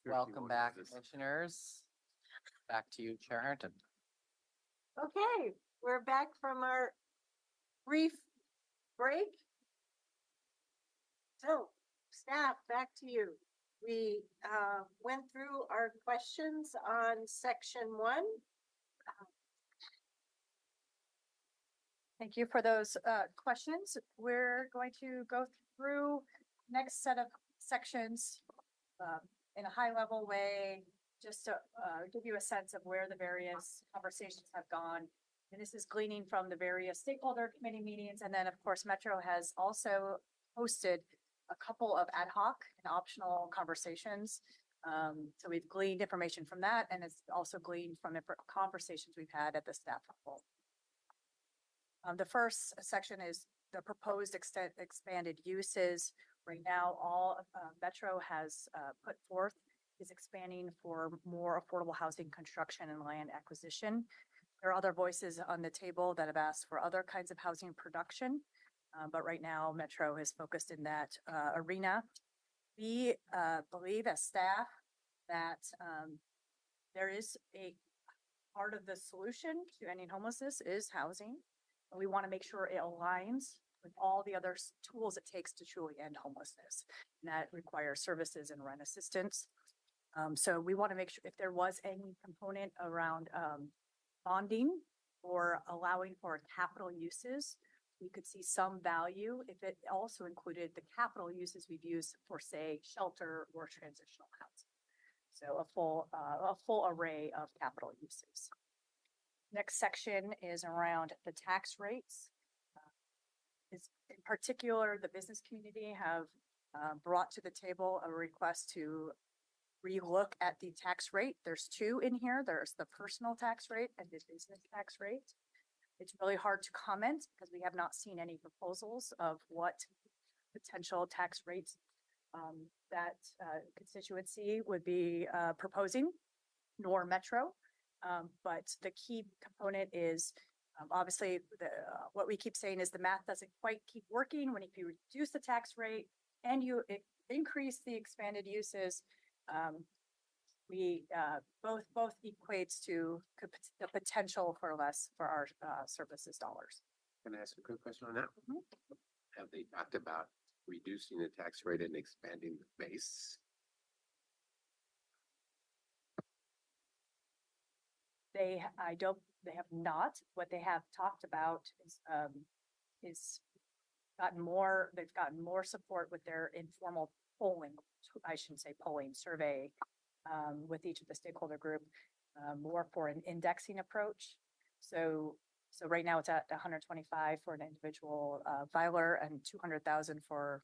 Welcome back, commissioners. Back to you, Chair Harrington. Okay, we're back from our brief break. So, staff, back to you. We went through our questions on section 1. Thank you for those questions. We're going to go through next set of sections in a high level way, just to give you a sense of where the various conversations have gone. And this is gleaning from the various stakeholder committee meetings. And then of course, Metro has also hosted a couple of ad hoc and optional conversations. So we've gleaned information from that, and it's also gleaned from conversations we've had at the staff level. The first section is the proposed expanded uses. Right now, all Metro has put forth is expanding for more affordable housing construction and land acquisition. There are other voices on the table that have asked for other kinds of housing production, but right now Metro is focused in that arena. We believe as staff that there is a part of the solution to ending homelessness is housing. And we want to make sure it aligns with all the other tools it takes to truly end homelessness. And that requires services and rent assistance. So we want to make sure if there was any component around bonding or allowing for capital uses, we could see some value if it also included the capital uses we've used for, say, shelter or transitional housing. So a full array of capital uses. Next section is around the tax rates. In particular, the business community have brought to the table a request to relook at the tax rate. There's two in here. There's the personal tax rate and the business tax rate. It's really hard to comment because we have not seen any proposals of what potential tax rates that constituency would be proposing, nor Metro. But the key component is obviously what we keep saying is the math doesn't quite keep working when if you reduce the tax rate and you increase the expanded uses, both equates to the potential for less for our services dollars. Can I ask a quick question on that? Mm-hmm. Have they talked about reducing the tax rate and expanding the base? They have not. What they have talked about is they've gotten more support with their informal polling, I shouldn't say polling, survey with each of the stakeholder group, more for an indexing approach. So right now it's at 125 for an individual filer and 200,000 for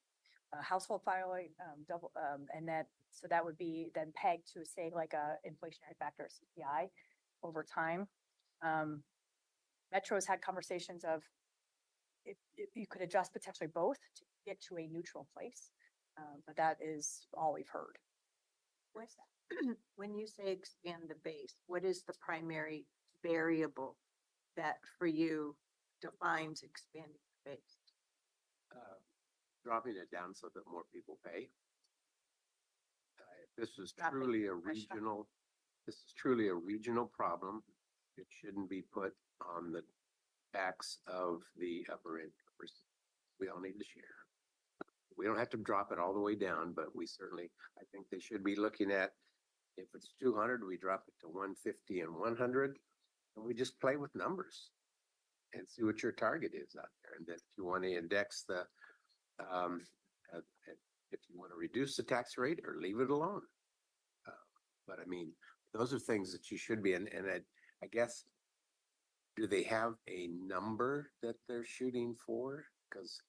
household filing, so that would be then pegged to say like a inflationary factor CPI over time. Metro's had conversations of if you could adjust potentially both to get to a neutral place, but that is all we've heard. What's that? When you say expand the base, what is the primary variable that for you defines expanding the base? Dropping it down so that more people pay. This is truly a regional. This is truly a regional problem. It shouldn't be put on the backs of the upper incomers. We all need to share. We don't have to drop it all the way down, but we certainly, I think they should be looking at, if it's 200, we drop it to 150 and 100, and we just play with numbers and see what your target is out there. And then if you want to index the, if you want to reduce the tax rate or leave it alone. But I mean, those are things that you should be in. And I guess, do they have a number that they're shooting for? Because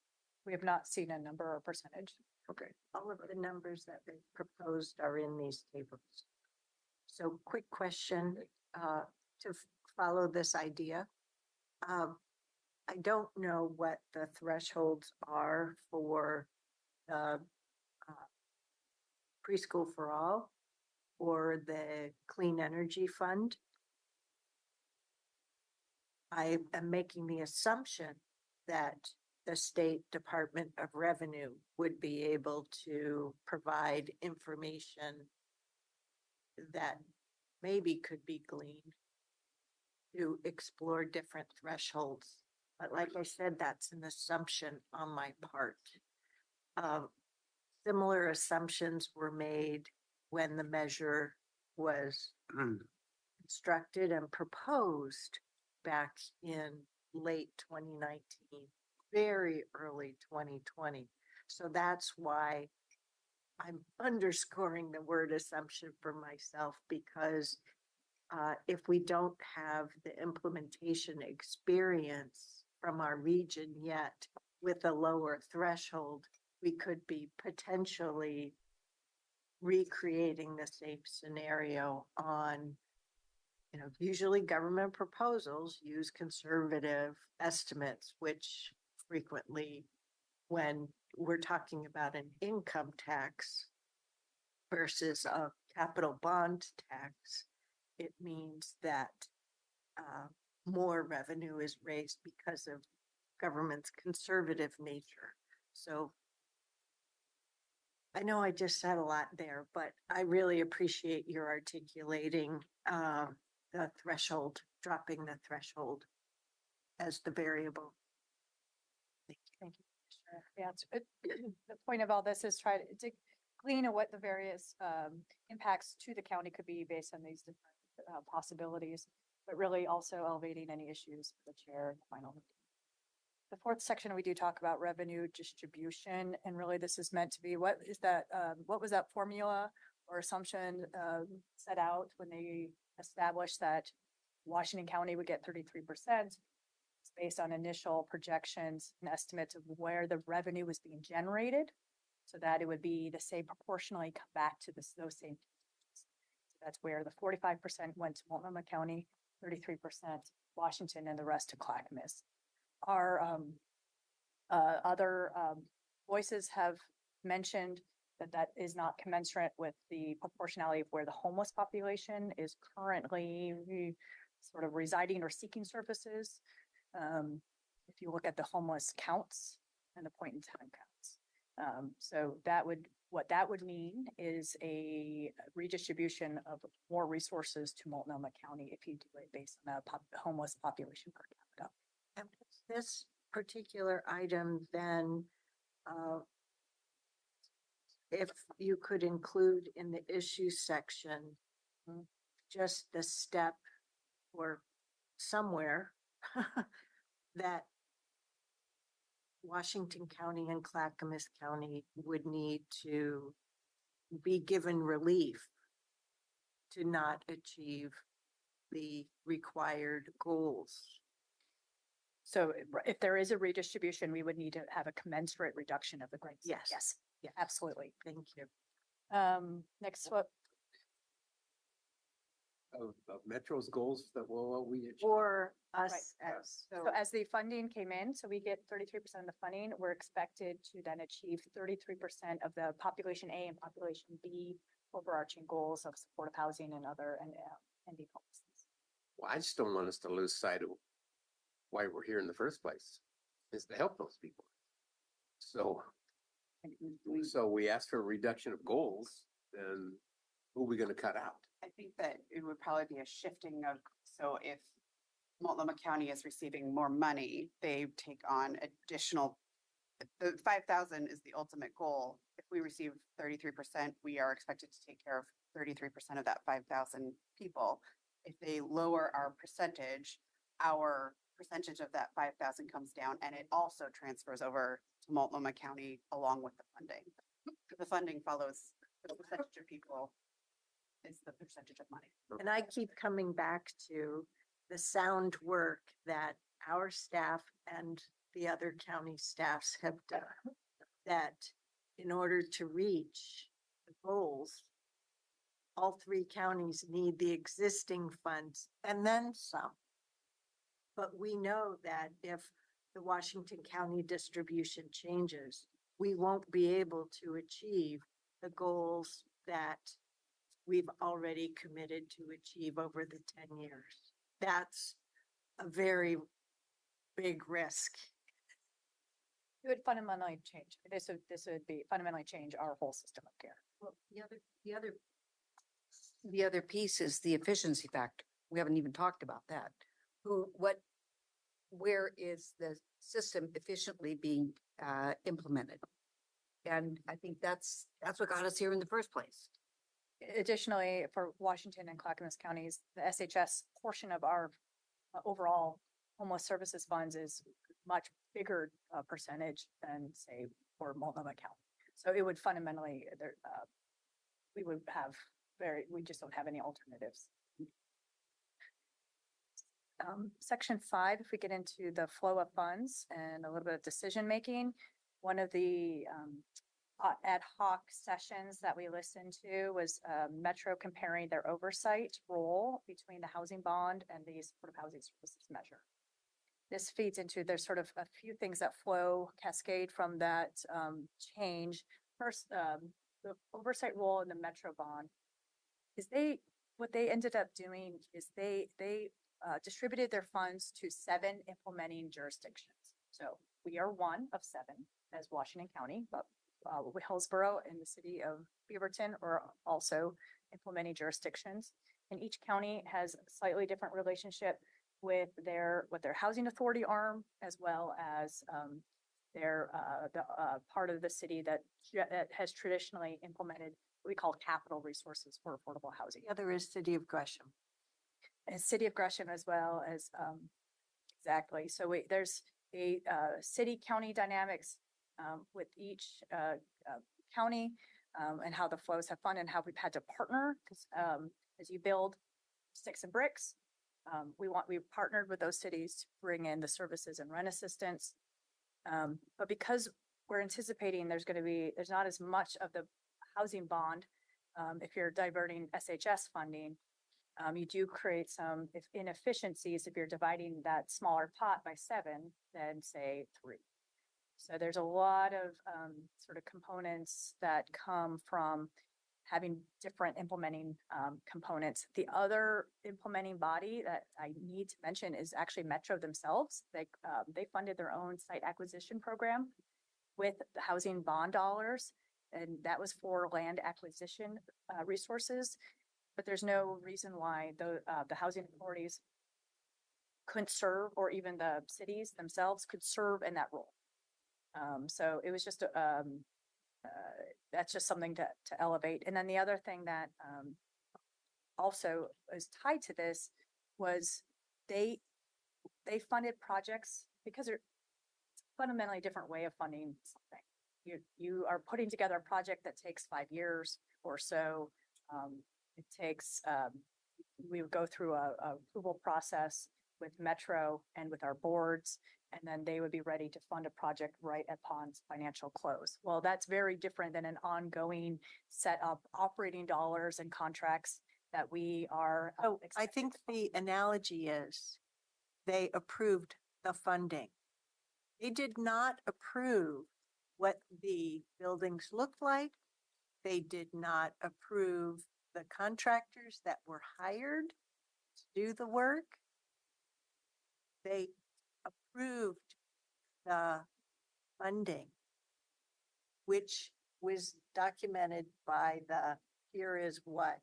we have not seen a number or percentage. Okay. All of the numbers that they proposed are in these tables. So quick question to follow this idea. I don't know what the thresholds are for the preschool for all or the clean energy fund. I am making the assumption that the State Department of Revenue would be able to provide information that maybe could be gleaned to explore different thresholds. But like I said, that's an assumption on my part. Similar assumptions were made when the measure was constructed and proposed back in late 2019, very early 2020. So that's why I'm underscoring the word assumption for myself, because if we don't have the implementation experience from our region yet with a lower threshold, we could be potentially recreating the same scenario on, usually government proposals use conservative estimates, which frequently, when we're talking about an income tax versus a capital bond tax, it means that more revenue is raised because of government's conservative nature. So I know I just said a lot there, but I really appreciate your articulating the threshold, dropping the threshold as the variable. Thank you. Sure. Yeah, the point of all this is try to glean at what the various impacts to the county could be based on these different possibilities, but really also elevating any issues for the chair in the final meeting. The fourth section, we do talk about revenue distribution, and really this is meant to be, what is that, what was that formula or assumption set out when they established that Washington County would get 33%? It's based on initial projections and estimates of where the revenue was being generated, so that it would be the same proportionally come back to those same. So that's where the 45% went to Multnomah County, 33% Washington, and the rest to Clackamas. Our other voices have mentioned that is not commensurate with the proportionality of where the homeless population is currently sort of residing or seeking services. If you look at the homeless counts and the point in time counts. So what that would mean is a redistribution of more resources to Multnomah County if you do it based on the homeless population per capita. And this particular item, then, if you could include in the issue section, just the step or somewhere that Washington County and Clackamas County would need to be given relief to not achieve the required goals. So if there is a redistribution, we would need to have a commensurate reduction of the grades. Yes. Yes. Yeah. Absolutely. Thank you. Next, what? Of Metro's goals that will we achieve? For us Right. as, So as the funding came in, so we get 33% of the funding, we're expected to then achieve 33% of the population A and population B overarching goals of supportive housing and other and homelessness. Well, I just don't want us to lose sight of why we're here in the first place, is to help those people. So we asked for a reduction of goals, then who are we going to cut out? I think that it would probably be a shifting of, so if Multnomah County is receiving more money, they take on additional, the 5,000 is the ultimate goal. If we receive 33%, we are expected to take care of 33% of that 5,000 people. If they lower our percentage of that 5,000 comes down, and it also transfers over to Multnomah County along with the funding. The funding follows the percentage of people is the percentage of money. and I keep coming back to the sound work that our staff and the other county staffs have done, that in order to reach the goals, all three counties need the existing funds and then some. But we know that if the Washington County distribution changes, we won't be able to achieve the goals that we've already committed to achieve over the 10 years. That's a very big risk. It would fundamentally change. This would be fundamentally change our whole system of care. Well, the other the other piece is the efficiency factor. We haven't even talked about that. Where is the system efficiently being implemented? And I think that's what got us here in the first place. Additionally, for Washington and Clackamas counties, the SHS portion of our overall homeless services funds is much bigger percentage than say for Multnomah County. So it would fundamentally, we would have we just don't have any alternatives. Section 5, if we get into the flow of funds and a little bit of decision making, one of the ad hoc sessions that we listened to was Metro comparing their oversight role between the housing bond and the supportive housing services measure. This feeds into, there's sort of a few things that flow cascade from that change. First, the oversight role in the Metro bond is what they ended up doing is they distributed their funds to 7 implementing jurisdictions. So we are one of 7 as Washington County, but Hillsboro and the city of Beaverton are also implementing jurisdictions. And each county has a slightly different relationship with their housing authority arm, as well as their part of the city that has traditionally implemented what we call capital resources for affordable housing. The other is City of Gresham. And City of Gresham as well as, exactly. So there's a city-county dynamics with each county and how the flows have fun and how we've had to partner because as you build sticks and bricks, we've partnered with those cities to bring in the services and rent assistance. But because we're anticipating there's not as much of the housing bond if you're diverting SHS funding, you do create some inefficiencies if you're dividing that smaller pot by 7 than say 3. So there's a lot of sort of components that come from having different implementing components. The other implementing body that I need to mention is actually Metro themselves. They funded their own site acquisition program with the housing bond dollars, and that was for land acquisition resources. But there's no reason why the housing authorities couldn't serve, or even the cities themselves could serve in that role. So it was just that's just something to elevate. And then the other thing that also is tied to this was they funded projects because it's a fundamentally different way of funding something. You are putting together a project that takes 5 years or so. It takes, we would go through a approval process with Metro and with our boards, and then they would be ready to fund a project right upon financial close. Well, that's very different than an ongoing set of operating dollars and contracts that we are. Oh, I think the analogy is they approved the funding. They did not approve what the buildings looked like. They did not approve the contractors that were hired to do the work. They approved the funding, which was documented by here is what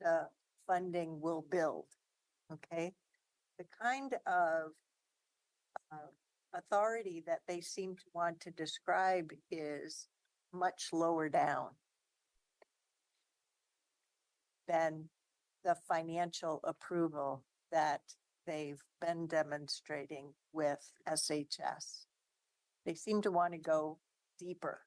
the funding will build. Okay. The kind of authority that they seem to want to describe is much lower down than the financial approval that they've been demonstrating with SHS. They seem to want to go deeper.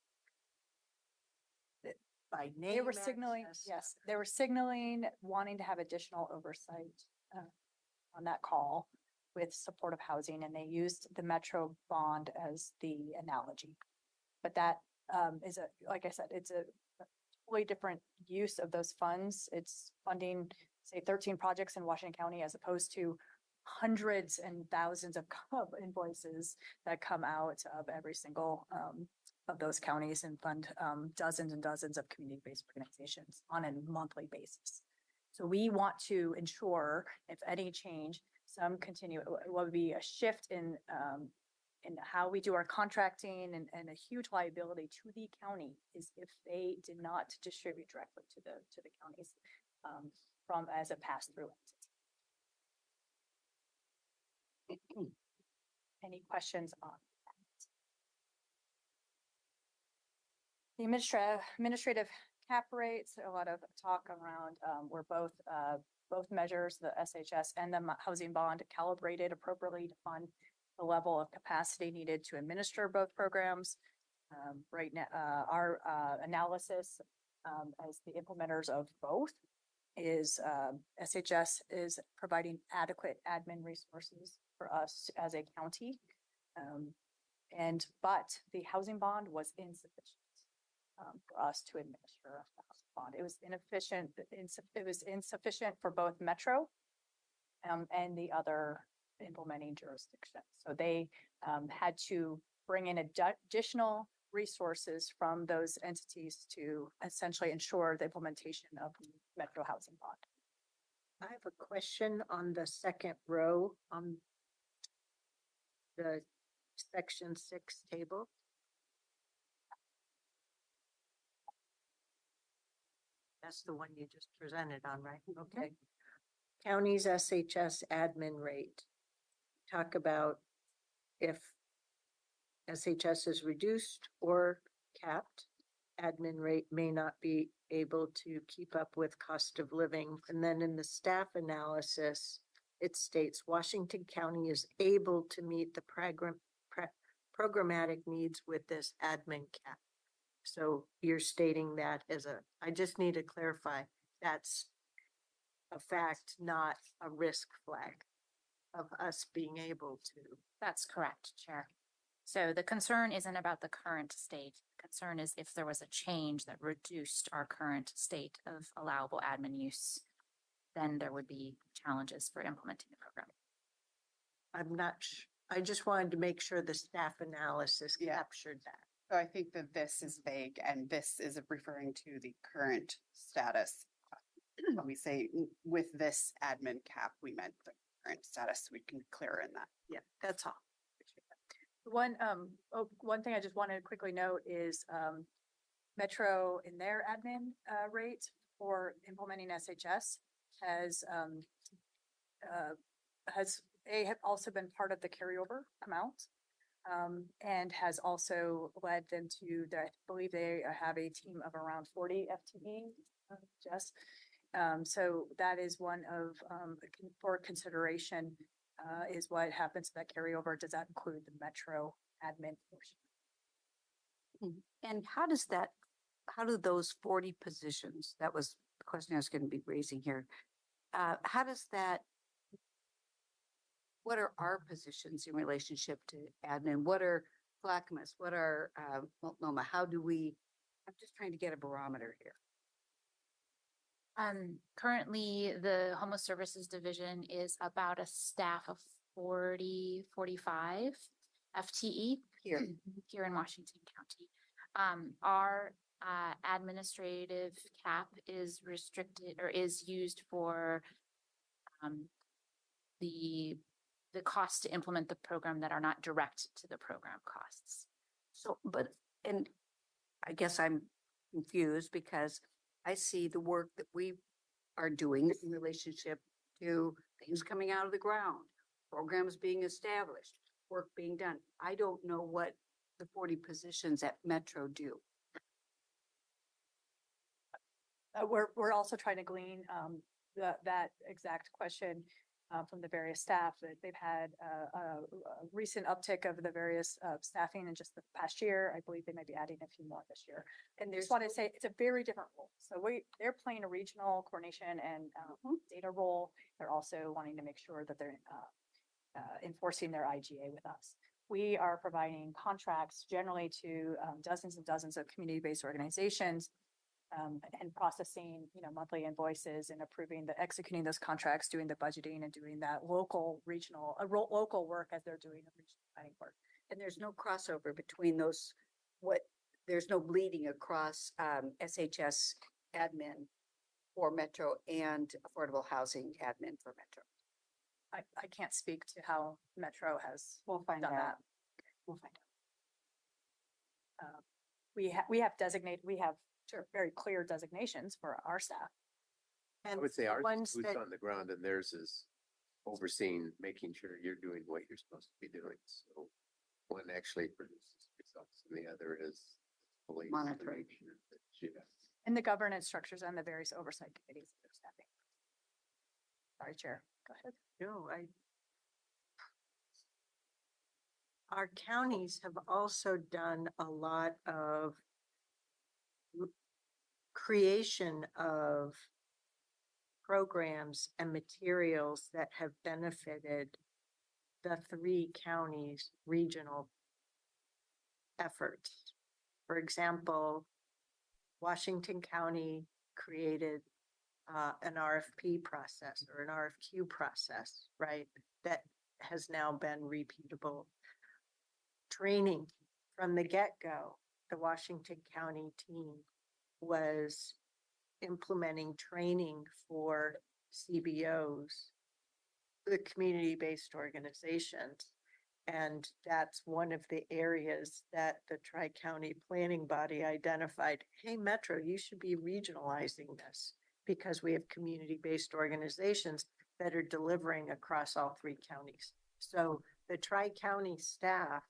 By name, they were signaling, access. yes, they were signaling wanting to have additional oversight on that call with supportive housing, and they used the Metro bond as the analogy. But that is like I said, it's a totally different use of those funds. It's funding, say, 13 projects in Washington County as opposed to hundreds and thousands of invoices that come out of every single of those counties and fund dozens and dozens of community-based organizations on a monthly basis. So we want to ensure, if any change, some continue, what would be a shift in and how we do our contracting and a huge liability to the county is if they did not distribute directly to the counties from as a pass-through entity. Any questions on that? The administrative cap rates, a lot of talk around, were both measures, the SHS and the housing bond, calibrated appropriately to fund the level of capacity needed to administer both programs. Right now, our analysis as the implementers of both is SHS is providing adequate admin resources for us as a county. But the housing bond was insufficient for us to administer the housing bond. It was inefficient. It was insufficient for both Metro and the other implementing jurisdictions. So they had to bring in additional resources from those entities to essentially ensure the implementation of the Metro housing bond. I have a question on the second row on the section 6 table. That's the one you just presented on, right? Okay. County's SHS admin rate. Talk about if SHS is reduced or capped, admin rate may not be able to keep up with cost of living. And then in the staff analysis, it states Washington County is able to meet the programmatic needs with this admin cap. So you're stating that as I just need to clarify, that's a fact, not a risk flag of us being able to. That's correct, Chair. So the concern isn't about the current state. The concern is if there was a change that reduced our current state of allowable admin use, then there would be challenges for implementing the program. I'm not I just wanted to make sure the staff analysis captured that. So I think that this is vague and this is referring to the current status. When we say with this admin cap, we meant the current status. We can be clearer in that. Yeah, that's all. One thing I just wanted to quickly note is Metro in their admin rate for implementing SHS they have also been part of the carryover amount and has also led them to, I believe they have a team of around 40 FTE, Jess. So that is one of, for consideration, is what happens to that carryover. Does that include the Metro admin portion? And how do those 40 positions, that was the question I was going to be raising here. What are our positions in relationship to admin? What are Clackamas? What are Multnomah? I'm just trying to get a barometer here. Currently, the Homeless Services Division is about a staff of 40, 45 FTE here in Washington County. Our administrative cap is restricted or is used for the costs to implement the program that are not direct to the program costs. So, and I guess I'm confused because I see the work that we are doing in relationship to things coming out of the ground, programs being established, work being done. I don't know what the 40 positions at Metro do. We're also trying to glean that exact question from the various staff that they've had a recent uptick of the various staffing in just the past year. I believe they may be adding a few more this year. And just want to say it's a very different role. So they're playing a regional coordination and data role. They're also wanting to make sure that they're enforcing their IGA with us. We are providing contracts generally to dozens and dozens of community-based organizations and processing, monthly invoices and executing those contracts, doing the budgeting and doing that local work as they're doing the regional planning work. And there's no crossover between those, there's no bleeding across SHS admin for Metro and affordable housing admin for Metro. I can't speak to how Metro has We'll find done out. that. we'll find out. We have very clear designations for our staff. I And would say the ours ones is boots that, on the ground and theirs is overseeing, making sure you're doing what you're supposed to be doing. So one actually produces results and the other is police. to Monitoring. make sure that she does. And the governance structures and the various oversight committees that are staffing. Sorry, Chair, go ahead. no, our counties have also done a lot of creation of programs and materials that have benefited the three counties' regional efforts. For example, Washington County created an RFP process or an RFQ process, right? That has now been repeatable. Training from the get-go, the Washington County team was implementing training for CBOs, the community-based organizations. And that's one of the areas that the Tri-County Planning Body identified. Hey, Metro, you should be regionalizing this because we have community-based organizations that are delivering across all three counties. So the Tri-County staff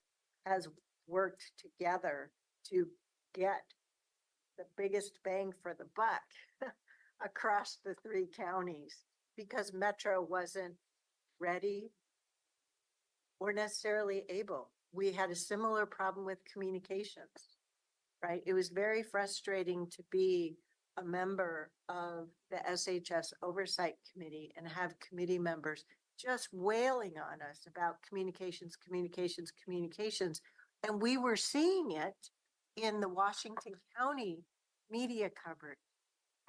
has worked together to get the biggest bang for the buck across the three counties because Metro wasn't ready or necessarily able. We had a similar problem with communications, right? It was very frustrating to be a member of the SHS Oversight Committee and have committee members just wailing on us about communications. And we were seeing it in the Washington County media coverage.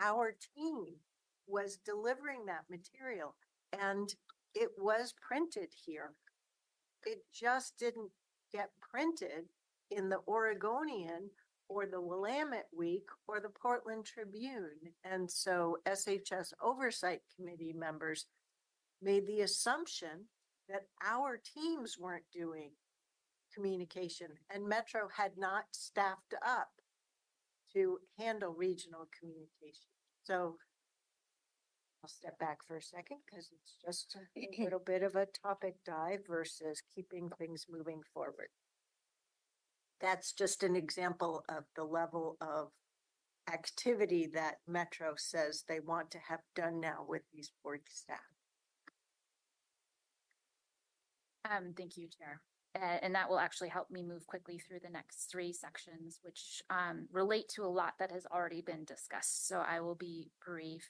Our team was delivering that material and it was printed here. It just didn't get printed in the Oregonian or the Willamette Week or the Portland Tribune. And so SHS Oversight Committee members made the assumption that our teams weren't doing communication and Metro had not staffed up to handle regional communication. So I'll step back for a second because it's just a little bit of a topic dive versus keeping things moving forward. That's just an example of the level of activity that Metro says they want to have done now with these board staff. Thank you, Chair. And that will actually help me move quickly through the next three sections, which relate to a lot that has already been discussed. So I will be brief.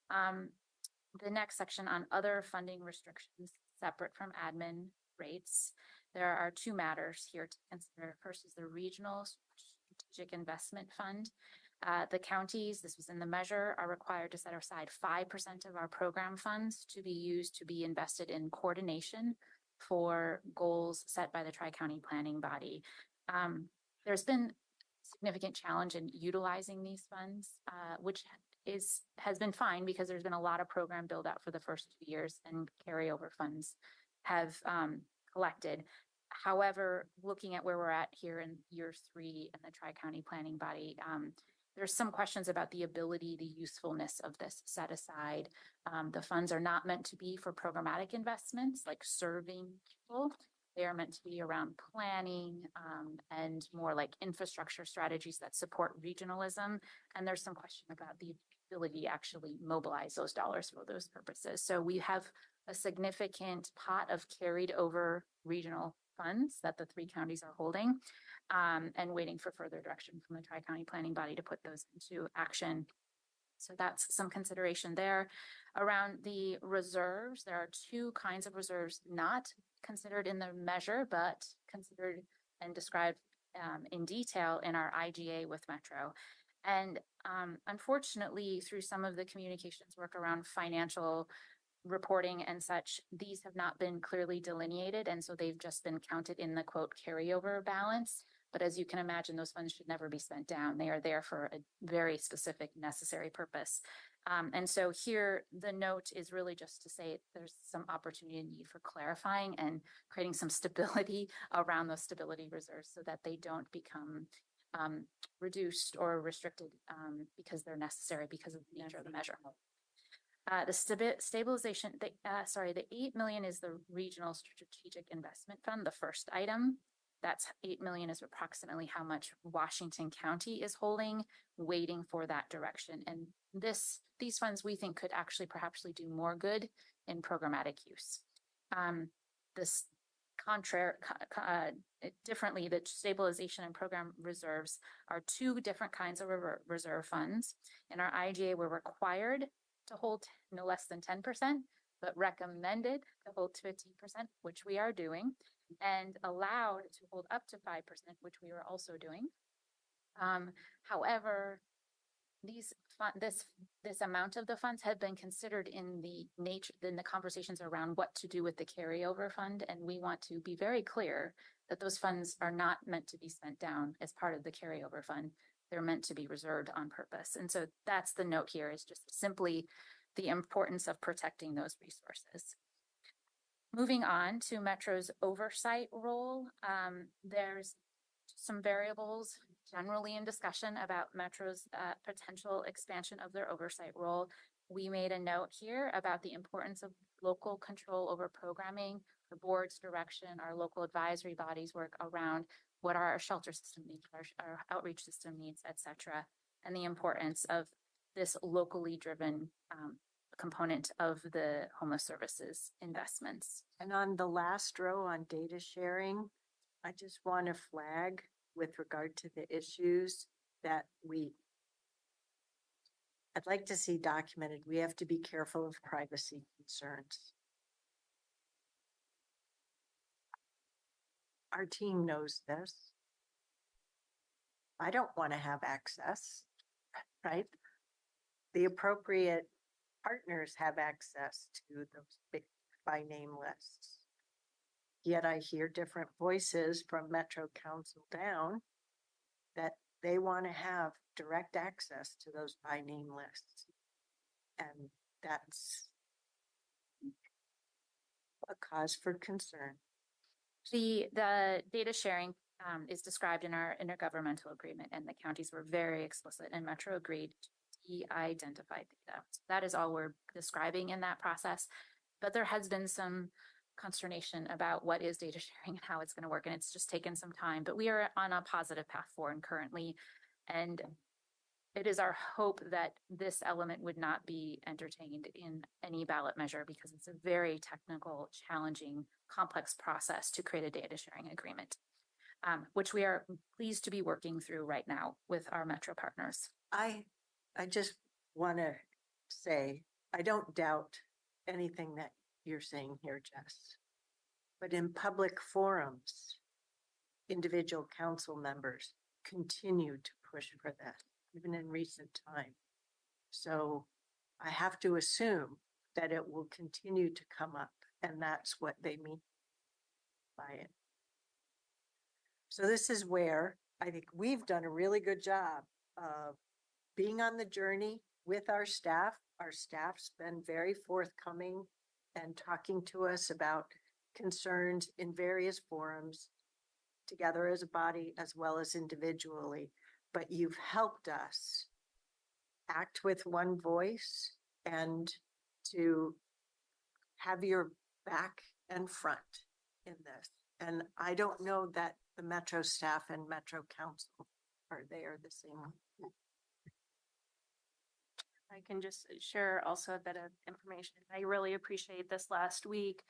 The next section on other funding restrictions separate from admin rates. There are two matters here to consider. First is the Regional Strategic Investment Fund. The counties, this was in the measure, are required to set aside 5% of our program funds to be used to be invested in coordination for goals set by the Tri-County Planning Body. There's been significant challenge in utilizing these funds, which has been fine because there's been a lot of program build out for the first 2 years and carryover funds have collected. However, looking at where we're at here in year 3 in the Tri-County Planning Body, there's some questions about the ability, the usefulness of this set aside. The funds are not meant to be for programmatic investments like serving people. They are meant to be around planning and more like infrastructure strategies that support regionalism. And there's some question about the ability to actually mobilize those dollars for those purposes. So we have a significant pot of carried over regional funds that the 3 counties are holding and waiting for further direction from the Tri-County Planning Body to put those into action. So that's some consideration there. Around the reserves, there are 2 kinds of reserves not considered in the measure, but considered and described in detail in our IGA with Metro. And unfortunately, through some of the communications work around financial reporting and such, these have not been clearly delineated. And so they've just been counted in the quote carryover balance. But as you can imagine, those funds should never be spent down. They are there for a very specific necessary purpose. And so here, the note is really just to say there's some opportunity and need for clarifying and creating some stability around those stability reserves so that they don't become reduced or restricted because they're necessary because of the nature of the measure. The stabilization, the 8 million is the regional strategic investment fund, the first item. That's 8 million is approximately how much Washington County is holding, waiting for that direction. And these funds we think could actually perhaps do more good in programmatic use. This differently, the stabilization and program reserves are two different kinds of reserve funds. In our IGA, we're required to hold no less than 10%, but recommended to hold 15%, which we are doing, and allowed to hold up to 5%, which we are also doing. However, this amount of the funds have been considered in the conversations around what to do with the carryover fund, and we want to be very clear that those funds are not meant to be spent down as part of the carryover fund. They're meant to be reserved on purpose. And so that's the note here, is just simply the importance of protecting those resources. Moving on to Metro's oversight role, there's some variables generally in discussion about Metro's potential expansion of their oversight role. We made a note here about the importance of local control over programming, the board's direction, our local advisory bodies work around what our shelter system needs, our outreach system needs, et cetera, and the importance of this locally driven component of the homeless services investments. And on the last row on data sharing, I just want to flag with regard to the issues that I'd like to see documented. We have to be careful of privacy concerns. Our team knows this. I don't want to have access, right? The appropriate partners have access to those big by name lists. Yet I hear different voices from Metro Council down that they want to have direct access to those by name lists. And that's a cause for concern. The data sharing is described in our intergovernmental agreement, and the counties were very explicit, and Metro agreed to de-identify data. So that is all we're describing in that process. But there has been some consternation about what is data sharing and how it's going to work, and it's just taken some time. But we are on a positive path forward currently, and it is our hope that this element would not be entertained in any ballot measure because it's a very technical, challenging, complex process to create a data sharing agreement, which we are pleased to be working through right now with our Metro partners. I just want to say, I don't doubt anything that you're saying here, Jess. But in public forums, individual council members continue to push for that, even in recent time. So I have to assume that it will continue to come up, and that's what they mean by it. So this is where I think we've done a really good job of being on the journey with our staff. Our staff's been very forthcoming and talking to us about concerns in various forums, together as a body as well as individually. But you've helped us act with one voice and to have your back and front in this. And I don't know that the Metro staff and Metro Council are the same. I can just share also a bit of information. I really appreciate this last week.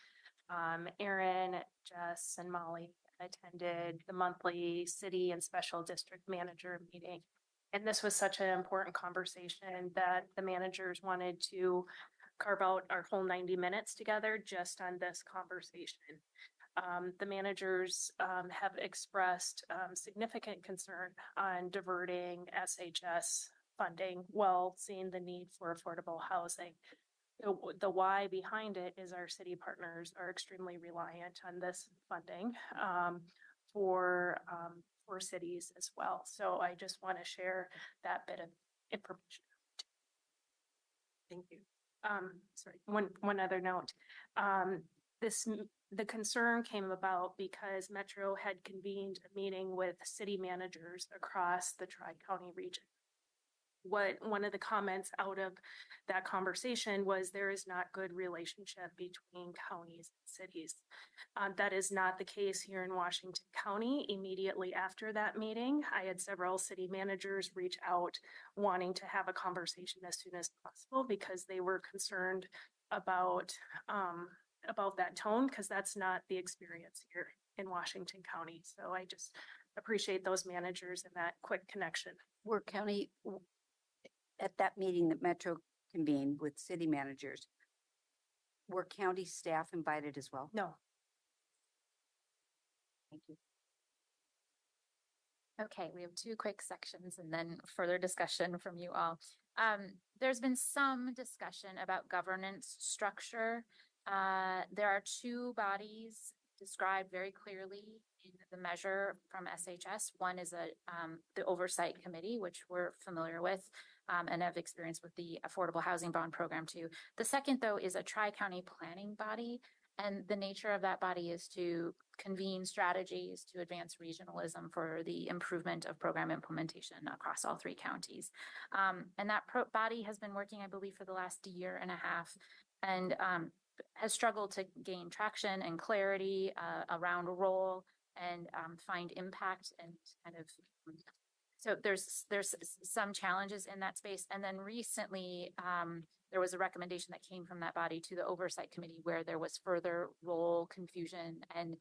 Aaron, Jess, and Molly attended the monthly city and special district manager meeting. And this was such an important conversation that the managers wanted to carve out our whole 90 minutes together just on this conversation. The managers have expressed significant concern on diverting SHS funding while seeing the need for affordable housing. The why behind it is our city partners are extremely reliant on this funding for cities as well. So I just want to share that bit of information. Thank you. Sorry, one other note. The concern came about because Metro had convened a meeting with city managers across the Tri-County region. One of the comments out of that conversation was there is not good relationship between counties and cities. That is not the case here in Washington County. Immediately after that meeting, I had several city managers reach out wanting to have a conversation as soon as possible because they were concerned about that tone, because that's not the experience here in Washington County. So I just appreciate those managers and that quick connection. Were county, at that meeting that Metro convened with city managers, were county staff invited as well? No. Thank you. Okay, we have two quick sections and then further discussion from you all. There's been some discussion about governance structure. There are two bodies described very clearly in the measure from SHS. One is the Oversight Committee, which we're familiar with and have experience with the Affordable Housing Bond Program too. The second, though, is a Tri-County planning body. And the nature of that body is to convene strategies to advance regionalism for the improvement of program implementation across all three counties. And that body has been working, I believe, for the last year and a half, and has struggled to gain traction and clarity around role and find impact and kind of. So there's some challenges in that space. And then recently, there was a recommendation that came from that body to the Oversight Committee where there was further role confusion and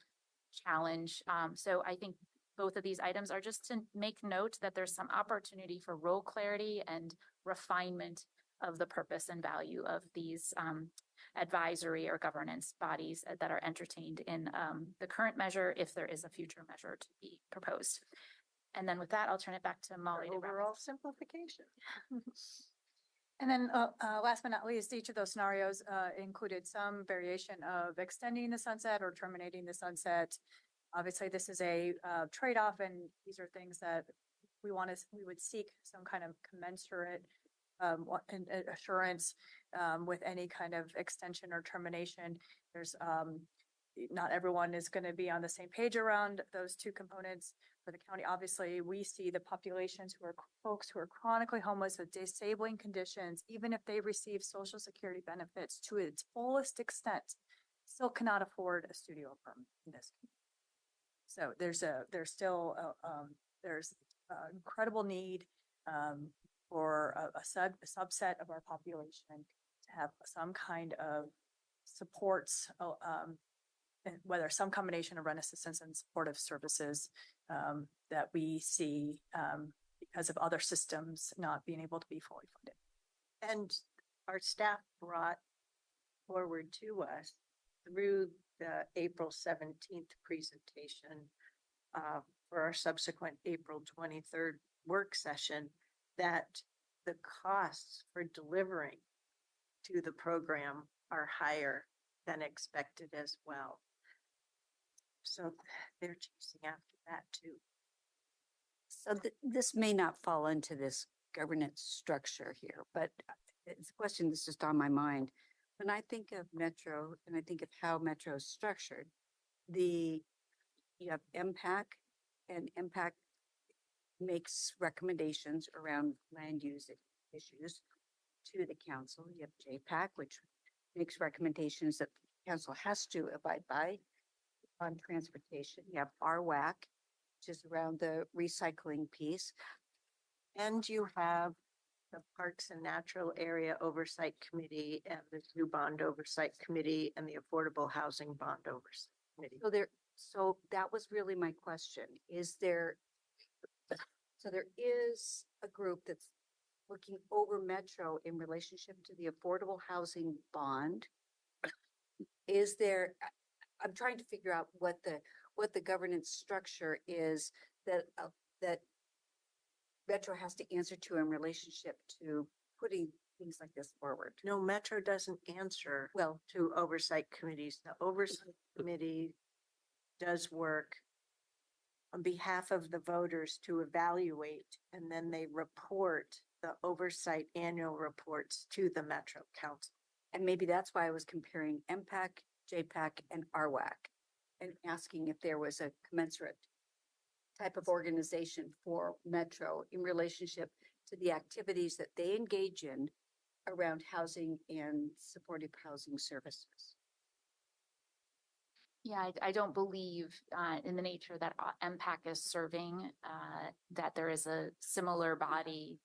challenge. So I think both of these items are just to make note that there's some opportunity for role clarity and refinement of the purpose and value of these advisory or governance bodies that are entertained in the current measure, if there is a future measure to be proposed. And then with that, I'll turn it back to Molly. Overall simplification. And then last but not least, each of those scenarios included some variation of extending the sunset or terminating the sunset. Obviously, this is a trade-off, and these are things that we would seek some kind of commensurate assurance with any kind of extension or termination. There's not everyone is going to be on the same page around those two components. For the county, obviously, we see the populations who are folks who are chronically homeless with disabling conditions, even if they receive Social Security benefits to its fullest extent, still cannot afford a studio apartment in this community. So there's still incredible need for a subset of our population to have some kind of supports, whether some combination of rent assistance and supportive services that we see because of other systems not being able to be fully funded. And our staff brought forward to us through the April 17th presentation for our subsequent April 23rd work session that the costs for delivering to the program are higher than expected as well. So they're chasing after that too. So this may not fall into this governance structure here, but it's a question that's just on my mind. When I think of Metro and I think of how Metro is structured, you have MPAC, and MPAC makes recommendations around land use issues to the council. You have JPAC, which makes recommendations that the council has to abide by on transportation. You have RWAC, which is around the recycling piece. And you have the Parks and Natural Area Oversight Committee and the New Bond Oversight Committee and the Affordable Housing Bond Oversight Committee. So that was really my question. So there is a group that's looking over Metro in relationship to the Affordable Housing Bond. I'm trying to figure out what the governance structure is that Metro has to answer to in relationship to putting things like this forward. No, Metro doesn't answer Well, to oversight committees. The oversight committee does work on behalf of the voters to evaluate, and then they report the oversight annual reports to the Metro Council. And maybe that's why I was comparing MPAC, JPAC, and RWAC and asking if there was a commensurate type of organization for Metro in relationship to the activities that they engage in around housing and supportive housing services. Yeah, I don't believe in the nature that MPAC is serving, that there is a similar body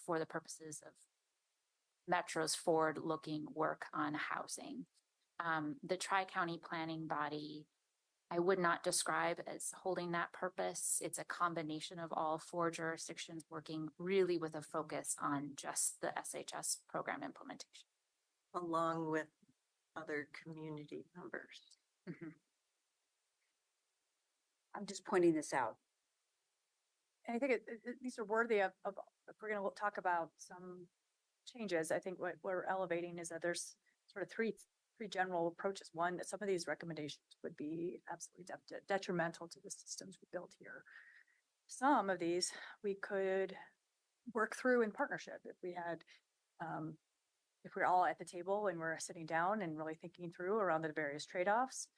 for the purposes of Metro's forward-looking work on housing. The Tri-County Planning Body, I would not describe as holding that purpose. It's a combination of all 4 jurisdictions working really with a focus on just the SHS program implementation. Along with other community members. I'm just pointing this out. And I think these are worthy of, if we're going to talk about some changes, I think what we're elevating is that there's sort of three general approaches. One, that some of these recommendations would be absolutely detrimental to the systems we built here. Some of these we could work through in partnership if we had, if we're all at the table and we're sitting down and really thinking through around the various trade-offs,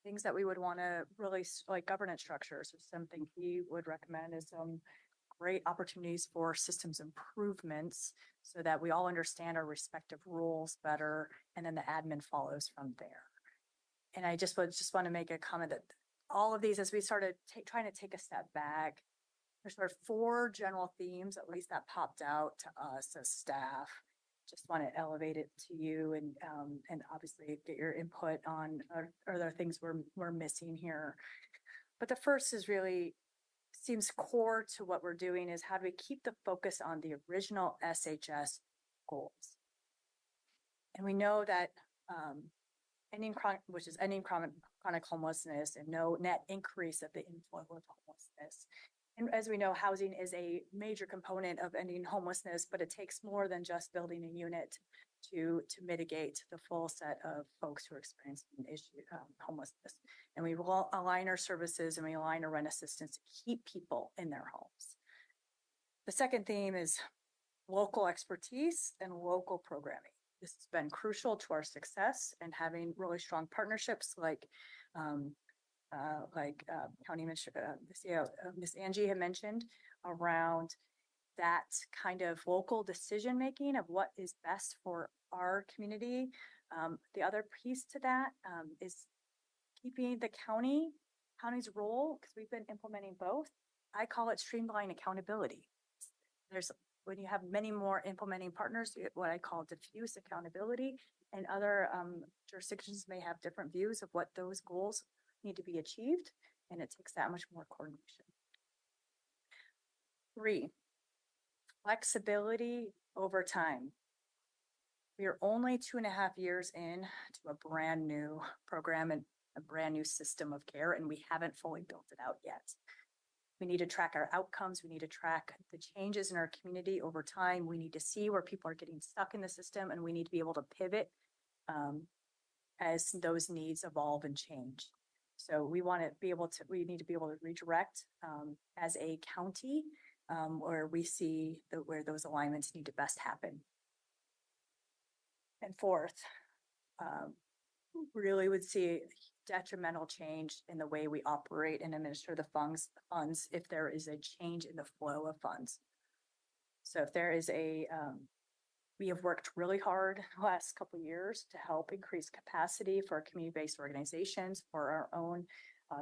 things that we would want to really like governance structures. So something he would recommend is some great opportunities for systems improvements so that we all understand our respective roles better, and then the admin follows from there. And I just want to make a comment that all of these, as we started trying to take a step back, there's sort of 4 general themes, at least that popped out to us as staff. Just want to elevate it to you and obviously get your input on are there things we're missing here. But the first is really seems core to what we're doing is how do we keep the focus on the original SHS goals? And we know that ending chronic homelessness and no net increase of the inflow of homelessness. And as we know, housing is a major component of ending homelessness, but it takes more than just building a unit to mitigate the full set of folks who are experiencing homelessness. And we will align our services and we align our rent assistance to keep people in their homes. The second theme is local expertise and local programming. This has been crucial to our success and having really strong partnerships like County Miss Angie had mentioned around that kind of local decision making of what is best for our community. The other piece to that is keeping the county's role, because we've been implementing both. I call it streamline accountability. When you have many more implementing partners, you get what I call diffuse accountability, and other jurisdictions may have different views of what those goals need to be achieved, and it takes that much more coordination. 3, flexibility over time. We are only 2.5 years in to a brand new program and a brand new system of care, and we haven't fully built it out yet. We need to track our outcomes. We need to track the changes in our community over time. We need to see where people are getting stuck in the system, and we need to be able to pivot as those needs evolve and change. So we need to be able to redirect as a county where we see where those alignments need to best happen. And 4th, really would see detrimental change in the way we operate and administer the funds if there is a change in the flow of funds. So if there is we have worked really hard the last couple of years to help increase capacity for community-based organizations, for our own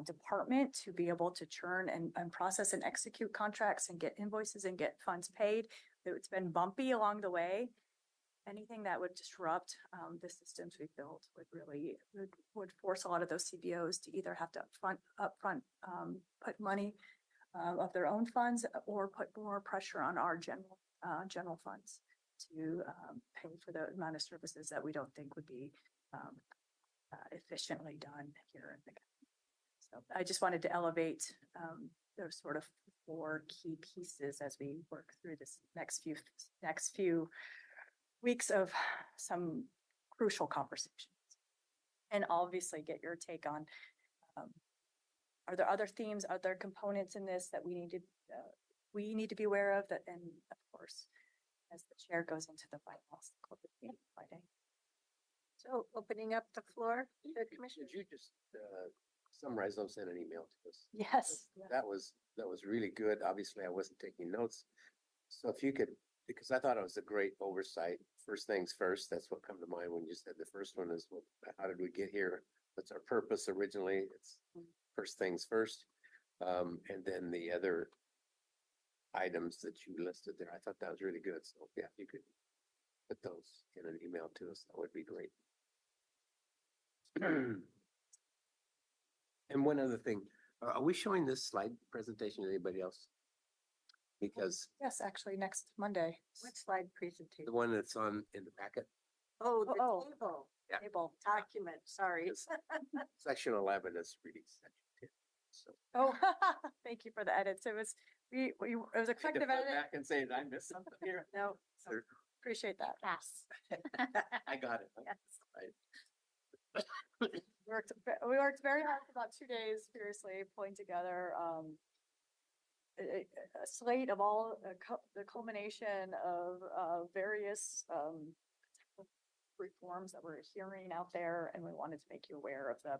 department to be able to churn and process and execute contracts and get invoices and get funds paid. It's been bumpy along the way. Anything that would disrupt the systems we've built would force a lot of those CBOs to either have to upfront put money of their own funds or put more pressure on our general funds to pay for the amount of services that we don't think would be efficiently done here in the county. So I just wanted to elevate those sort of 4 key pieces as we work through this next few weeks of some crucial conversations, and obviously get your take on, are there other themes, other components in this that we need to we need to be aware of that, and of course, as the chair goes into the finals, Friday. So opening up the floor to commissioners. Could you just summarize those in an email to us? Yes. That was really good. Obviously, I wasn't taking notes. So if you could, because I thought it was a great oversight. First things first, that's what come to mind when you said the first one is, well, how did we get here? What's our purpose originally? It's first things first. And then the other items that you listed there, I thought that was really good. So yeah, if you could put those in an email to us, that would be great. And one other thing, are we showing this slide presentation to anybody else? Because Yes, actually, next Monday. What slide presentation? the one that's on in the packet, Oh, the Oh. table, Yeah. Table. document, sorry. It's- section 11 is reading section 10. So Oh, thank you for the edits. It was, it was a I had to collective flip edit. back and say, did I miss something here? No, Sir, appreciate that. Yes. I got it. Yes. Right. We worked very hard for about 2 days, seriously, pulling together, a slate of all, the culmination of various, reforms that we're hearing out there, and we wanted to make you aware of the.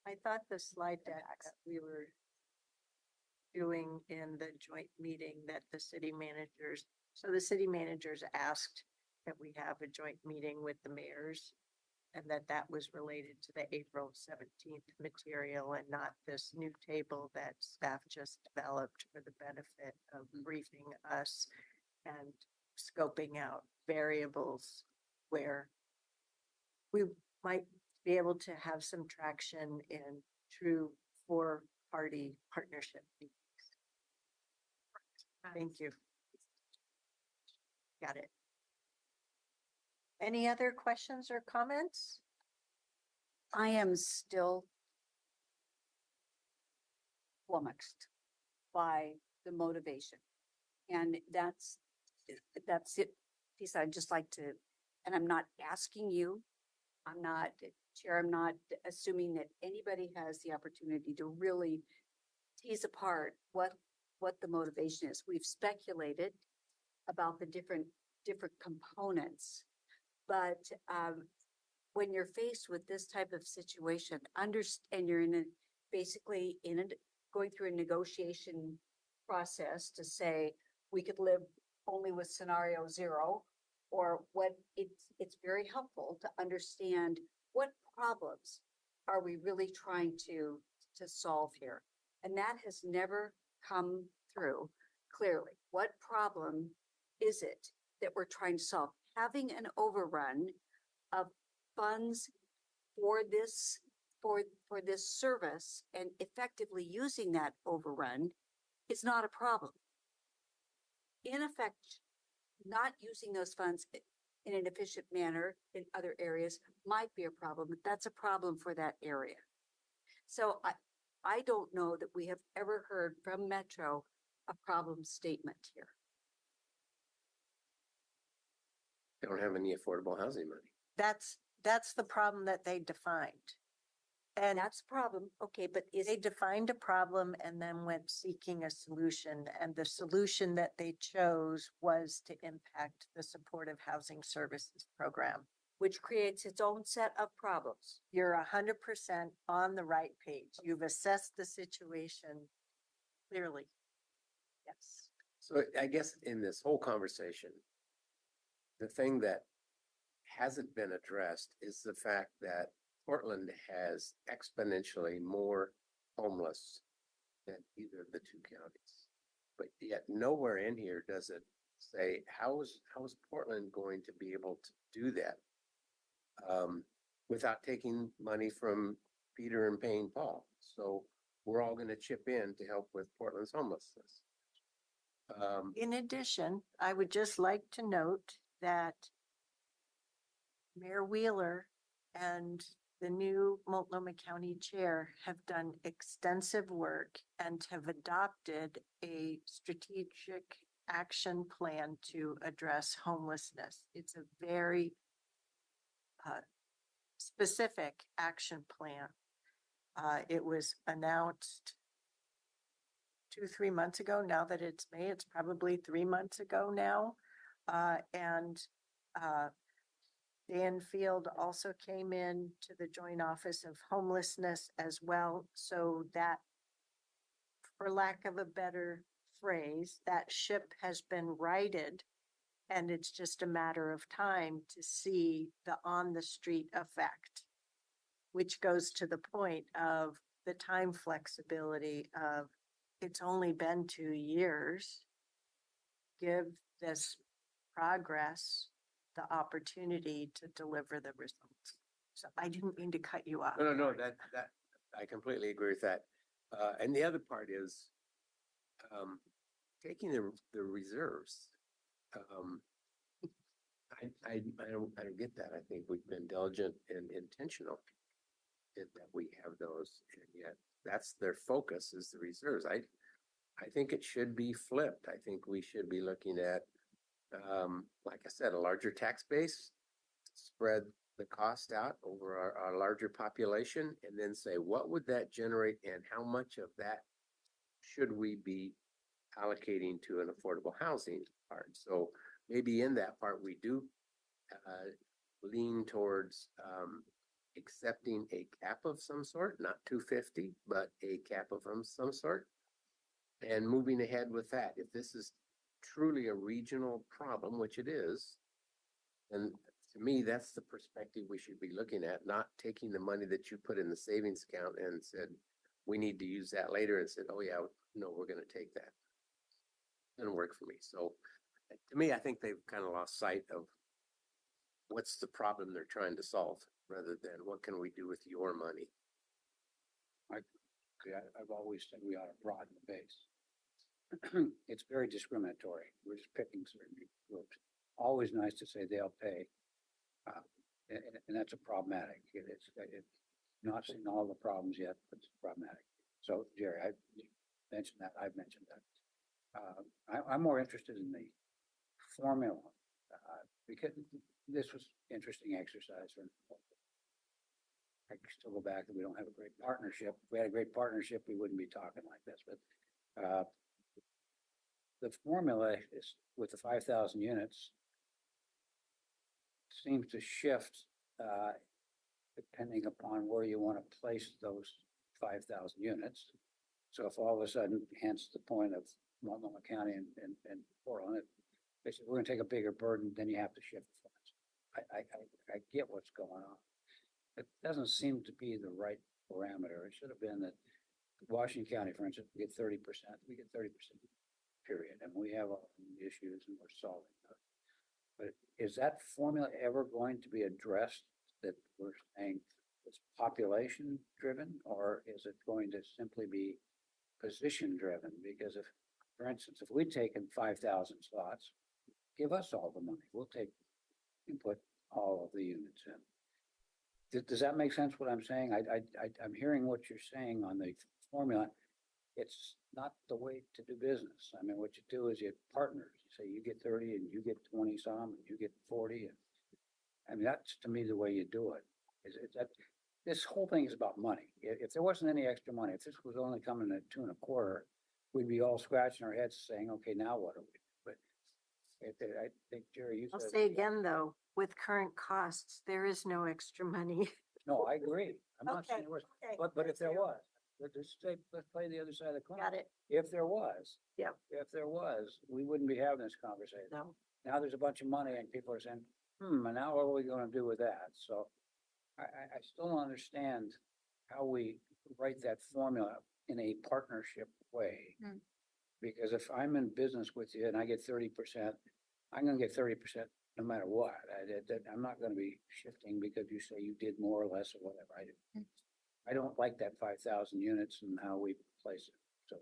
I thought the slide deck that we were doing in the joint meeting that the city managers, so the city managers asked that we have a joint meeting with the mayors, and that was related to the April 17th material and not this new table that staff just developed for the benefit of briefing us and scoping out variables where we might be able to have some traction in true four-party partnership meetings. Thank you. Got it. Any other questions or comments? I am still flummoxed by the motivation. And that's it. Piece I'd just like to, and I'm not asking you, I'm not, Chair, I'm not assuming that anybody has the opportunity to really tease apart what the motivation is. We've speculated about the different components, but when you're faced with this type of situation, and you're basically going through a negotiation process to say we could live only with scenario 0, or what it's very helpful to understand what problems are we really trying to solve here. And that has never come through clearly. What problem is it that we're trying to solve? Having an overrun of funds for this service and effectively using that overrun is not a problem. In effect, not using those funds in an efficient manner in other areas might be a problem, but that's a problem for that area. So I don't know that we have ever heard from Metro a problem statement here. They don't have any affordable housing money. That's the problem that they defined. And That's a problem. Okay, but they defined a problem and then went seeking a solution. And the solution that they chose was to impact the supportive housing services program. which creates its own set of problems? You're 100% on the right page. You've assessed the situation clearly. Yes. So I guess in this whole conversation, the thing that hasn't been addressed is the fact that Portland has exponentially more homeless than either of the two counties. But yet nowhere in here does it say, how is Portland going to be able to do that without taking money from Peter and paying Paul? So we're all going to chip in to help with Portland's homelessness. In addition, I would just like to note that Mayor Wheeler and the new Multnomah County Chair have done extensive work and have adopted a strategic action plan to address homelessness. It's a very specific action plan. It was announced 2, 3 months ago. Now that it's May, it's probably 3 months ago now. And Dan Field also came in to the Joint Office of Homelessness as well. So that, for lack of a better phrase, that ship has been righted. And it's just a matter of time to see the on-the-street effect, which goes to the point of the time flexibility of it's only been 2 years. Give this progress the opportunity to deliver the results. So I didn't mean to cut you off. No, Lauren. that, I completely agree with that. And the other part is, taking the reserves. I don't get that. I think we've been diligent and intentional in that we have those, and yet that's their focus is the reserves. I think it should be flipped. I think we should be looking at, like I said, a larger tax base, spread the cost out over our larger population, and then say, what would that generate and how much of that should we be allocating to an affordable housing part? So maybe in that part, we do lean towards accepting a cap of some sort, not 250, but a cap of some sort, and moving ahead with that. If this is truly a regional problem, which it is, then to me, that's the perspective we should be looking at, not taking the money that you put in the savings account and said, we need to use that later, and said, oh yeah, no, we're going to take that. Didn't work for me. So to me, I think they've kind of lost sight of what's the problem they're trying to solve rather than what can we do with your money. I've always said we ought to broaden the base. It's very discriminatory. We're just picking certain groups. Always nice to say they'll pay. And that's a problematic. It's not seen all the problems yet, but it's problematic. So Jerry, I mentioned that. I've mentioned that. I'm more interested in the formula because this was interesting exercise. I can still go back that we don't have a great partnership. If we had a great partnership, we wouldn't be talking like this. But the formula is with the 5,000 units seems to shift depending upon where you want to place those 5,000 units. So if all of a sudden, hence the point of Multnomah County and Portland, they said, we're going to take a bigger burden, then you have to shift the funds. I get what's going on. It doesn't seem to be the right parameter. It should have been that Washington County, for instance, we get 30%, period. And we have all the issues and we're solving those. But is that formula ever going to be addressed that we're saying it's population driven, or is it going to simply be position driven? Because if, for instance, if we'd taken 5,000 slots, give us all the money. We'll take and put all of the units in. Does that make sense what I'm saying? I'm hearing what you're saying on the formula. It's not the way to do business. I mean, what you do is you partners. You say you get 30 and you get 20 some and you get 40. And I mean, that's to me the way you do it. Is that this whole thing is about money. If there wasn't any extra money, if this was only coming at 2.25, we'd be all scratching our heads saying, okay, now what do we do? But I think, Jerry, you I'll said. say again, though, with current costs, there is no extra money. No, I agree. I'm not saying there was, Okay, but if there thank you. was, let's play the other side of the coin. Got it. If there was. Yep. If there was, we wouldn't be having this conversation. No. Now there's a bunch of money and people are saying, and now what are we gonna do with that? So I still don't understand how we write that formula in a partnership way. Mm. Because if I'm in business with you and I get 30%, I'm gonna get 30% no matter what. I'm not gonna be shifting because you say you did more or less or whatever. I don't like that 5,000 units and how we place it. So.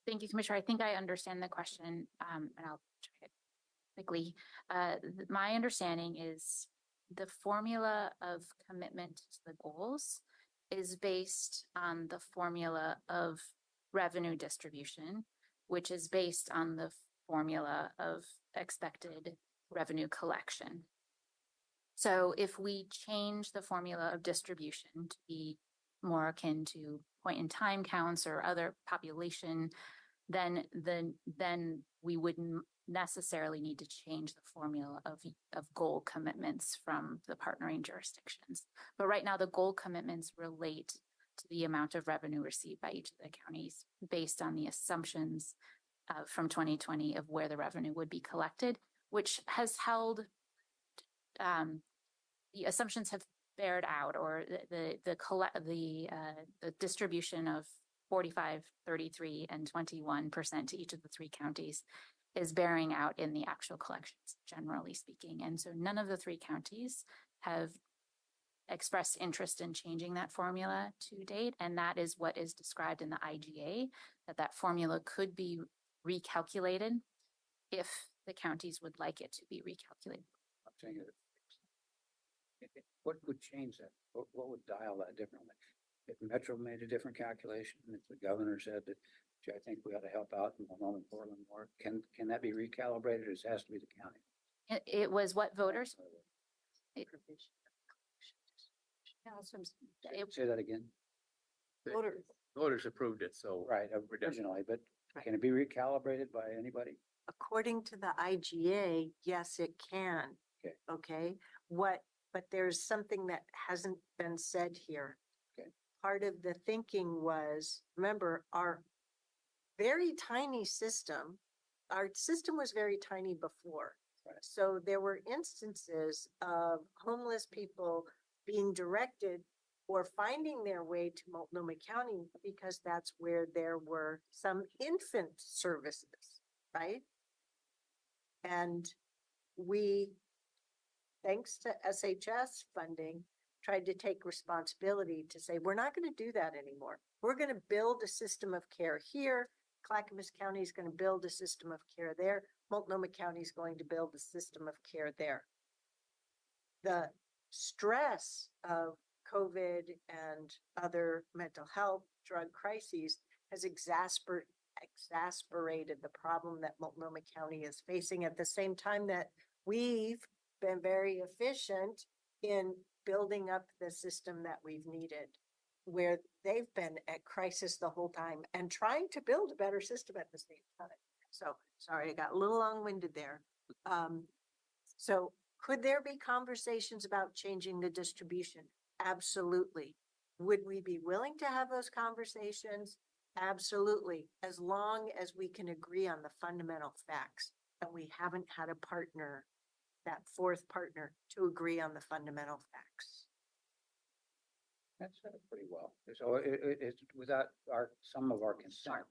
Thank you, Commissioner. I think I understand the question, and I'll try it quickly. My understanding is the formula of commitment to the goals is based on the formula of revenue distribution, which is based on the formula of expected revenue collection. So if we change the formula of distribution to be more akin to point in time counts or other population, then we wouldn't necessarily need to change the formula of goal commitments from the partnering jurisdictions. But right now, the goal commitments relate to the amount of revenue received by each of the counties based on the assumptions from 2020 of where the revenue would be collected, which has held, the assumptions have bared out, or the distribution of 45, 33, and 21% to each of the three counties is bearing out in the actual collections, generally speaking. And so none of the three counties have expressed interest in changing that formula to date. And that is what is described in the IGA, that formula could be recalculated if the counties would like it to be recalculated. I'm saying what would change that? What would dial that differently? If Metro made a different calculation, if the governor said that, gee, I think we ought to help out in Multnomah and Portland more, can that be recalibrated, or it has to be the county? It was what voters, Say that again. Voters approved it, so. Right, originally, but can it be recalibrated by anybody? According to the IGA, yes, it can. Okay. Okay, but there's something that hasn't been said here. Okay. Part of the thinking was, remember, our system was very tiny before. Right. So there were instances of homeless people being directed or finding their way to Multnomah County because that's where there were some infant services, right? And we, thanks to SHS funding, tried to take responsibility to say, we're not going to do that anymore. We're going to build a system of care here. Clackamas County is going to build a system of care there. Multnomah County is going to build a system of care there. The stress of COVID and other mental health drug crises has exasperated the problem that Multnomah County is facing, at the same time that we've been very efficient in building up the system that we've needed, where they've been at crisis the whole time and trying to build a better system at the same time. So sorry, I got a little long-winded there. So could there be conversations about changing the distribution? Absolutely. Would we be willing to have those conversations? Absolutely, as long as we can agree on the fundamental facts. And we haven't had a partner, that fourth partner, to agree on the fundamental facts. That's said it pretty well. So it's without some of our consent,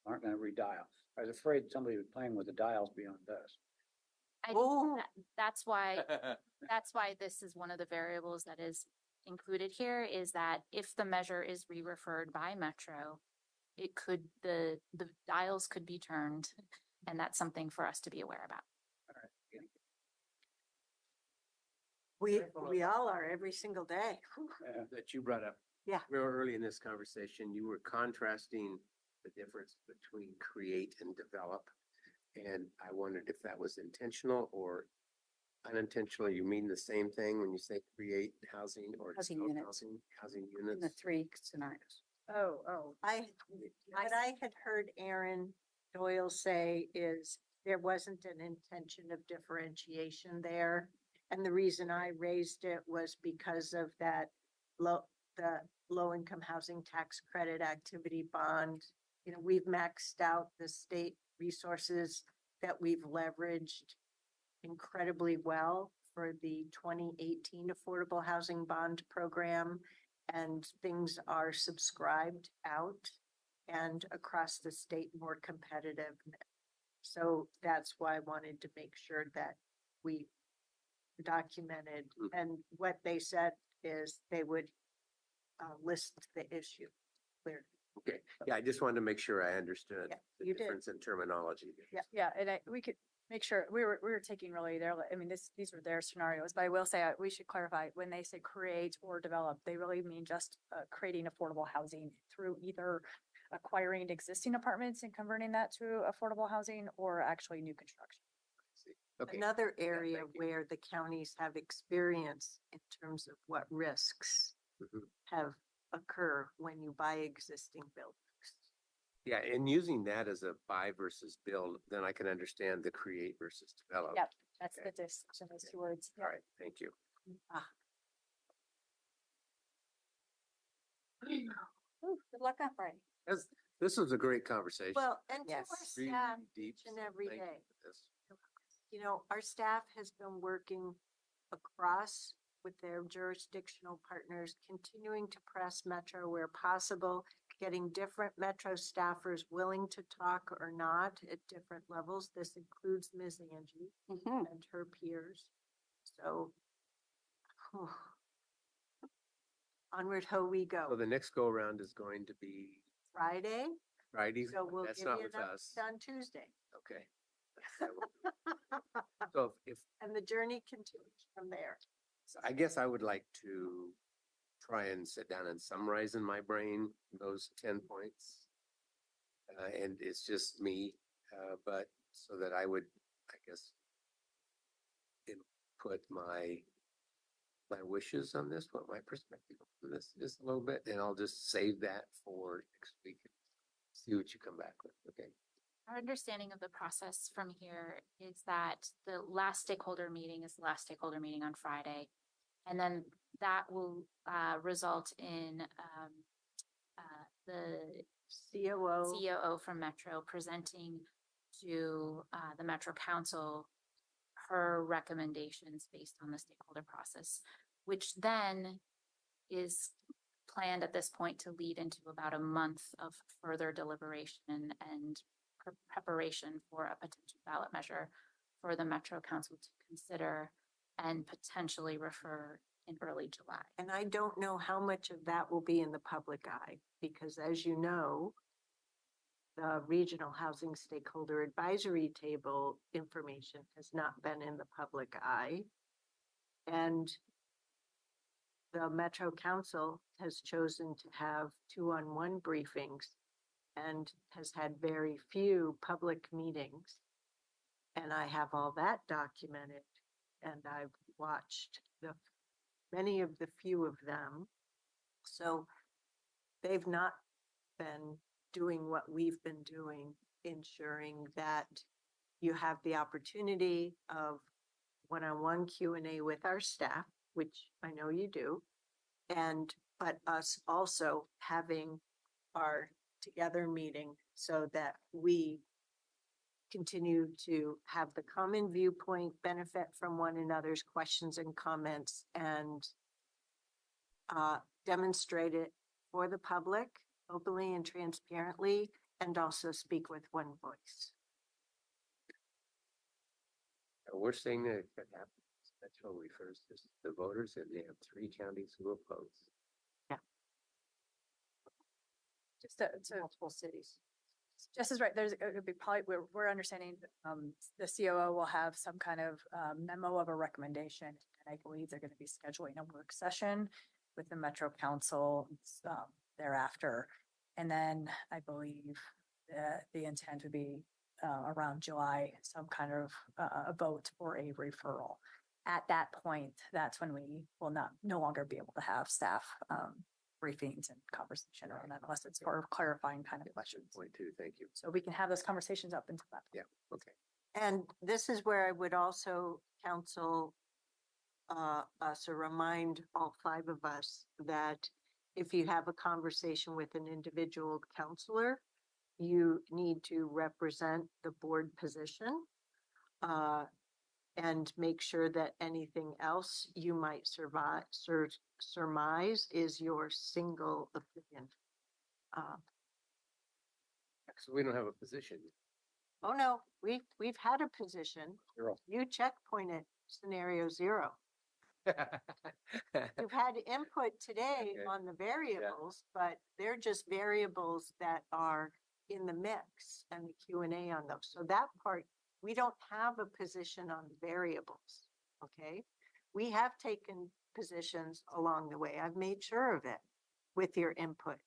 aren't going to redial. I was afraid somebody was playing with the dials beyond us. That's why this is one of the variables that is included here, is that if the measure is re-referred by Metro, the dials could be turned, and that's something for us to be aware about. We all are every single day. That you brought up. Yeah. Real early in this conversation, you were contrasting the difference between create and develop. And I wondered if that was intentional or unintentional. You mean the same thing when you say create housing or Housing develop units. housing In the units? three scenarios. Oh. What I had heard Aaron Doyle say is there wasn't an intention of differentiation there. And the reason I raised it was because of that the low-income housing tax credit activity bond. You know, we've maxed out the state resources that we've leveraged incredibly well for the 2018 Affordable Housing Bond Program, and things are subscribed out and across the state more competitive. So that's why I wanted to make sure that we documented, and what they said is they would list the issue clearly. Okay, yeah, I just wanted to make sure I understood Yeah, the you did. difference in terminology. Yeah, and we could make sure we were taking really these were their scenarios, but I will say we should clarify when they say create or develop, they really mean just creating affordable housing through either acquiring existing apartments and converting that to affordable housing or actually new construction. Okay. Another area thank you. where the counties have experience in terms of what risks Mhm. have occur when you buy existing buildings. Yeah, and using that as a buy versus build, then I can understand the create versus develop. Yep, that's Okay. the distinction, those two words. All right, thank you. Ooh, good luck on Friday. This was a great conversation. Well, and to our Yes. Really staff deep, each and so every thank you day. for this. You know, our staff has been working across with their jurisdictional partners, continuing to press Metro where possible, getting different Metro staffers willing to talk or not at different levels. This includes Ms. Angie and her peers. So onward ho we So go. the next go around is going to be Friday, Friday. so we'll That's give not you with an us. update on Tuesday. Okay. That will- So if, And the journey continues from there. I guess I would like to try and sit down and summarize in my brain those 10 points. And it's just me, but so that I would, I guess, input my wishes on this, what my perspective on this is a little bit, and I'll just save that for next week. See what you come back with, okay? Our understanding of the process from here is that the last stakeholder meeting is the last stakeholder meeting on Friday. And then that will result in the COO. COO from Metro presenting to the Metro Council her recommendations based on the stakeholder process, which then is planned at this point to lead into about a month of further deliberation and preparation for a potential ballot measure for the Metro Council to consider and potentially refer in early July. And I don't know how much of that will be in the public eye, because as you know, the Regional Housing Stakeholder Advisory Table information has not been in the public eye. And the Metro Council has chosen to have 2-on-1 briefings and has had very few public meetings. And I have all that documented, and I've watched many of the few of them. So they've not been doing what we've been doing, ensuring that you have the opportunity of one-on-one Q&A with our staff, which I know you do, but us also having our together meeting so that we continue to have the common viewpoint, benefit from one another's questions and comments, and demonstrate it for the public openly and transparently, and also speak with one voice. We're saying that it happens. Metro refers to the voters, and they have 3 counties who oppose. Just to Multiple cities. Jess is right. There's a big probably we're understanding the COO will have some kind of memo of a recommendation, and I believe they're going to be scheduling a work session with the Metro Council thereafter. And then I believe the intent would be around July, some kind of a vote for a referral. At that point, that's when we will no longer be able to have staff briefings and conversation around that unless it's for clarifying kind of questions. Point 2, thank you. So we can have those conversations up until that. Yeah, okay. And this is where I would also counsel us or remind all 5 of us that if you have a conversation with an individual counselor, you need to represent the board position and make sure that anything else you might surmise is your single opinion. So we don't have a position. Oh no, we've had a position. 0. You checkpointed scenario 0. You've had input today Okay. on the variables, but they're just variables that are in the mix and the Q&A on those. So that part, we don't have a position on the variables, okay? We have taken positions along the way. I've made sure of it with your input.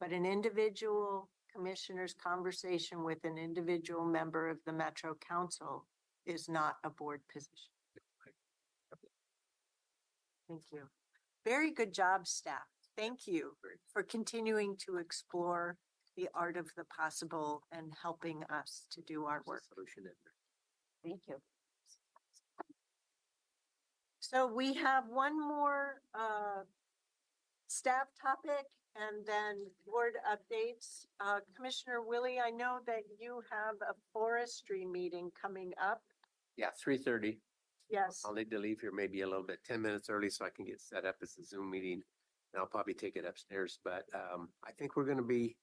But an individual commissioner's conversation with an individual member of the Metro Council is not a board position. Thank you. Very good job, staff. Thank you for continuing to explore the art of the possible and helping us to do our work. Solution in there. Thank you. So we have one more staff topic and then board updates. Commissioner Willie, I know that you have a forestry meeting coming up. Yeah, 3:30. Yes. I'll need to leave here maybe a little bit, 10 minutes early so I can get set up as a Zoom meeting. And I'll probably take it upstairs, but I think we're gonna be,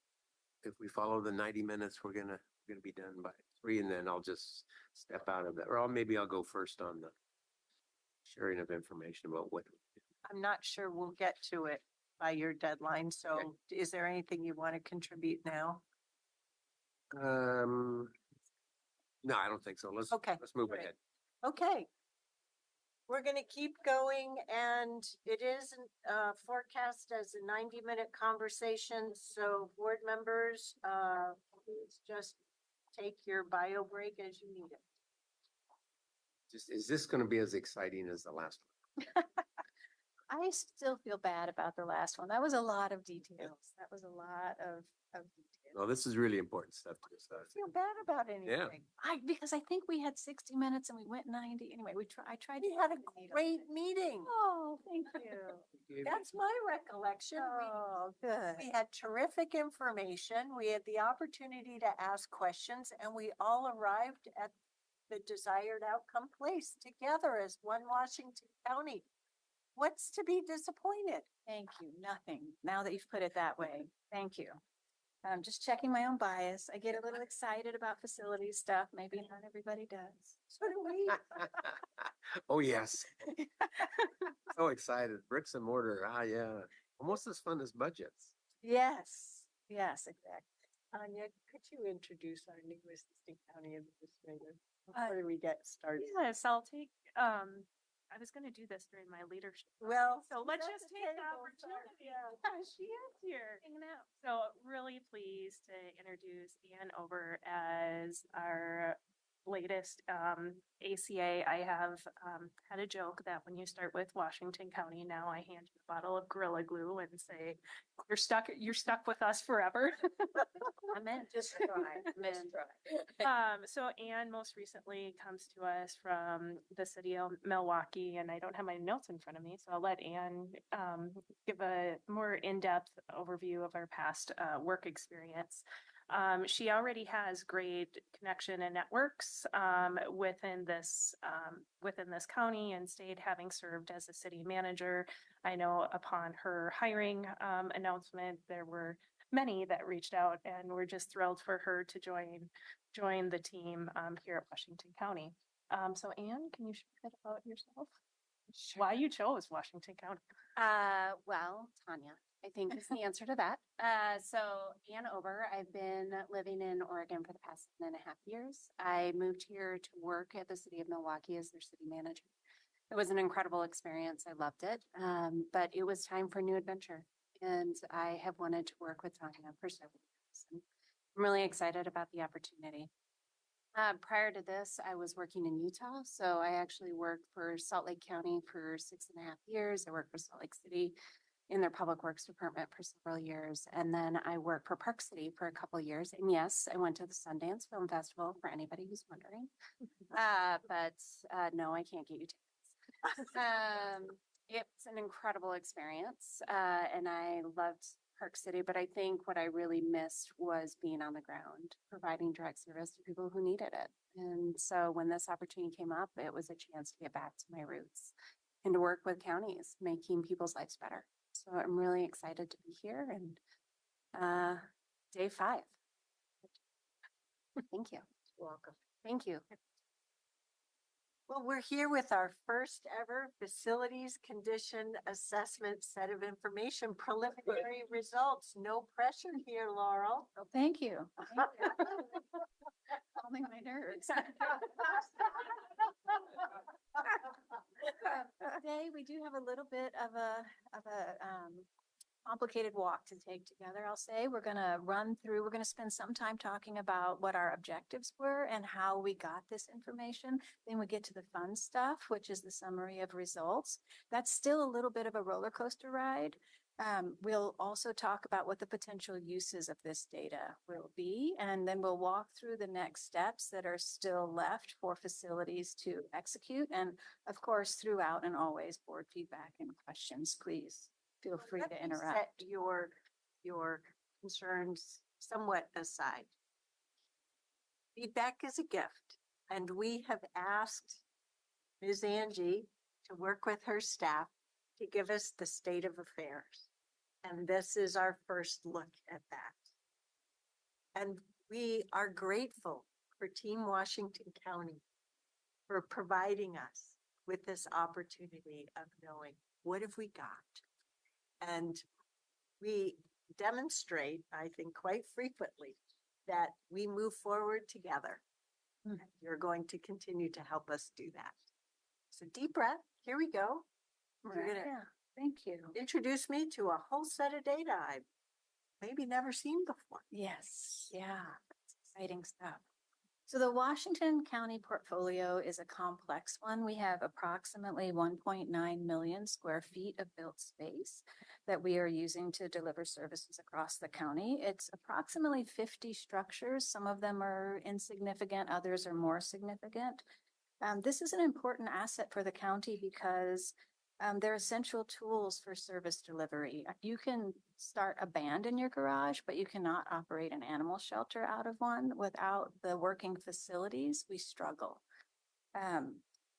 if we follow the 90 minutes, we're gonna be done by 3, and then I'll just step out of that. Or maybe I'll go first on the sharing of information about what. I'm not sure we'll get to it by your deadline. So is there anything you want to contribute now? No, I don't think so. Let's move great. ahead. Okay. We're going to keep going, and it is forecast as a 90-minute conversation. So board members, please just take your bio break as you need it. Is this going to be as exciting as the last one? I still feel bad about the last one. That was a lot of details. That was a lot of details. No, this is really important stuff to us. I feel bad about anything. Because I think we had 60 minutes and we went 90. Anyway, I tried. We had a great meeting. Oh, thank you. That's my recollection. Oh, good. We had terrific information. We had the opportunity to ask questions, and we all arrived at the desired outcome place together as one Washington County. What's to be disappointed? Thank you. Nothing. Now that you've put it that way. Thank you. I'm just checking my own bias. I get a little excited about facility stuff. Maybe not everybody does. So do we. Oh, yes. So excited. Bricks and mortar. Ah, yeah. Almost as fun as budgets. Yes. Yes, exactly. Anya, could you introduce our new assistant county administrator before we get started? Yes, I'll take, I was gonna do this during my leadership. Well, So let's at just the take the table, opportunity. sorry. She is here. Hanging out. So really pleased to introduce Ann Ober as our latest ACA. I have had a joke that when you start with Washington County, now I hand you a bottle of Gorilla Glue and say, you're stuck with us forever. I'm in. Just try. So Anne most recently comes to us from the city of Milwaukee, and I don't have my notes in front of me, so I'll let Anne give a more in-depth overview of our past work experience. She already has great connection and networks within this county and state, having served as a city manager. I know upon her hiring announcement, there were many that reached out, and we're just thrilled for her to join the team here at Washington County. So Anne, can you share a bit about yourself? Sure. Why you chose Washington County? Well, Tanya, I think is the answer to that. So Ann Ober, I've been living in Oregon for the past 7.5 years. I moved here to work at the city of Milwaukee as their city manager. It was an incredible experience. I loved it. But it was time for a new adventure. And I have wanted to work with Tanya for several years. And I'm really excited about the opportunity. Prior to this, I was working in Utah. So I actually worked for Salt Lake County for 6.5 years. I worked for Salt Lake City in their public works department for several years. And then I worked for Park City for a couple of years. And yes, I went to the Sundance Film Festival for anybody who's wondering. But no, I can't get you tickets. It's an incredible experience. And I loved Park City, but I think what I really missed was being on the ground, providing direct service to people who needed it. And so when this opportunity came up, it was a chance to get back to my roots and to work with counties, making people's lives better. So I'm really excited to be here, and day 5. Thank you. Welcome. Thank you. Well, we're here with our first ever facilities condition assessment set of information preliminary results. No pressure here, Laurel. Well, thank you. Calming my nerves. Today, we do have a little bit of a complicated walk to take together, I'll say. We're going to spend some time talking about what our objectives were and how we got this information. Then we get to the fun stuff, which is the summary of results. That's still a little bit of a roller coaster ride. We'll also talk about what the potential uses of this data will be, and then we'll walk through the next steps that are still left for facilities to execute. And of course, throughout and always board feedback and questions, please feel free Let to me interrupt. set your concerns somewhat aside. Feedback is a gift, and we have asked Ms. Angie to work with her staff to give us the state of affairs. And this is our first look at that. And we are grateful for Team Washington County for providing us with this opportunity of knowing what have we got. And we demonstrate, I think, quite frequently that we move forward together. Mm. You're going to continue to help us do that. So deep breath, here we go. You're gonna Yeah, thank you. introduce me to a whole set of data I've maybe never seen before. Yes, yeah, that's exciting stuff. So the Washington County portfolio is a complex one. We have approximately 1.9 million square feet of built space that we are using to deliver services across the county. It's approximately 50 structures. Some of them are insignificant, others are more significant. This is an important asset for the county because they're essential tools for service delivery. You can start a band in your garage, but you cannot operate an animal shelter out of one. Without the working facilities, we struggle.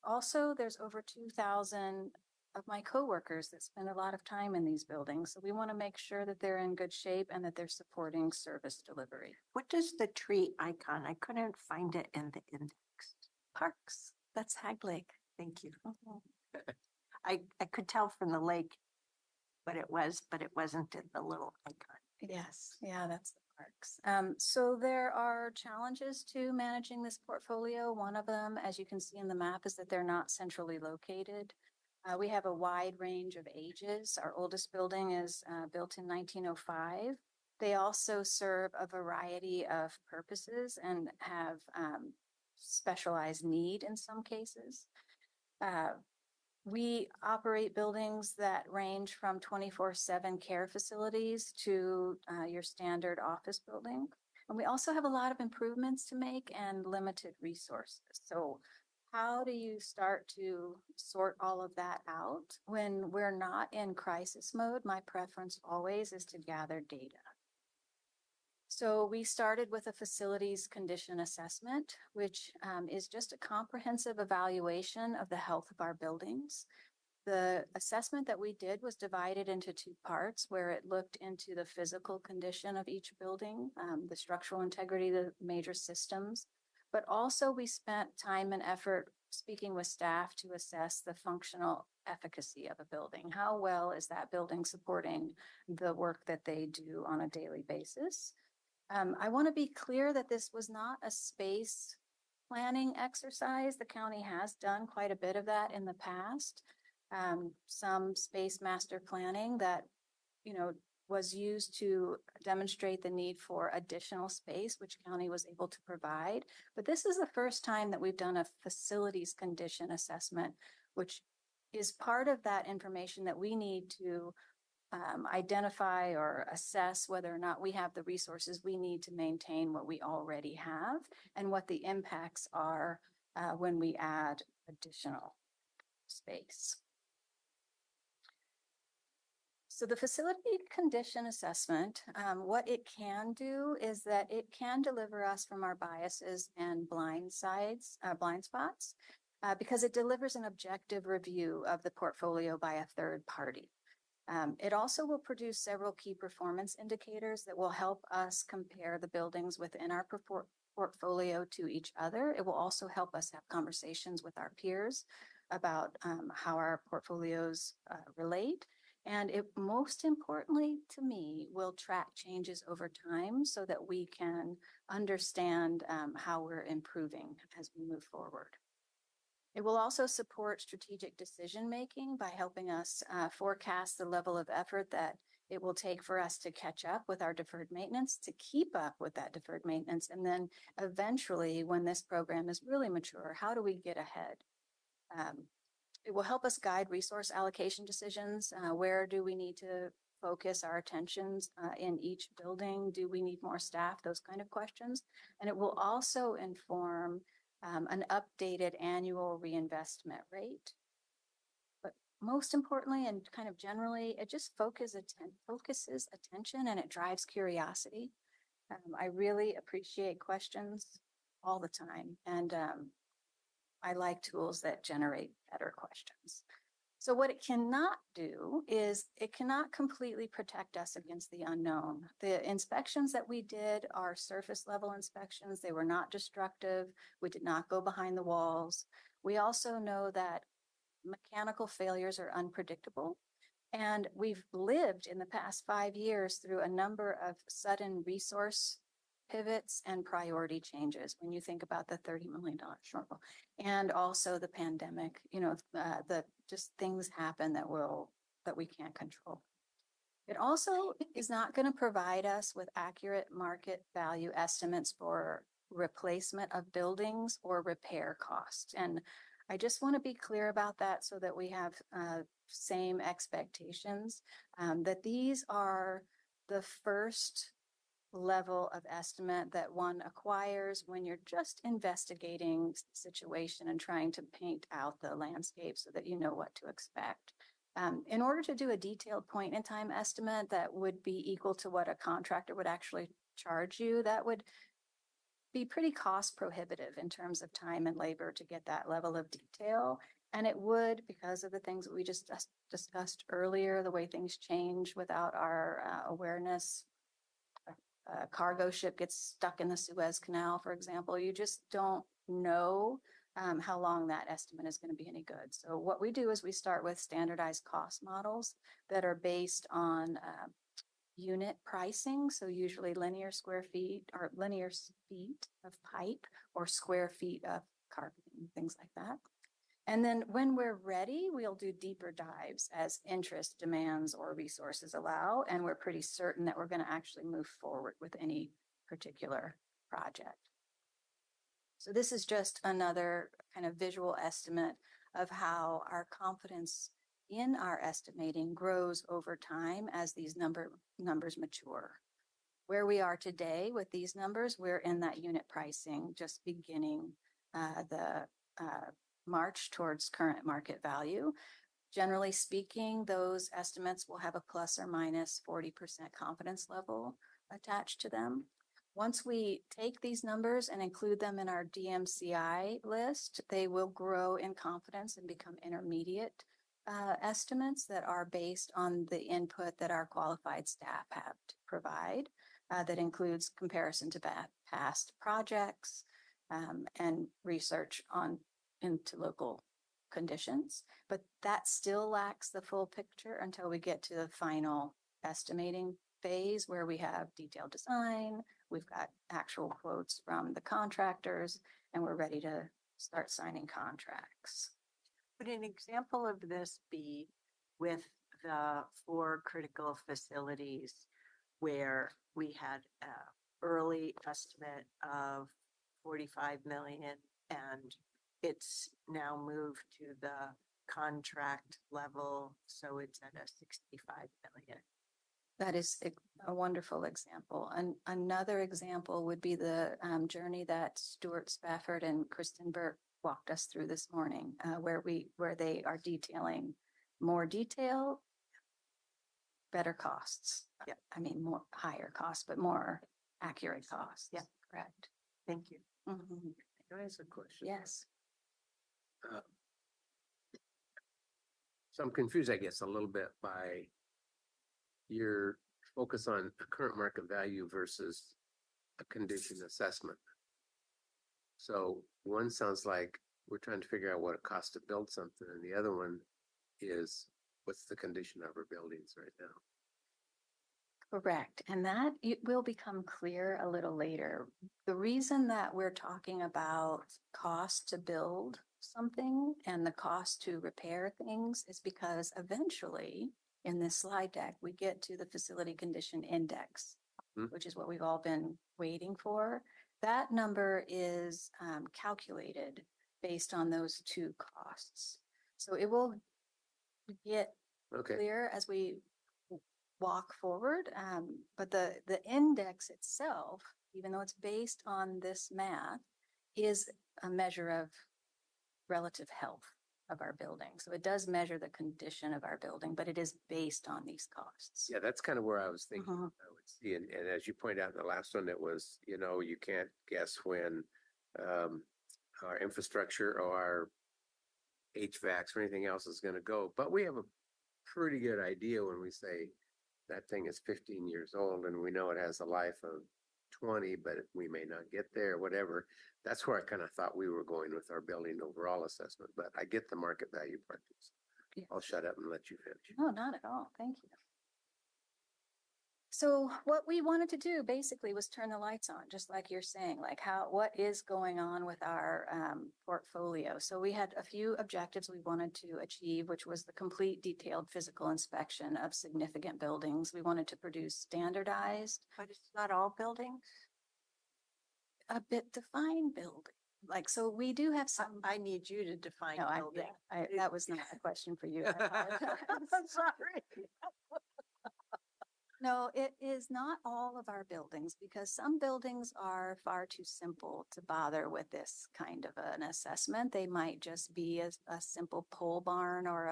Also, there's over 2,000 of my coworkers that spend a lot of time in these buildings. So we want to make sure that they're in good shape and that they're supporting service delivery. What does the tree icon? I couldn't find it in the index. Parks, that's Hag Lake. Thank you. I could tell from the lake what it was, but it wasn't in the little icon. Yes, yeah, that's the parks. So there are challenges to managing this portfolio. One of them, as you can see in the map, is that they're not centrally located. We have a wide range of ages. Our oldest building is built in 1905. They also serve a variety of purposes and have specialized need in some cases. We operate buildings that range from 24/7 care facilities to your standard office building. And we also have a lot of improvements to make and limited resources. So how do you start to sort all of that out? When we're not in crisis mode, my preference always is to gather data. So we started with a facilities condition assessment, which is just a comprehensive evaluation of the health of our buildings. The assessment that we did was divided into two parts, where it looked into the physical condition of each building, the structural integrity of the major systems, but also we spent time and effort speaking with staff to assess the functional efficacy of a building. How well is that building supporting the work that they do on a daily basis? I want to be clear that this was not a space planning exercise. The county has done quite a bit of that in the past. Some space master planning that, was used to demonstrate the need for additional space, which county was able to provide. But this is the first time that we've done a facilities condition assessment, which is part of that information that we need to identify or assess whether or not we have the resources we need to maintain what we already have and what the impacts are when we add additional space. So the facility condition assessment, what it can do is that it can deliver us from our biases and blind spots, because it delivers an objective review of the portfolio by a third party. It also will produce several key performance indicators that will help us compare the buildings within our portfolio to each other. It will also help us have conversations with our peers about how our portfolios relate. And it most importantly to me will track changes over time so that we can understand how we're improving as we move forward. It will also support strategic decision-making by helping us forecast the level of effort that it will take for us to catch up with our deferred maintenance, to keep up with that deferred maintenance, and then eventually, when this program is really mature, how do we get ahead? It will help us guide resource allocation decisions. Where do we need to focus our attentions in each building. Do we need more staff? Those kind of questions. And it will also inform an updated annual reinvestment rate. But most importantly, and kind of generally, it just focuses attention and it drives curiosity. I really appreciate questions all the time, and I like tools that generate better questions. So what it cannot do is it cannot completely protect us against the unknown. The inspections that we did are surface level inspections. They were not destructive. We did not go behind the walls. We also know that mechanical failures are unpredictable. And we've lived in the past 5 years through a number of sudden resource pivots and priority changes. When you think about the $30 million shortfall and also the pandemic, the just things happen that we can't control. It also is not going to provide us with accurate market value estimates for replacement of buildings or repair costs. And I just want to be clear about that so that we have same expectations, that these are the first level of estimate that one acquires when you're just investigating the situation and trying to paint out the landscape so that you know what to expect. In order to do a detailed point in time estimate that would be equal to what a contractor would actually charge you, that would be pretty cost prohibitive in terms of time and labor to get that level of detail. And it would, because of the things that we just discussed earlier, the way things change without our awareness. A cargo ship gets stuck in the Suez Canal, for example, you just don't know how long that estimate is going to be any good. So what we do is we start with standardized cost models that are based on unit pricing. So usually linear square feet or linear feet of pipe or square feet of carpeting, things like that. And then when we're ready, we'll do deeper dives as interest demands or resources allow. And we're pretty certain that we're going to actually move forward with any particular project. So this is just another kind of visual estimate of how our confidence in our estimating grows over time as these numbers mature. Where we are today with these numbers, we're in that unit pricing, just beginning the march towards current market value. Generally speaking, those estimates will have a plus or minus 40% confidence level attached to them. Once we take these numbers and include them in our DMCI list, they will grow in confidence and become intermediate estimates that are based on the input that our qualified staff have to provide. That includes comparison to past projects and research into local conditions, but that still lacks the full picture until we get to the final estimating phase where we have detailed design, we've got actual quotes from the contractors, and we're ready to start signing contracts. Would an example of this be with the 4 critical facilities where we had an early estimate of 45 million and it's now moved to the contract level, so it's at a 65 million? That is a wonderful example. And another example would be the journey that Stuart Spafford and Kristen Burke walked us through this morning, where they are detailing more detail, better costs. Yeah. I mean, more higher costs, but more accurate costs. Yeah. Correct. Thank you. Mm-hmm. Can I ask a question? Yes. So I'm confused, I guess, a little bit by your focus on a current market value versus a condition assessment. So one sounds like we're trying to figure out what it costs to build something, and the other one is what's the condition of our buildings right now. Correct. And that it will become clear a little later. The reason that we're talking about cost to build something and the cost to repair things is because eventually in this slide deck, we get to the facility condition index, which is what we've all been waiting for. That number is calculated based on those 2 costs. So it will get clear as we walk forward. But the index itself, even though it's based on this math, is a measure of relative health of our building. So it does measure the condition of our building, but it is based on these costs. Yeah, that's kind of where I was thinking Mhm. I would see. And as you pointed out in the last one, it was, you can't guess when our infrastructure or our HVACs or anything else is going to go. But we have a pretty good idea when we say that thing is 15 years old and we know it has a life of 20, but we may not get there, whatever. That's where I kind of thought we were going with our building overall assessment, but I get the market value part. Yes. I'll shut up and let you finish. No, not at all. Thank you. So what we wanted to do basically was turn the lights on, just like you're saying, like what is going on with our portfolio. So we had a few objectives we wanted to achieve, which was the complete detailed physical inspection of significant buildings. We wanted to produce standardized, But it's not all buildings? a bit defined building. Like, so we do have some. I need you to define No, building. that was not a question for you. I apologize. I'm sorry. No, it is not all of our buildings because some buildings are far too simple to bother with this kind of an assessment. They might just be a simple pole barn or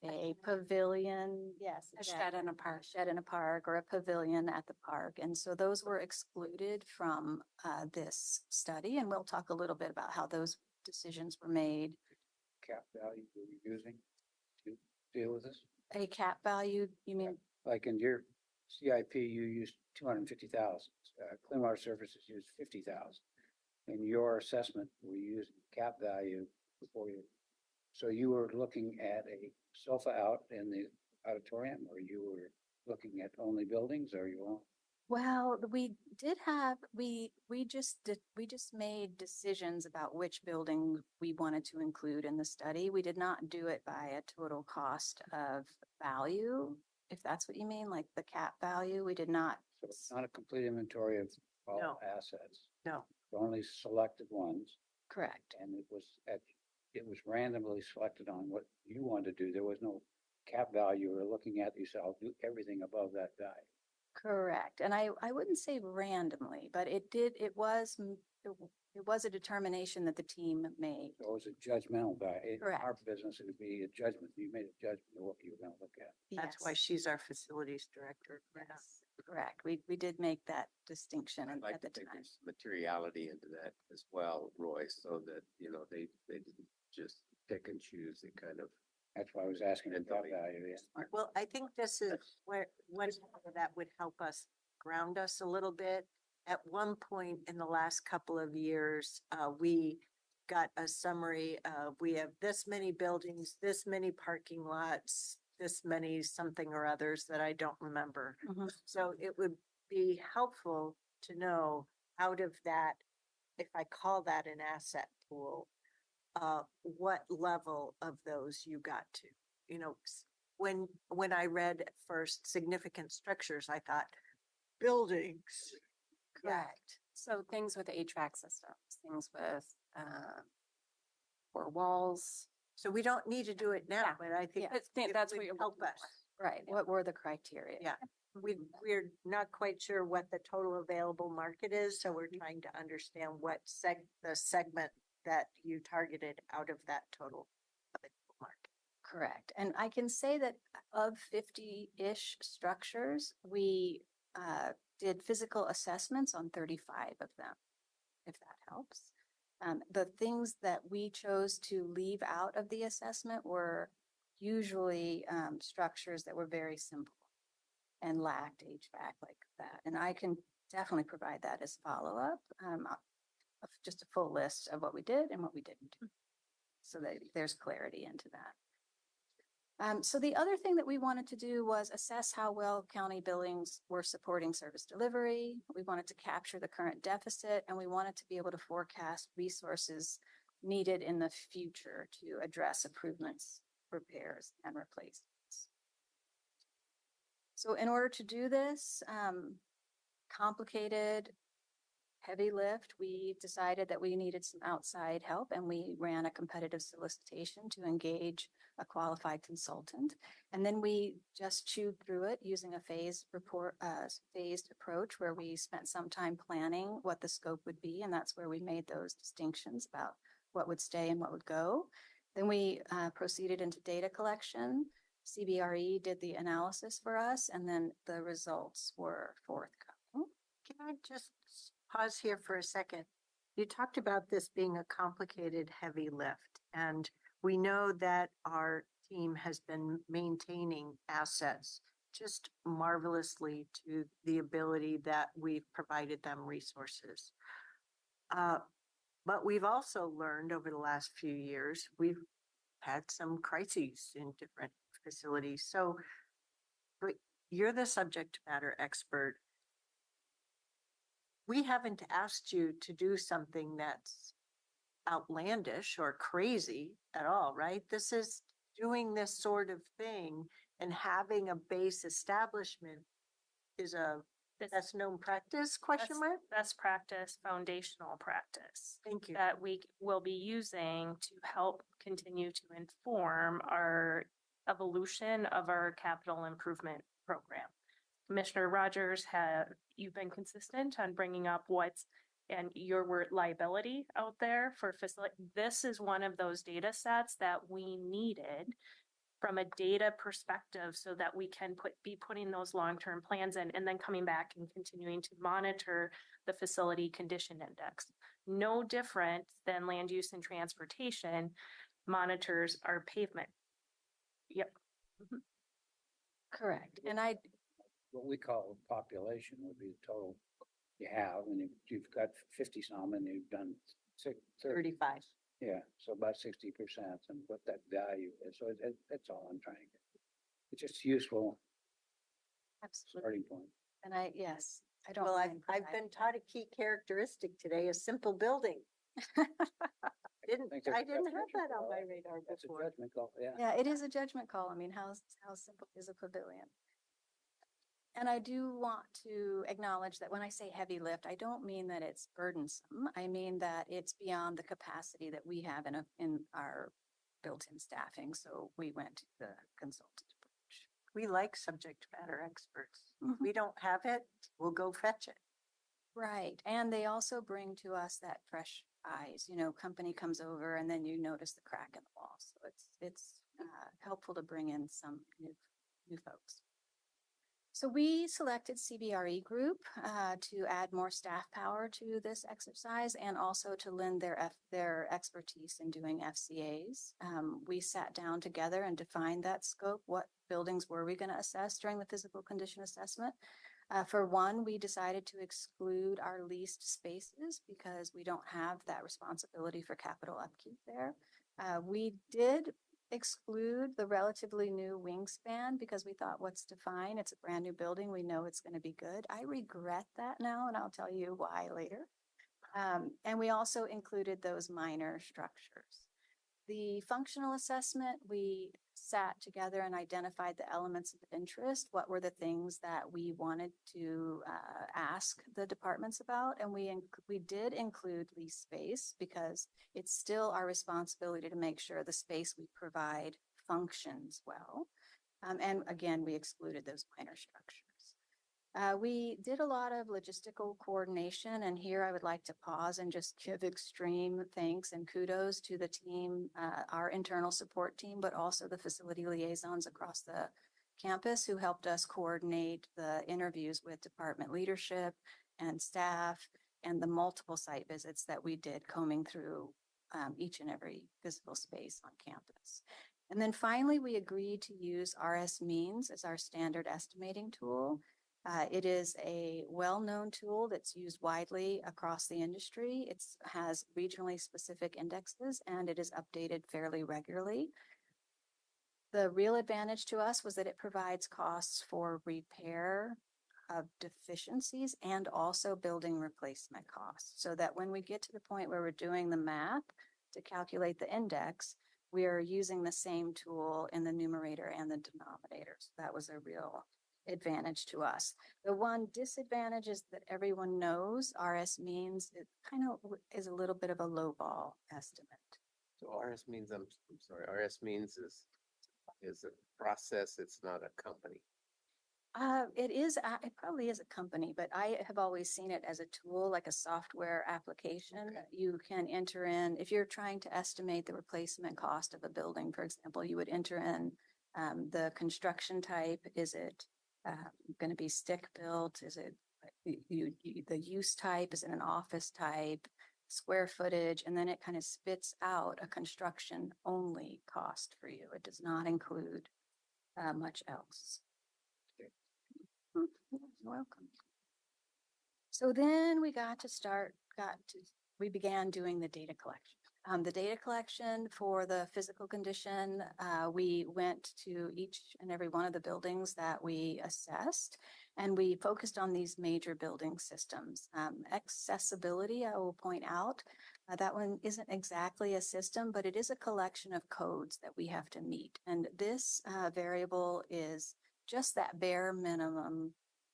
a pavilion. Yes. A shed in a exactly. park. Shed in a park or a pavilion at the park. And so those were excluded from this study. And we'll talk a little bit about how those decisions were made. Cap value we're using to deal with this? A cap value, you mean? Like in your CIP, you used 250,000. Clean Water Services used 50,000. In your assessment, we used cap value before you. So you were looking at a sofa out in the auditorium, or you were looking at only buildings, or you all? Well, we did have, we just made decisions about which building we wanted to include in the study. We did not do it by a total cost of value, if that's what you mean, like the cap value. We did not. So it's not a complete inventory of all No. assets. No. Only selected ones. Correct. And it was randomly selected on what you wanted to do. There was no cap value or looking at, you said, I'll do everything above that value. Correct. And I wouldn't say randomly, but it was a determination that the team made. So it was a judgmental value. In our Correct. business, it would be a judgment. You made a judgment of what you were going to look at. That's why Yes. she's our facilities director. Yes, correct. We did make that distinction I'd like at to the think time. there's materiality into that as well, Roy, so that, they didn't just pick and choose. They kind of, That's why I was asking And about the- value. Yeah. Well, I think this is where that would help us ground us a little bit. At one point in the last couple of years, we got a summary of, we have this many buildings, this many parking lots, this many something or others that I don't remember. Mhm. So it would be helpful to know out of that, if I call that an asset pool, what level of those you got to. When I read at first significant structures, I thought buildings. Correct. So things with HVAC systems, things with, or walls. So we don't need to do it now, Yeah. but I think I think it that's would what you're help looking us. for. Right. What were the criteria? Yeah. We're not quite sure what the total available market is, so we're trying to understand what the segment that you targeted out of that total available market. Correct. And I can say that of 50-ish structures, we did physical assessments on 35 of them, if that helps. The things that we chose to leave out of the assessment were usually structures that were very simple and lacked HVAC like that. And I can definitely provide that as follow-up, of just a full list of what we did and what we didn't do, so that there's clarity into that. So the other thing that we wanted to do was assess how well county buildings were supporting service delivery. We wanted to capture the current deficit, and we wanted to be able to forecast resources needed in the future to address improvements, repairs, and replacements. So in order to do this, complicated heavy lift, we decided that we needed some outside help and we ran a competitive solicitation to engage a qualified consultant. And then we just chewed through it using a phased approach where we spent some time planning what the scope would be. And that's where we made those distinctions about what would stay and what would go. Then we proceeded into data collection. CBRE did the analysis for us, and then the results were forthcoming. Can I just pause here for a second? You talked about this being a complicated, heavy lift, and we know that our team has been maintaining assets just marvelously to the ability that we've provided them resources. But we've also learned over the last few years, we've had some crises in different facilities. So but you're the subject matter expert. We haven't asked you to do something that's outlandish or crazy at all, right? This is doing this sort of thing and having a base establishment is a This- best known practice, question That's mark? best practice, foundational practice Thank you. that we will be using to help continue to inform our evolution of our capital improvement program. Commissioner Rogers, you've been consistent on bringing up what's and your word liability out there for facility. This is one of those data sets that we needed from a data perspective so that we can be putting those long-term plans in and then coming back and continuing to monitor the facility condition index. No different than land use and transportation monitors our pavement. Yep. Mhm. Correct. And What we call population would be the total you have, and you've got 50 some, and you've done 30. 35. Yeah, so about 60% and what that value is. So that's all I'm trying to get. It's just useful absolutely. starting point. And yes, I don't Well, mind I've been taught a key characteristic today, a simple building. think I that's didn't a have judgment that on call. my radar That's a before. judgment call, yeah. Yeah, it is a judgment call. I mean, how simple is a pavilion? And I do want to acknowledge that when I say heavy lift, I don't mean that it's burdensome. I mean that it's beyond the capacity that we have in our built-in staffing. So we went to the consultant approach. We like subject matter experts. Mhm. If we don't have it, we'll go fetch it. Right. And they also bring to us that fresh eyes, company comes over and then you notice the crack in the wall. So it's helpful to bring in some new folks. So we selected CBRE Group to add more staff power to this exercise and also to lend their expertise in doing FCAs. We sat down together and defined that scope. What buildings were we going to assess during the physical condition assessment? For one, we decided to exclude our leased spaces because we don't have that responsibility for capital upkeep there. We did exclude the relatively new wingspan because we thought, what's to find? It's a brand new building. We know it's going to be good. I regret that now, and I'll tell you why later. And we also included those minor structures. The functional assessment, we sat together and identified the elements of interest. What were the things that we wanted to ask the departments about? And we did include lease space because it's still our responsibility to make sure the space we provide functions well. And again, we excluded those minor structures. We did a lot of logistical coordination, and here I would like to pause and just give extreme thanks and kudos to the team, our internal support team, but also the facility liaisons across the campus who helped us coordinate the interviews with department leadership and staff and the multiple site visits that we did combing through each and every physical space on campus. And then finally, we agreed to use RS Means as our standard estimating tool. It is a well-known tool that's used widely across the industry. It has regionally specific indexes and it is updated fairly regularly. The real advantage to us was that it provides costs for repair of deficiencies and also building replacement costs, so that when we get to the point where we're doing the math to calculate the index, we are using the same tool in the numerator and the denominator. So that was a real advantage to us. The one disadvantage is that everyone knows RS means it kind of is a little bit of a lowball estimate. So RS means, I'm sorry, RS means is a process, it's not a company. It is, it probably is a company, but I have always seen it as a tool, like a software application. Okay. You can enter in, if you're trying to estimate the replacement cost of a building, for example, you would enter in the construction type. Is it going to be stick built? Is it the use type? Is it an office type? Square footage, and then it kind of spits out a construction only cost for you. It does not include much else. You're welcome. So then we we began doing the data collection. The data collection for the physical condition, we went to each and every one of the buildings that we assessed, and we focused on these major building systems. Accessibility, I will point out, that one isn't exactly a system, but it is a collection of codes that we have to meet. And this variable is just that bare minimum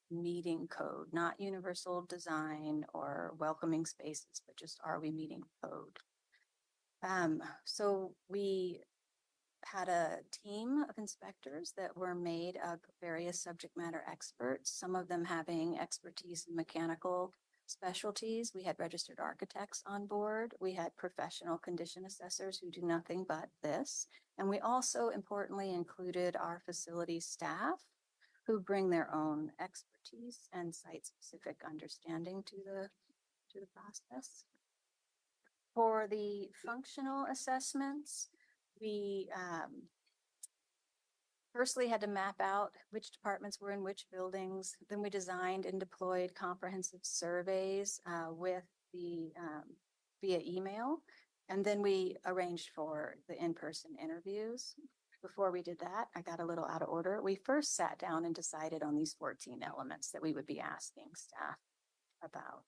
meeting code, not universal design or welcoming spaces, but just are we meeting code? So we had a team of inspectors that were made of various subject matter experts, some of them having expertise in mechanical specialties. We had registered architects on board. We had professional condition assessors who do nothing but this. And we also importantly included our facility staff who bring their own expertise and site-specific understanding to the process. For the functional assessments, we firstly had to map out which departments were in which buildings. Then we designed and deployed comprehensive surveys with the via email. And then we arranged for the in-person interviews. Before we did that, I got a little out of order. We first sat down and decided on these 14 elements that we would be asking staff about.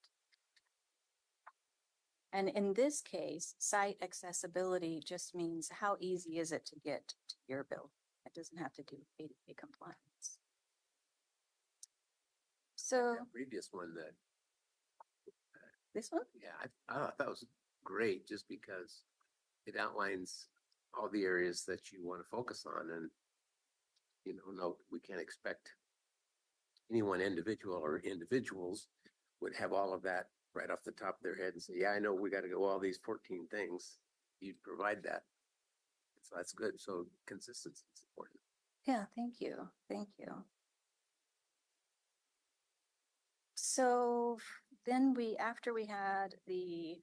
And in this case, site accessibility just means how easy is it to get to your building. It doesn't have to do with ADA compliance. So That previous one that, this one? yeah, I thought that was great just because it outlines all the areas that you want to focus on, and no, we can't expect any one individual or individuals would have all of that right off the top of their head and say, yeah, I know we got to go all these 14 things. You'd provide that. So that's good. So consistency is important. Yeah, thank you. Thank you. So then after we had the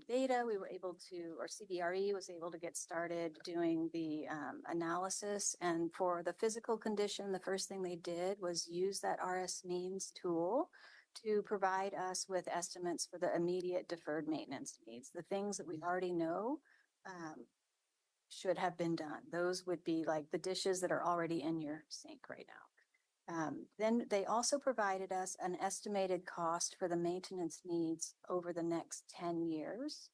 data, we were able to, or CBRE was able to get started doing the analysis. And for the physical condition, the first thing they did was use that RS means tool to provide us with estimates for the immediate deferred maintenance needs. The things that we already know should have been done. Those would be like the dishes that are already in your sink right now. Then they also provided us an estimated cost for the maintenance needs over the next 10 years,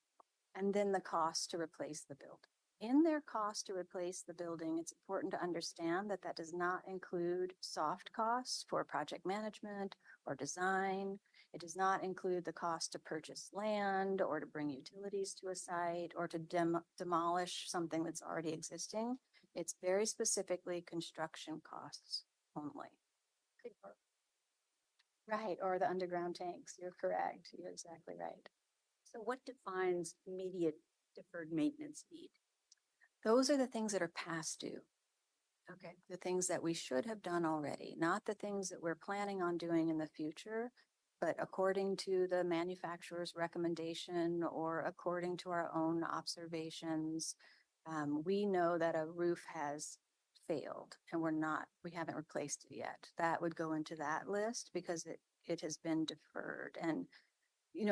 and then the cost to replace the building. In their cost to replace the building, it's important to understand that that does not include soft costs for project management or design. It does not include the cost to purchase land or to bring utilities to a site or to demolish something that's already existing. It's very specifically construction costs only. Right, or the underground tanks. You're correct. You're exactly right. So what defines immediate deferred maintenance need? Those are the things that are past due. Okay. The things that we should have done already, not the things that we're planning on doing in the future, but according to the manufacturer's recommendation or according to our own observations, we know that a roof has failed and we haven't replaced it yet. That would go into that list because it has been deferred. And,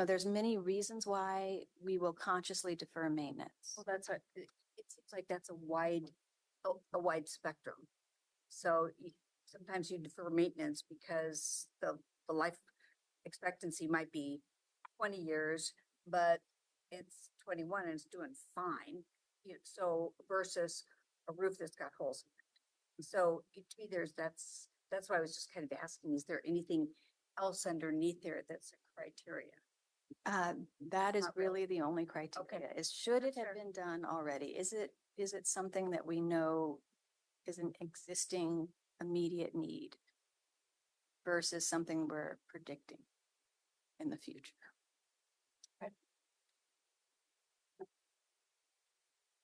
there's many reasons why we will consciously defer maintenance. Well, it seems like that's a wide spectrum. So sometimes you defer maintenance because the life expectancy might be 20 years, but it's 21 and it's doing fine. So versus a roof that's got holes in it. So to me, that's that's why I was just kind of asking, is there anything else underneath there that's a criteria? That is Not really. really the only criteria, is should it have Sure. been done already? Is it something that we know is an existing immediate need versus something we're predicting in the future?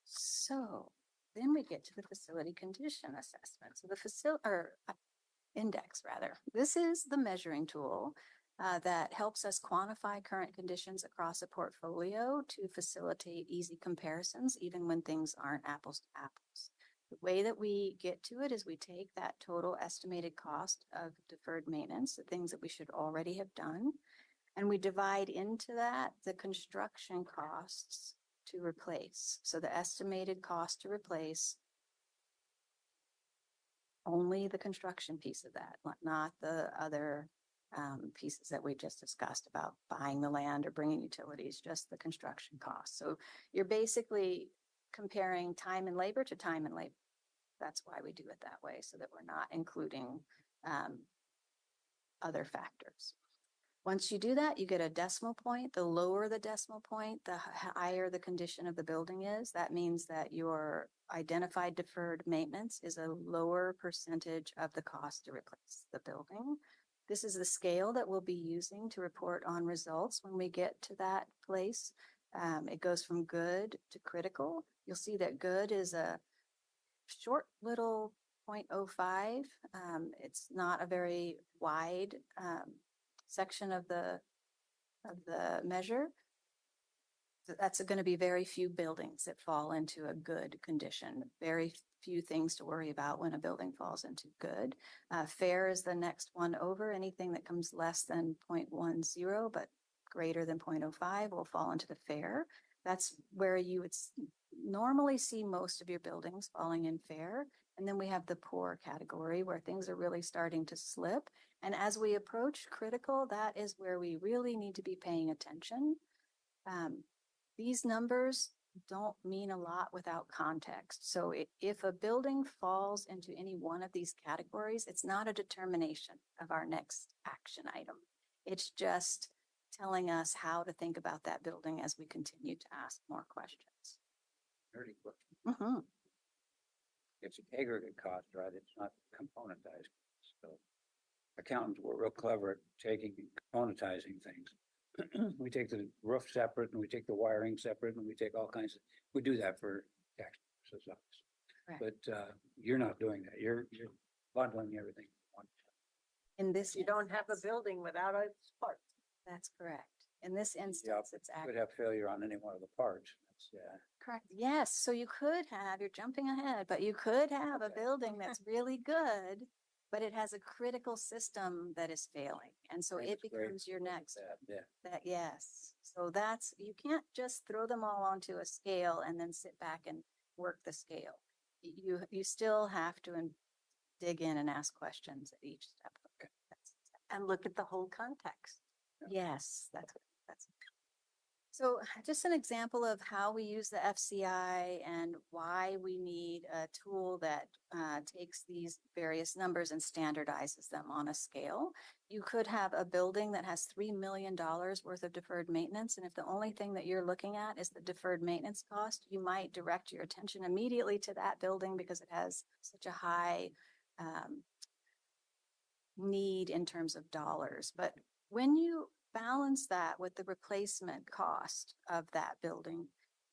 So then we get to the facility condition assessment. So the facility, or index rather, this is the measuring tool that helps us quantify current conditions across a portfolio to facilitate easy comparisons, even when things aren't apples to apples. The way that we get to it is we take that total estimated cost of deferred maintenance, the things that we should already have done, and we divide into that the construction costs to replace. So the estimated cost to replace only the construction piece of that, not the other pieces that we just discussed about buying the land or bringing utilities, just the construction costs. So you're basically comparing time and labor to time and labor. That's why we do it that way, so that we're not including other factors. Once you do that, you get a decimal point. The lower the decimal point, the higher the condition of the building is. That means that your identified deferred maintenance is a lower percentage of the cost to replace the building. This is the scale that we'll be using to report on results when we get to that place. It goes from good to critical. You'll see that good is a short little 0.05. It's not a very wide section of the measure. So that's going to be very few buildings that fall into a good condition. Very few things to worry about when a building falls into good. Fair is the next one over. Anything that comes less than 0.10 but greater than 0.05 will fall into the fair. That's where you would normally see most of your buildings falling in fair. And then we have the poor category where things are really starting to slip. And as we approach critical, that is where we really need to be paying attention. These numbers don't mean a lot without context. So if a building falls into any one of these categories, it's not a determination of our next action item. It's just telling us how to think about that building as we continue to ask more questions. Nerdy question. Mm-hmm. It's an aggregate cost, right? It's not componentized. So accountants were real clever at taking and componentizing things. We take the roof separate and we take the wiring separate and we take all kinds of, we do that for tax purposes. Right. But you're not doing that. You're bundling everything. In this, You don't have a building without a part. that's correct. In this instance, it's Could have failure on any one of the parts. That's, correct. Yes, so you could have, you're jumping ahead, but you could have a Okay. building that's really good, but it has a critical system that is failing. And so it That's great. becomes your next. yeah. That, yes. So that's, you can't just throw them all onto a scale and then sit back and work the scale. You still have to dig in and ask questions at each step. Okay. And look at the whole context. Yes, that's. So just an example of how we use the FCI and why we need a tool that takes these various numbers and standardizes them on a scale. You could have a building that has $3 million worth of deferred maintenance. And if the only thing that you're looking at is the deferred maintenance cost, you might direct your attention immediately to that building because it has such a high need in terms of dollars. But when you balance that with the replacement cost of that building,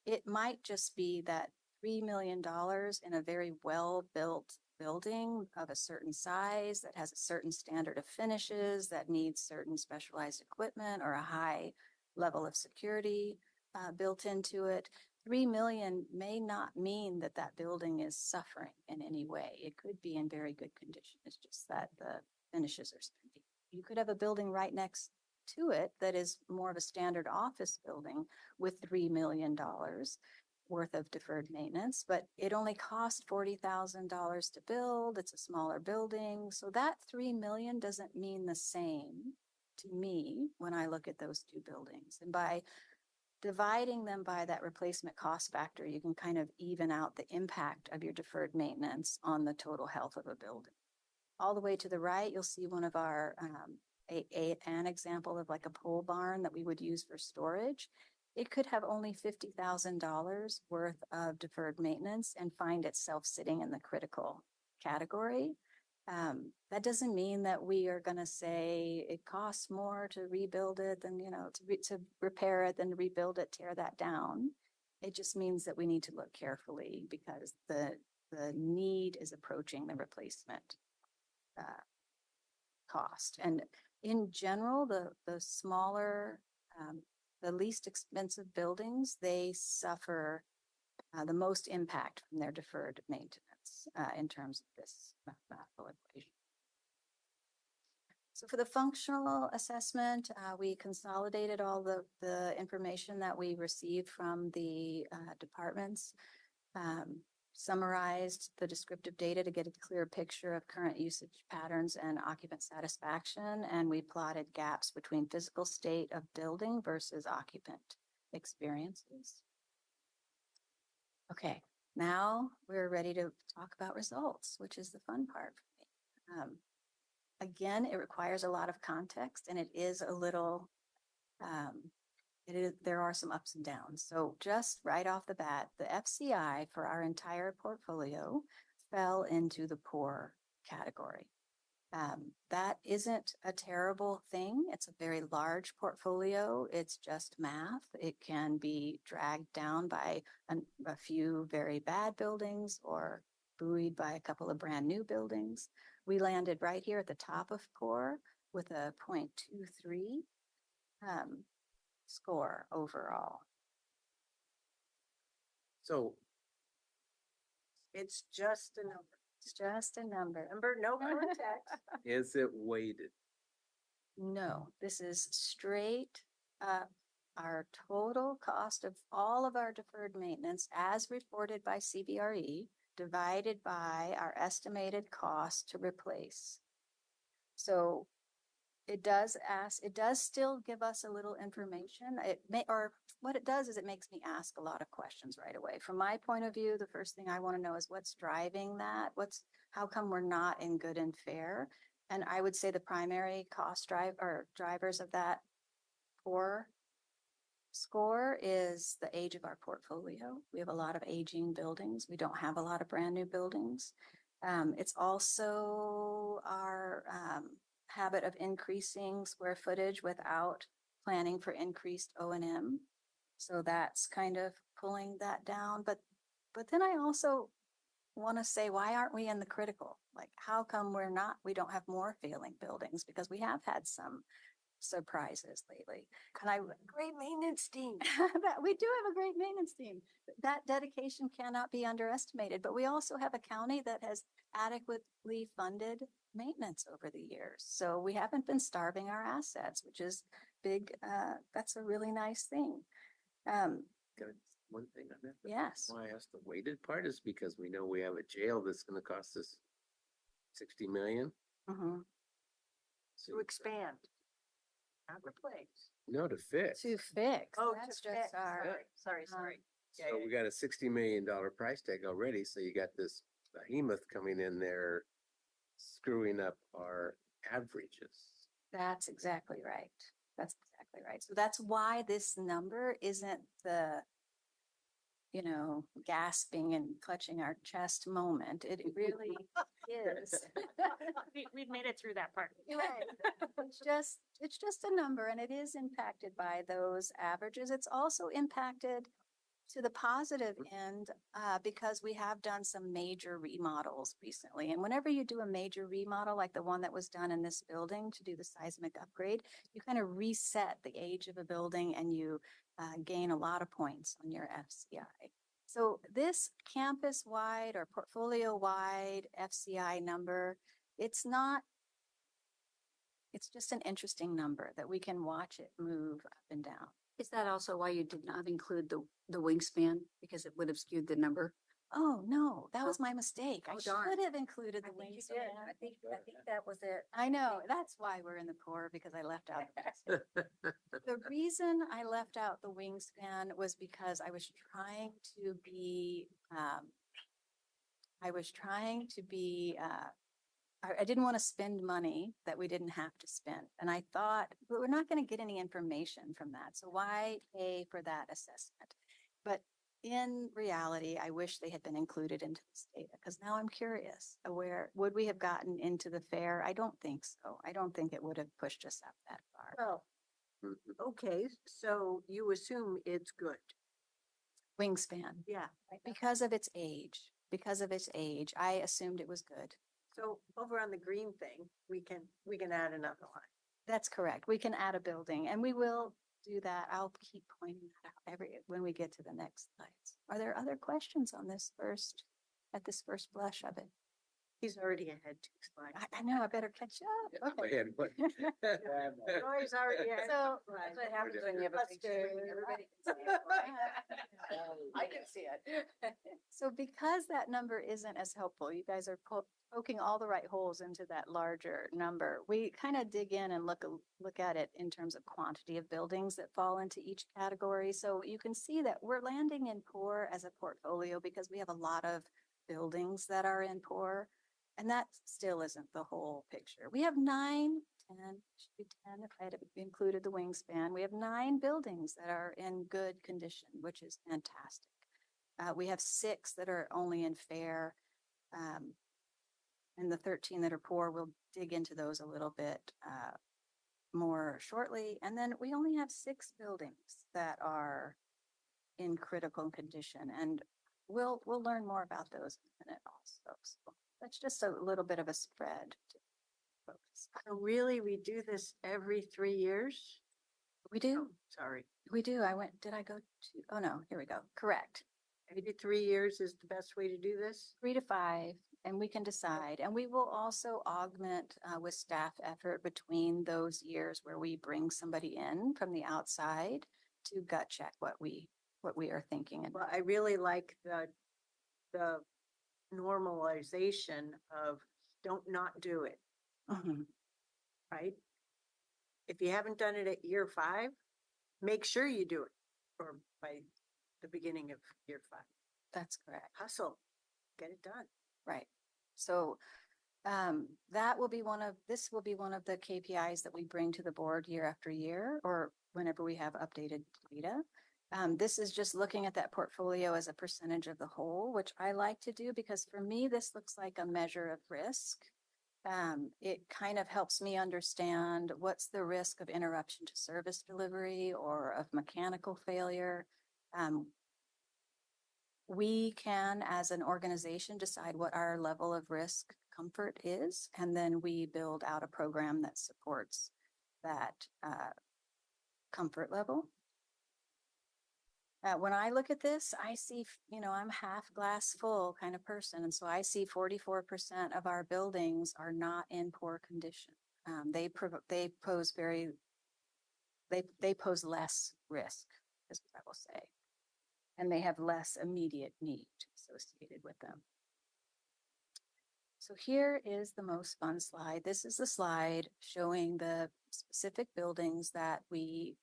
it might just be that $3 million in a very well-built building of a certain size that has a certain standard of finishes that needs certain specialized equipment or a high level of security built into it. 3 million may not mean that that building is suffering in any way. It could be in very good condition. It's just that the finishes are spendy. You could have a building right next to it that is more of a standard office building with $3 million worth of deferred maintenance, but it only cost $40,000 to build. It's a smaller building. So that 3 million doesn't mean the same to me when I look at those two buildings. And by dividing them by that replacement cost factor, you can kind of even out the impact of your deferred maintenance on the total health of a building. all the way to the right, you'll see one of our, an example of like a pole barn that we would use for storage. It could have only $50,000 worth of deferred maintenance and find itself sitting in the critical category. That doesn't mean that we are going to say it costs more to rebuild it than, to repair it than to rebuild it, tear that down. It just means that we need to look carefully because the need is approaching the replacement cost. And in general, the smaller, the least expensive buildings, they suffer the most impact from their deferred maintenance in terms of this mathematical equation. So for the functional assessment, we consolidated all the information that we received from the departments, summarized the descriptive data to get a clear picture of current usage patterns and occupant satisfaction, and we plotted gaps between physical state of building versus occupant experiences. Okay, now we're ready to talk about results, which is the fun part for me. Again, it requires a lot of context and it is a little, there are some ups and downs. So just right off the bat, the FCI for our entire portfolio fell into the poor category. That isn't a terrible thing. It's a very large portfolio. It's just math. It can be dragged down by a few very bad buildings or buoyed by a couple of brand new buildings. We landed right here at the top of poor with a 0.23 score overall. So It's just a number. It's just a number. Remember, no context. is it weighted? No, this is straight up our total cost of all of our deferred maintenance as reported by CBRE divided by our estimated cost to replace. So it does still give us a little information. What it does is it makes me ask a lot of questions right away. From my point of view, the first thing I want to know is what's driving that? How come we're not in good and fair? And I would say the primary cost drivers of that poor score is the age of our portfolio. We have a lot of aging buildings. We don't have a lot of brand new buildings. It's also our habit of increasing square footage without planning for increased O&M. So that's kind of pulling that down. But then I also want to say, why aren't we in the critical? Like, how come we don't have more failing buildings? Because we have had some surprises lately. And Great maintenance team. we do have a great maintenance team. That dedication cannot be underestimated. But we also have a county that has adequately funded maintenance over the years. So we haven't been starving our assets, which is big. That's a really nice thing. One thing on that. Yes. Why I asked the weighted part is because we know we have a jail that's going to cost us 60 million. Mm-hmm. To expand, not replace. No, to fix. To fix. Oh, That's to just fix. our. Sorry. Yeah, So yeah, we got a $60 million price tag already. So you got this behemoth coming in there, screwing up our averages. That's exactly right. That's exactly right. So that's why this number isn't the, gasping and clutching our chest moment. It really is. We've made it through that part. Right. It's just a number and it is impacted by those averages. It's also impacted to the positive end because we have done some major remodels recently. And whenever you do a major remodel, like the one that was done in this building to do the seismic upgrade, you kind of reset the age of a building and you gain a lot of points on your FCI. So this campus-wide or portfolio-wide FCI number, it's just an interesting number that we can watch it move up and down. Is that also why you did not include the wingspan? Because it would have skewed the number? Oh, no, that was my mistake. I Oh, darn. should have included the I think you wingspan. did. I think that was it. I know, that's why we're in the poor, because I left out. The reason I left out the wingspan was because I was trying to be I didn't want to spend money that we didn't have to spend. And I thought, well, we're not going to get any information from that. So why pay for that assessment? But in reality, I wish they had been included into this data because now I'm curious, would we have gotten into the fair? I don't think so. I don't think it would have pushed us up that far. Well, okay, so you assume it's good. Wingspan, Yeah. because of its age, I assumed it was good. So over on the green thing, we can add another line. That's correct. We can add a building and we will do that. I'll keep pointing that out when we get to the next slides. Are there other questions on this at this first blush of it? He's already ahead 2 slides. I know, I better catch up. Okay. Roy's already ahead. So That's what happens when you have a Let's big screen. do- Everybody can see it. I can see it. So because that number isn't as helpful, you guys are poking all the right holes into that larger number. We kind of dig in and look at it in terms of quantity of buildings that fall into each category. So you can see that we're landing in poor as a portfolio because we have a lot of buildings that are in poor. And that still isn't the whole picture. We have 9, 10, should be 10 if I had included the wingspan. We have 9 buildings that are in good condition, which is fantastic. We have 6 that are only in fair, and the 13 that are poor. We'll dig into those a little bit more shortly. And then we only have 6 buildings that are in critical condition, and we'll learn more about those in a minute also. So that's just a little bit of a spread to focus. So really, we do this every 3 years? We do. Sorry. We do. Did I go to, oh no, here we go. Correct. Maybe 3 years is the best way to do this? 3 to 5, and we can decide. And we will also augment with staff effort between those years where we bring somebody in from the outside to gut check what we are thinking. And Well, I really like the normalization of don't not do it, Mhm. right? If you haven't done it at year 5, make sure you do it, or by the beginning of year 5. That's correct. Hustle, get it done. Right. So this will be one of the KPIs that we bring to the board year after year, or whenever we have updated data. This is just looking at that portfolio as a percentage of the whole, which I like to do because for me, this looks like a measure of risk. It kind of helps me understand what's the risk of interruption to service delivery or of mechanical failure. We can, as an organization, decide what our level of risk comfort is, and then we build out a program that supports that comfort level. When I look at this, I see, I'm half glass full kind of person. And so I see 44% of our buildings are not in poor condition. They pose less risk, is what I will say. And they have less immediate need associated with them. So here is the most fun slide. This is the slide showing the specific buildings that we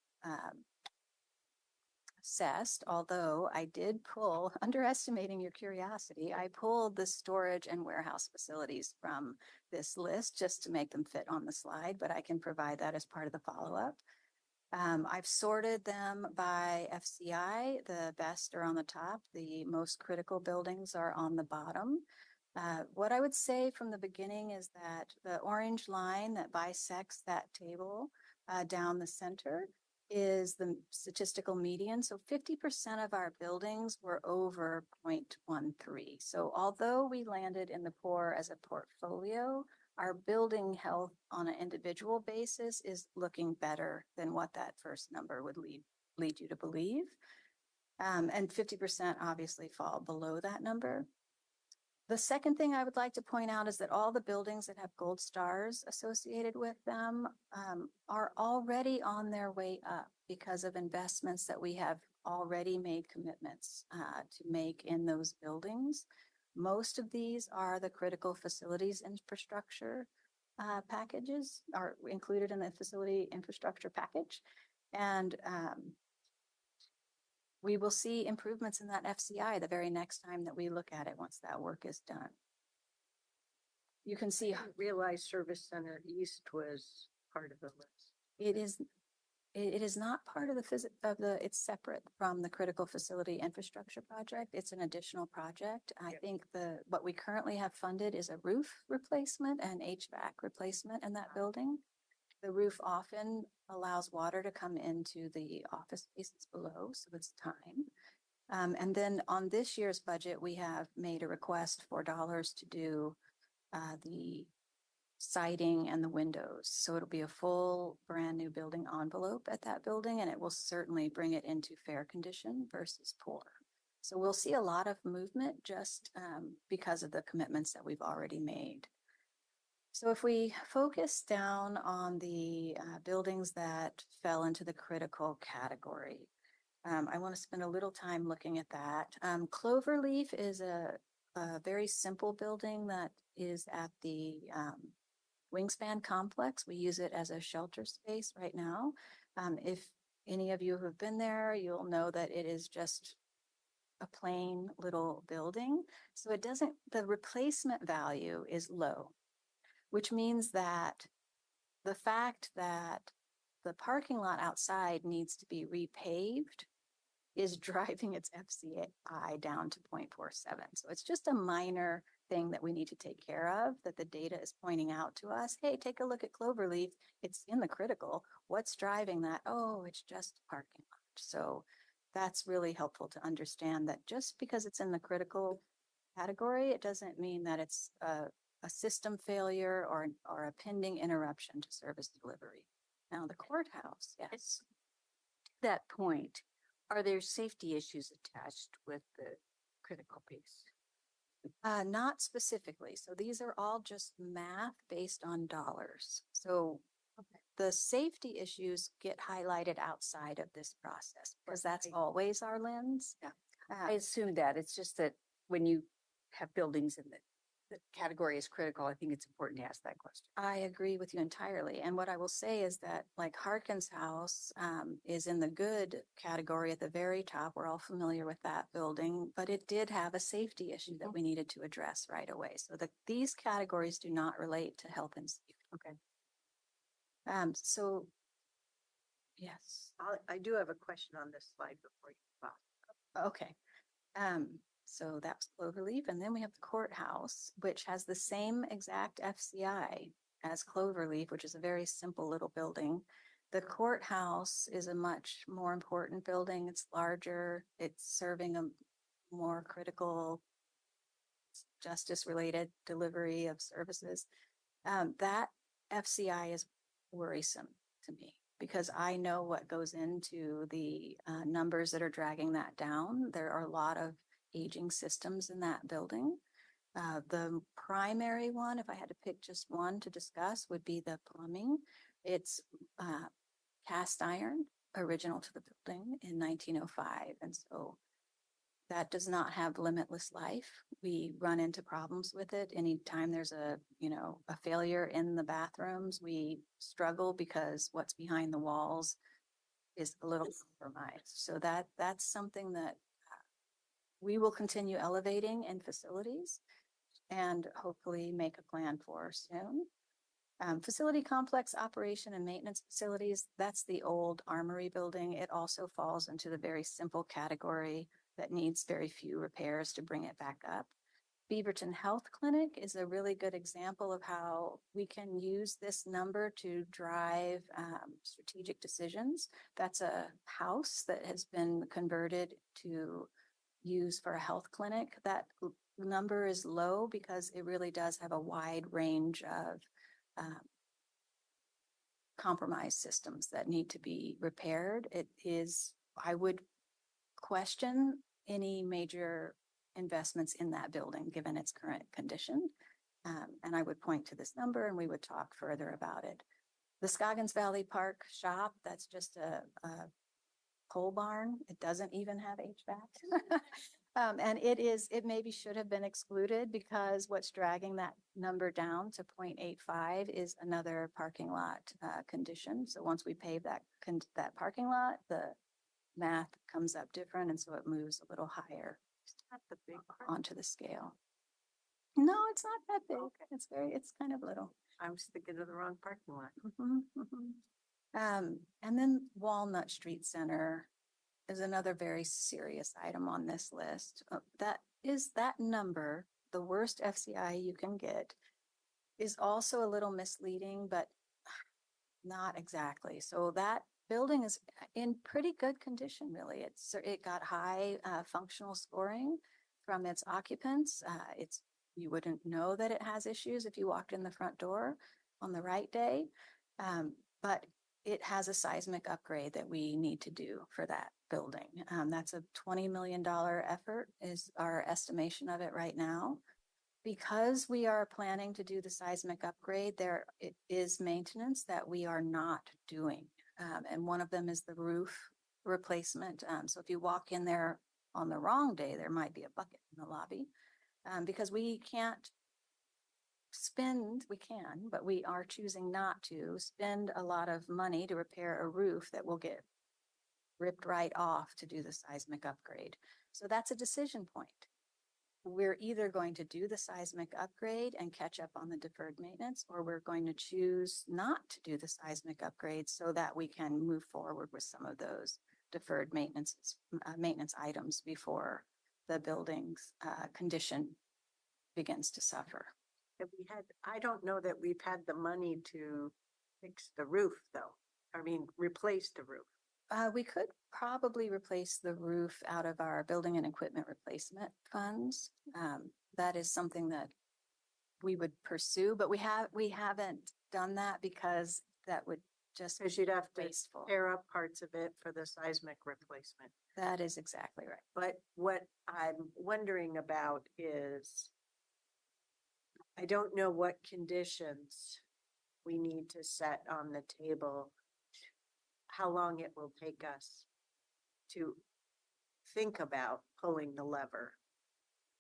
assessed, although I did pull, underestimating your curiosity, I pulled the storage and warehouse facilities from this list just to make them fit on the slide, but I can provide that as part of the follow-up. I've sorted them by FCI. The best are on the top. The most critical buildings are on the bottom. What I would say from the beginning is that the orange line that bisects that table down the center is the statistical median. So 50% of our buildings were over 0.13. So although we landed in the poor as a portfolio, our building health on an individual basis is looking better than what that first number would lead you to believe. And 50% obviously fall below that number. The second thing I would like to point out is that all the buildings that have gold stars associated with them are already on their way up because of investments that we have already made commitments to make in those buildings. Most of these are the critical facilities infrastructure packages are included in the facility infrastructure package. And we will see improvements in that FCI the very next time that we look at it once that work is done. You can see didn't realize Service Center East was part of the list. it is, it is not part of the it's separate from the critical facility infrastructure project. It's an additional project. I think what we currently have funded is a roof replacement and HVAC replacement in that building. The roof often allows water to come into the office spaces below, so it's time. And then on this year's budget, we have made a request for dollars to do the siding and the windows. So it'll be a full brand new building envelope at that building, and it will certainly bring it into fair condition versus poor. So we'll see a lot of movement just because of the commitments that we've already made. So if we focus down on the buildings that fell into the critical category, I want to spend a little time looking at that. Cloverleaf is a very simple building that is at the Wingspan complex. We use it as a shelter space right now. If any of you have been there, you'll know that it is just a plain little building. So it doesn't, the replacement value is low, which means that the fact that the parking lot outside needs to be repaved is driving its FCI down to 0.47. So it's just a minor thing that we need to take care of, that the data is pointing out to us. Hey, take a look at Cloverleaf. It's in the critical. What's driving that? Oh, it's just parking lot. So that's really helpful to understand that just because it's in the critical category, it doesn't mean that it's a system failure or a pending interruption to service delivery. Now the courthouse, yes. That point, are there safety issues attached with the critical piece? Not specifically. So these are all just math based on dollars. So the safety issues get highlighted outside of this process because that's always our lens. Yeah. I assume that. It's just that when you have buildings in the category is critical, I think it's important to ask that question. I agree with you entirely. And what I will say is that like Harkin's house is in the good category at the very top. We're all familiar with that building, but it did have a safety issue that we needed to address right away. So these categories do not relate to health and safety. Okay. So yes. I do have a question on this slide before you stop. Okay. So that's Cloverleaf. And then we have the courthouse, which has the same exact FCI as Cloverleaf, which is a very simple little building. The courthouse is a much more important building. It's larger. It's serving a more critical justice-related delivery of services. That FCI is worrisome to me because I know what goes into the numbers that are dragging that down. There are a lot of aging systems in that building. The primary one, if I had to pick just one to discuss, would be the plumbing. It's cast iron, original to the building in 1905. And so that does not have limitless life. We run into problems with it. Anytime there's a failure in the bathrooms, we struggle because what's behind the walls is a little compromised. So that's something that we will continue elevating in facilities and hopefully make a plan for soon. Facility complex operation and maintenance facilities, that's the old armory building. It also falls into the very simple category that needs very few repairs to bring it back up. Beaverton Health Clinic is a really good example of how we can use this number to drive strategic decisions. That's a house that has been converted to use for a health clinic. That number is low because it really does have a wide range of compromised systems that need to be repaired. It is, I would question any major investments in that building given its current condition. And I would point to this number and we would talk further about it. The Scoggins Valley Park shop, that's just a pole barn. It doesn't even have HVAC. And it maybe should have been excluded because what's dragging that number down to 0.85 is another parking lot condition. So once we pave that parking lot, the math comes up different. And so it moves a little higher onto the scale. No, it's not that big. Okay. It's kind of little. I was thinking of the wrong parking lot. And then Walnut Street Center is another very serious item on this list. That number, the worst FCI you can get, is also a little misleading, but not exactly. So that building is in pretty good condition, really. It got high functional scoring from its occupants. You wouldn't know that it has issues if you walked in the front door on the right day. But it has a seismic upgrade that we need to do for that building. That's a $20 million effort is our estimation of it right now. Because we are planning to do the seismic upgrade, it is maintenance that we are not doing. And one of them is the roof replacement. So if you walk in there on the wrong day, there might be a bucket in the lobby. Because we can't we can, but we are choosing not to spend a lot of money to repair a roof that will get ripped right off to do the seismic upgrade. So that's a decision point. We're either going to do the seismic upgrade and catch up on the deferred maintenance, or we're going to choose not to do the seismic upgrade so that we can move forward with some of those deferred maintenance items before the building's condition begins to suffer. I don't know that we've had the money to fix the roof, though. I mean, replace the roof. We could probably replace the roof out of our building and equipment replacement funds. That is something that we would pursue, but we haven't done that because that would just Because you'd have to wasteful. tear up parts of it for the seismic replacement. That is exactly right. But what I'm wondering about is, I don't know what conditions we need to set on the table, how long it will take us to think about pulling the lever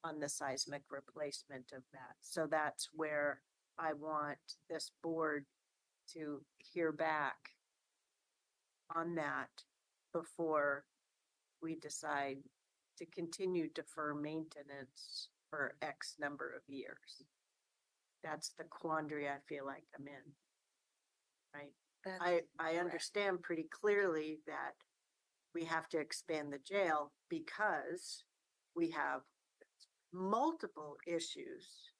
on the seismic replacement of that. So that's where I want this board to hear back on that before we decide to continue defer maintenance for X number of years. That's the quandary I feel like I'm in, right? I understand pretty clearly that we have to expand the jail because we have multiple issues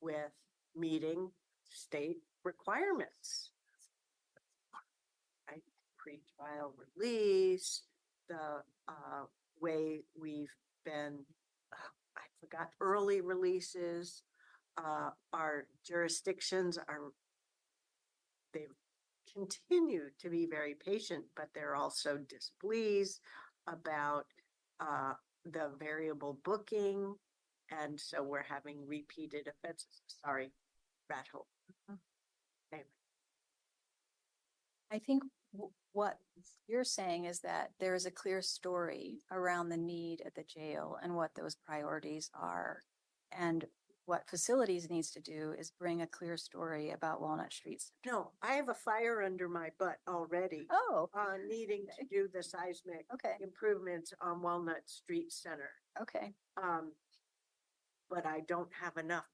with meeting state requirements. Right? Pre-trial release, the way we've been, I forgot, early releases. Our jurisdictions they continue to be very patient, but they're also displeased about the variable booking. And so we're having repeated offenses. Sorry, rat hole. Anyway. I think what you're saying is that there is a clear story around the need at the jail and what those priorities are. And what facilities needs to do is bring a clear story about Walnut Street. No, I have a fire under my butt already. Oh, On needing to do the seismic okay. improvements on Walnut Street Center. Okay. But I don't have enough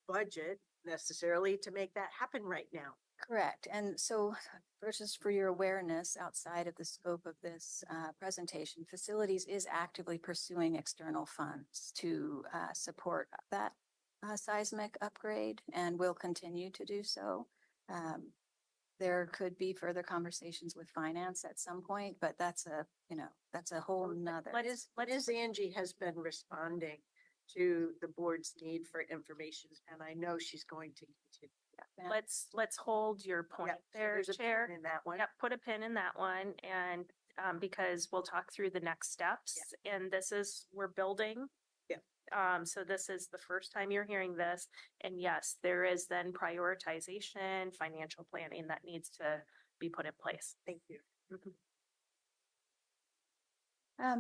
budget necessarily to make that happen right now. Correct. And so just for your awareness, outside of the scope of this presentation, facilities is actively pursuing external funds to support that seismic upgrade and will continue to do so. There could be further conversations with finance at some point, but that's a whole nother. Ms. Angie has been responding to the board's need for information, and I know she's going to continue. Let's hold your point Yep, so there, there's a Chair. pin in that one. Yep, put a pin in that one, and because we'll talk through the next steps. And we're building. Yeah. So this is the first time you're hearing this, and yes, there is then prioritization, financial planning that needs to be put in place. Thank you.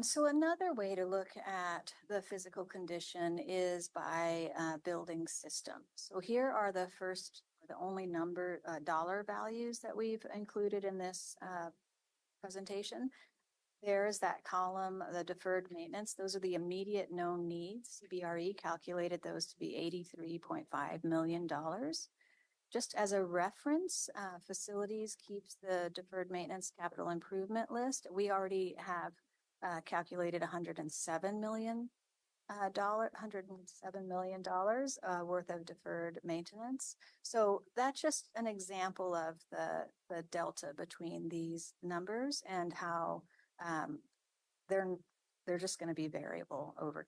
So another way to look at the physical condition is by building system. So here are the only dollar values that we've included in this presentation. There's that column, the deferred maintenance. Those are the immediate known needs. CBRE calculated those to be $83.5 million. Just as a reference, facilities keeps the deferred maintenance capital improvement list. We already have calculated $107 million worth of deferred maintenance. So that's just an example of the delta between these numbers and how they're just going to be variable over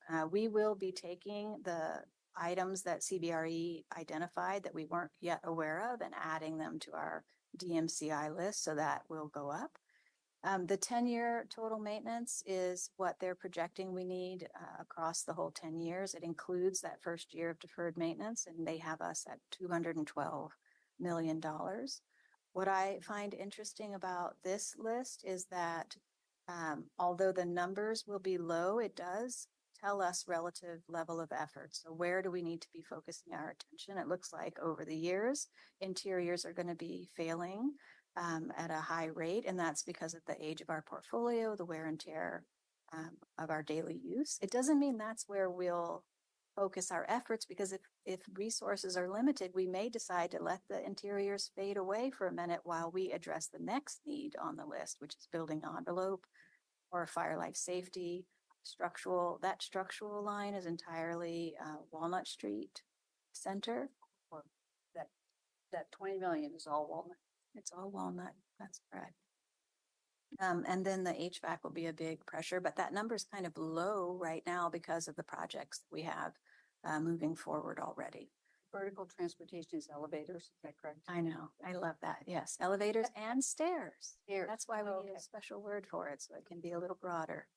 time. We will be taking the items that CBRE identified that we weren't yet aware of and adding them to our DMCI list, so that will go up. The 10-year total maintenance is what they're projecting we need across the whole 10 years. It includes that first year of deferred maintenance, and they have us at $212 million. What I find interesting about this list is that although the numbers will be low, it does tell us relative level of effort. So where do we need to be focusing our attention? It looks like over the years, interiors are going to be failing at a high rate, and that's because of the age of our portfolio, the wear and tear of our daily use. It doesn't mean that's where we'll focus our efforts, because if resources are limited, we may decide to let the interiors fade away for a minute while we address the next need on the list, which is building envelope or fire life safety. That structural line is entirely Walnut Street Center. Or that 20 million is all Walnut. It's all Walnut, that's correct. And then the HVAC will be a big pressure, but that number is kind of low right now because of the projects that we have moving forward already. Vertical transportation is elevators, is that correct? I know, I love that, yes. Elevators and stairs. Stairs. That's why we Oh, need okay. a special word for it, so it can be a little broader.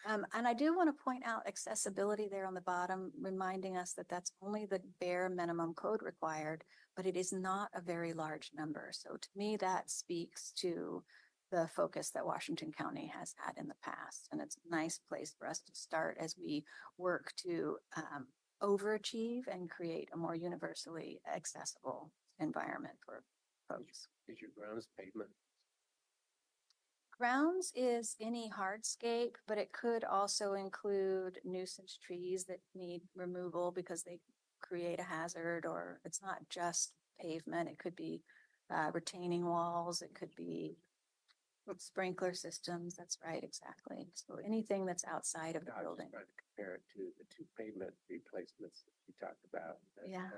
And I do want to point out accessibility there on the bottom, reminding us that that's only the bare minimum code required, but it is not a very large number. So to me, that speaks to the focus that Washington County has had in the past. And it's a nice place for us to start as we work to overachieve and create a more universally accessible environment for folks. Is your grounds pavement? Grounds is any hardscape, but it could also include nuisance trees that need removal because they create a hazard, or it's not just pavement. It could be retaining walls. It could be sprinkler systems. That's right, exactly. So anything that's outside of the I was building. trying to compare it to the two pavement replacements that you talked about. Yeah.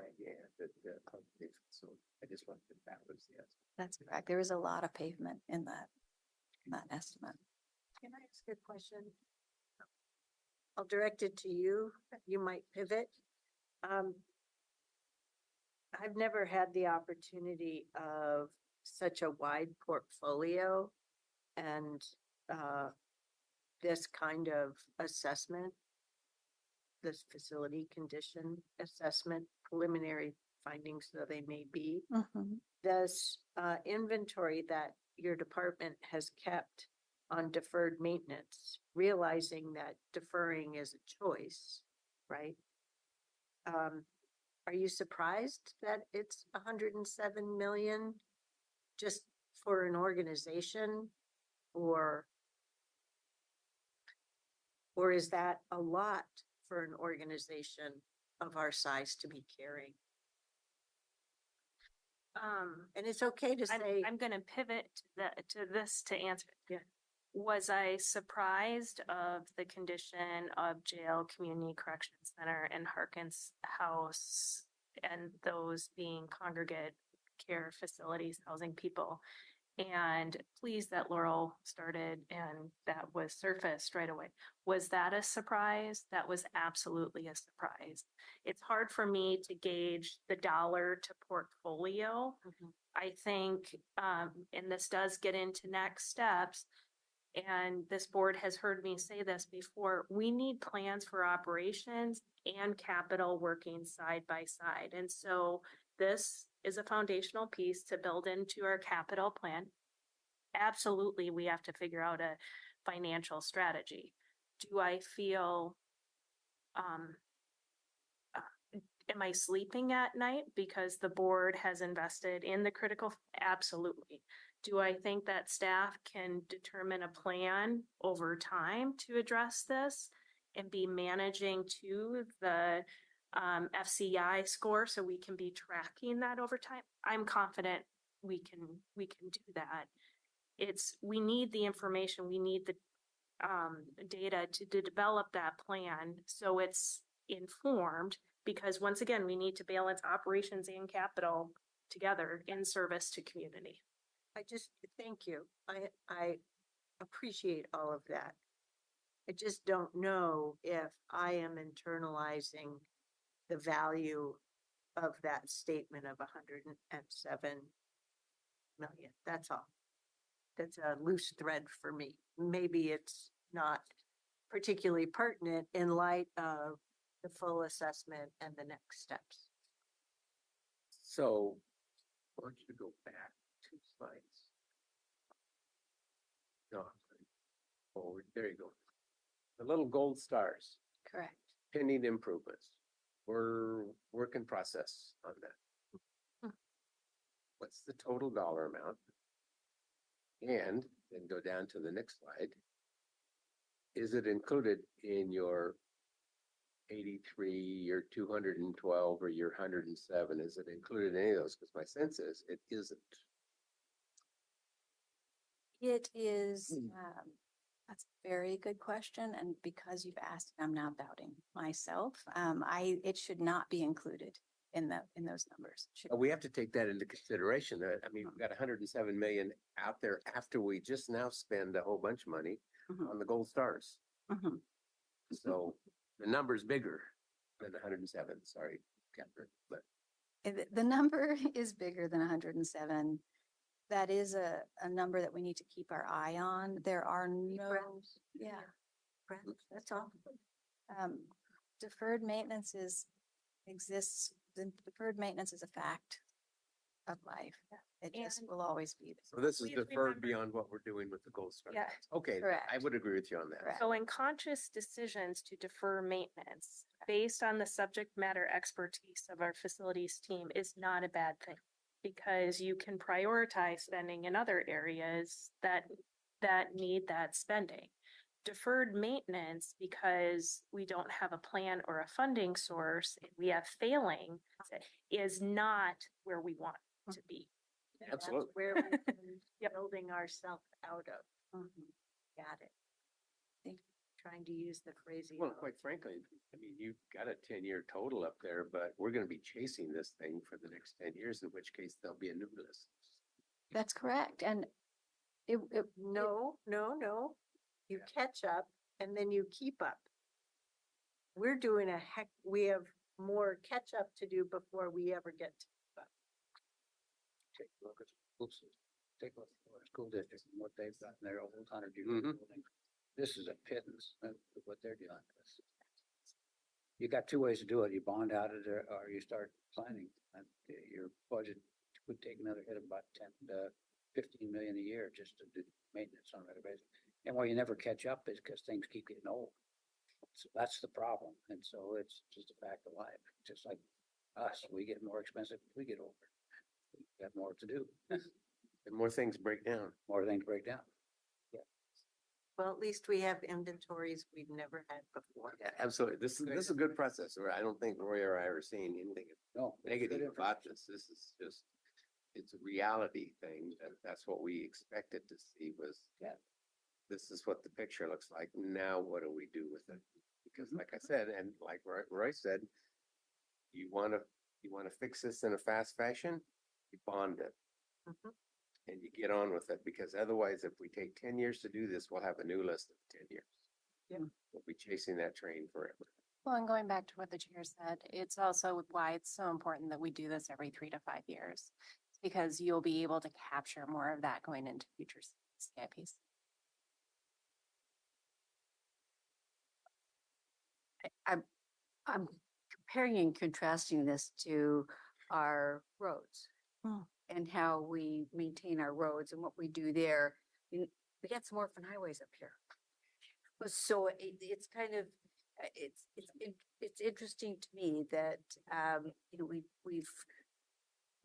So I just wanted to balance the estimate. That's correct. There is a lot of pavement in that estimate. Can I ask a question? I'll direct it to you. You might pivot. I've never had the opportunity of such a wide portfolio and this kind of assessment, this facility condition assessment, preliminary findings, though they may be. Mhm. This inventory that your department has kept on deferred maintenance, realizing that deferring is a choice, right? Are you surprised that it's 107 million just for an organization, or is that a lot for an organization of our size to be carrying? And it's okay to say. I'm gonna pivot to this to answer. Yeah. Was I surprised of the condition of jail, community correction center, and Harkins House, and those being congregate care facilities housing people? And pleased that Laurel started and that was surfaced right away. Was that a surprise? That was absolutely a surprise. It's hard for me to gauge the dollar to portfolio. Mhm. I think, and this does get into next steps, and this board has heard me say this before, we need plans for operations and capital working side by side. And so this is a foundational piece to build into our capital plan. Absolutely, we have to figure out a financial strategy. Do I feel, am I sleeping at night because the board has invested in the critical? Absolutely. Do I think that staff can determine a plan over time to address this and be managing to the FCI score so we can be tracking that over time? I'm confident we can do that. We need the information, we need the data to develop that plan so it's informed, because once again, we need to balance operations and capital together in service to community. Thank you. I appreciate all of that. I just don't know if I am internalizing the value of that statement of 107 million. That's all. That's a loose thread for me. Maybe it's not particularly pertinent in light of the full assessment and the next steps. So, why don't you go back 2 slides? No, forward, there you go. The little gold stars, Correct. pending improvements. We're work in process on that. What's the total dollar amount? And then go down to the next slide. Is it included in your 83, your 212, or your 107? Is it included in any of those? Because my sense is it isn't. It is, that's a very good question. And because you've asked, I'm now doubting myself. It should not be included in those numbers. We have to take that into consideration. I mean, we've got 107 million out there after we just now spend a whole bunch of money on the gold stars. So the number's bigger than 107, sorry, Catherine, but. The number is bigger than 107. That is a number that we need to keep our eye on. There are no, yeah. That's all. Deferred maintenance exists. The deferred maintenance is a fact of life. It just will always be. So this is Please deferred remember- beyond what we're doing with the gold star. Yeah. Okay, Correct. I would agree with you on that. Correct. So in conscious decisions to defer maintenance based on the subject matter expertise of our facilities team is not a bad thing, because you can prioritize spending in other areas that need that spending. Deferred maintenance, because we don't have a plan or a funding source, and we have failing, is not where we want to be. Absolutely. That's where we've been building ourselves out of. Got it. Trying to use the phrasing. Well, quite frankly, I mean, you've got a 10-year total up there, but we're gonna be chasing this thing for the next 10 years, in which case there'll be a new list. That's correct. And No. You catch up and then you keep up. We're doing we have more catch up to do before we ever get to keep up. Take a look at our school district and what they've got in their old 100-year building. This is a pittance of what they're dealing with. You got 2 ways to do it. You bond out it or you start planning. And your budget would take another hit of about 10 to 15 million a year just to do maintenance on renovation. And why you never catch up is because things keep getting old. So that's the problem. And so it's just a fact of life. Just like us, we get more expensive as we get older. We got more to do. And more things break down. More things break down. Well, at least we have inventories we've never had before. Yeah, absolutely. This is a good process. I don't think Roy or I are saying anything No, negative about this. This is just, it's a reality thing. That's what we expected to see was, this is what the picture looks like. Now what do we do with it? Because like I said, and like Roy said, you wanna fix this in a fast fashion, you bond it. And you get on with it, because otherwise, if we take 10 years to do this, we'll have a new list of 10 years. We'll be chasing that train forever. Well, and going back to what the chair said, it's also why it's so important that we do this every 3 to 5 years. It's because you'll be able to capture more of that going into future CIPs. I'm comparing and contrasting this to our roads and how we maintain our roads and what we do there. We got some orphan highways up here. So it's kind of, it's interesting to me that, we've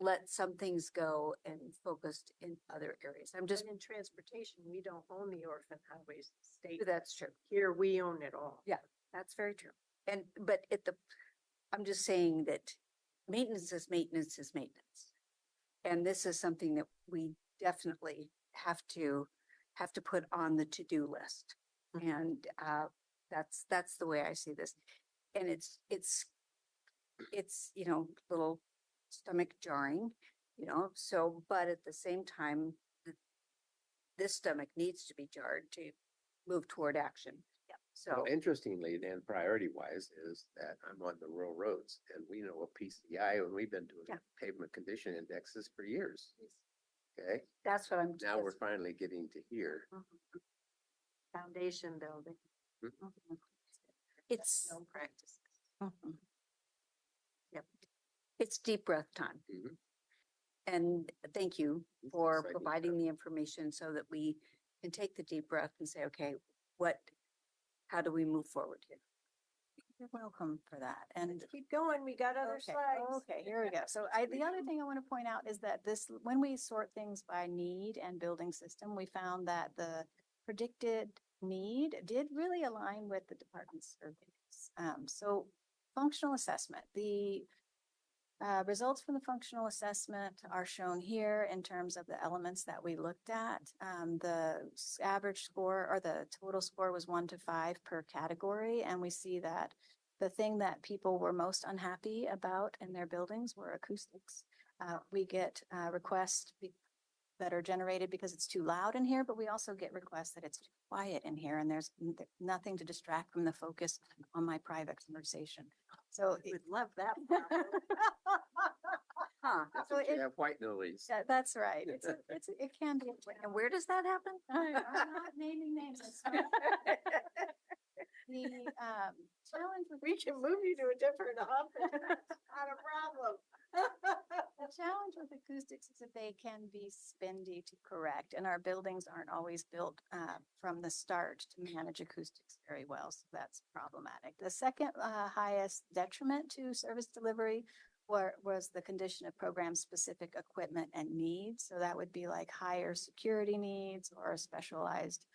let some things go and focused in other areas. I'm just, But in transportation, we don't own the orphan highways state. that's true. Here, we own it all. Yeah, that's very true. And, but I'm just saying that maintenance is maintenance is maintenance. And this is something that we definitely have to put on the to-do list. And, that's the way I see this. And it's, you know, little stomach jarring, you know, so, but at the same time, this stomach needs to be jarred to move toward action. Yeah. So, Well, interestingly, then priority wise is that I'm on the rural roads and we know a PCI and we've been doing Yeah. pavement condition indexes for years. Okay, that's what I'm. now we're finally getting to here. Foundation building. It's, No practice. mhm. Yep. It's deep breath time. Mhm. And thank you It's for exciting providing stuff. the information so that we can take the deep breath and say, okay, how do we move forward here? You're welcome for that. And Keep going, we got other okay, slides. okay, here we go. So the other thing I want to point out is that when we sort things by need and building system, we found that the predicted need did really align with the department's surveys. So functional assessment, the results from the functional assessment are shown here in terms of the elements that we looked at. The average score or the total score was 1 to 5 per category. And we see that the thing that people were most unhappy about in their buildings were acoustics. We get requests that are generated because it's too loud in here, but we also get requests that it's too quiet in here and there's nothing to distract from the focus on my private conversation. So Would love that. Huh. That's So what you it- have white noise. That's right. It can be. And where does that happen? I'm not naming names. The challenge with We can move you to a different office. Not a problem. the challenge with acoustics is that they can be spendy to correct, and our buildings aren't always built from the start to manage acoustics very well, so that's problematic. The second highest detriment to service delivery was the condition of program-specific equipment and needs. So that would be like higher security needs or specialized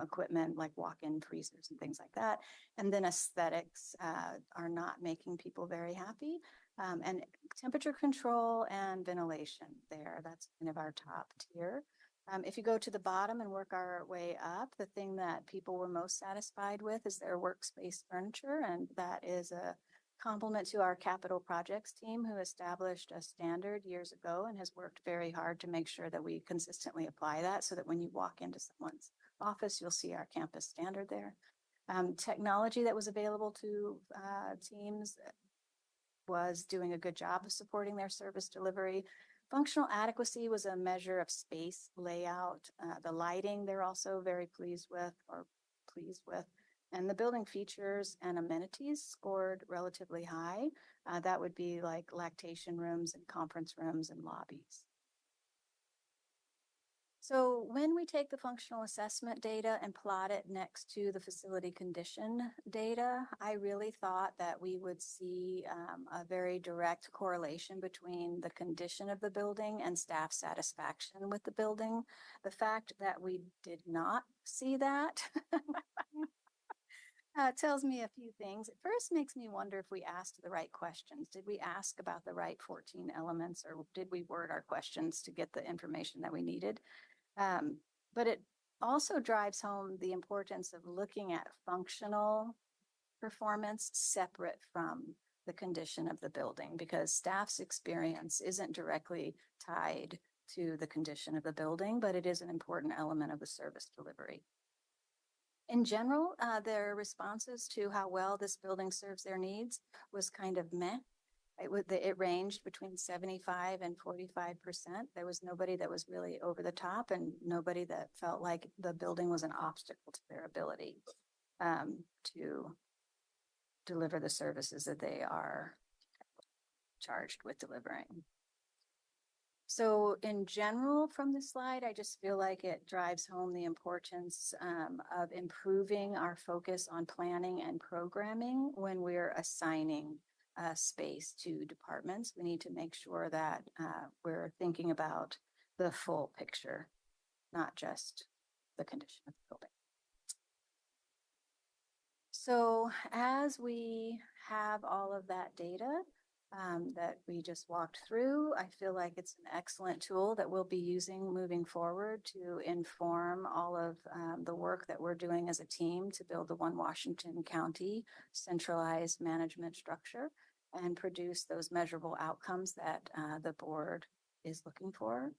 equipment like walk-in freezers and things like that. And then aesthetics are not making people very happy. And temperature control and ventilation there, that's kind of our top tier. If you go to the bottom and work our way up, the thing that people were most satisfied with is their workspace furniture. And that is a compliment to our capital projects team who established a standard years ago and has worked very hard to make sure that we consistently apply that so that when you walk into someone's office, you'll see our campus standard there. Technology that was available to teams was doing a good job of supporting their service delivery. Functional adequacy was a measure of space layout. The lighting they're also very pleased with. And the building features and amenities scored relatively high. That would be like lactation rooms and conference rooms and lobbies. So when we take the functional assessment data and plot it next to the facility condition data, I really thought that we would see a very direct correlation between the condition of the building and staff satisfaction with the building. The fact that we did not see that tells me a few things. It first makes me wonder if we asked the right questions. Did we ask about the right 14 elements, or did we word our questions to get the information that we needed? But it also drives home the importance of looking at functional performance separate from the condition of the building, because staff's experience isn't directly tied to the condition of the building, but it is an important element of the service delivery. In general, their responses to how well this building serves their needs was kind of meh. It ranged between 75 and 45%. There was nobody that was really over the top and nobody that felt like the building was an obstacle to their ability to deliver the services that they are charged with delivering. So in general, from this slide, I just feel like it drives home the importance of improving our focus on planning and programming when we're assigning space to departments. We need to make sure that we're thinking about the full picture, not just the condition of the building. So as we have all of that data that we just walked through, I feel like it's an excellent tool that we'll be using moving forward to inform all of the work that we're doing as a team to build the One Washington County centralized management structure and produce those measurable outcomes that the board is looking for.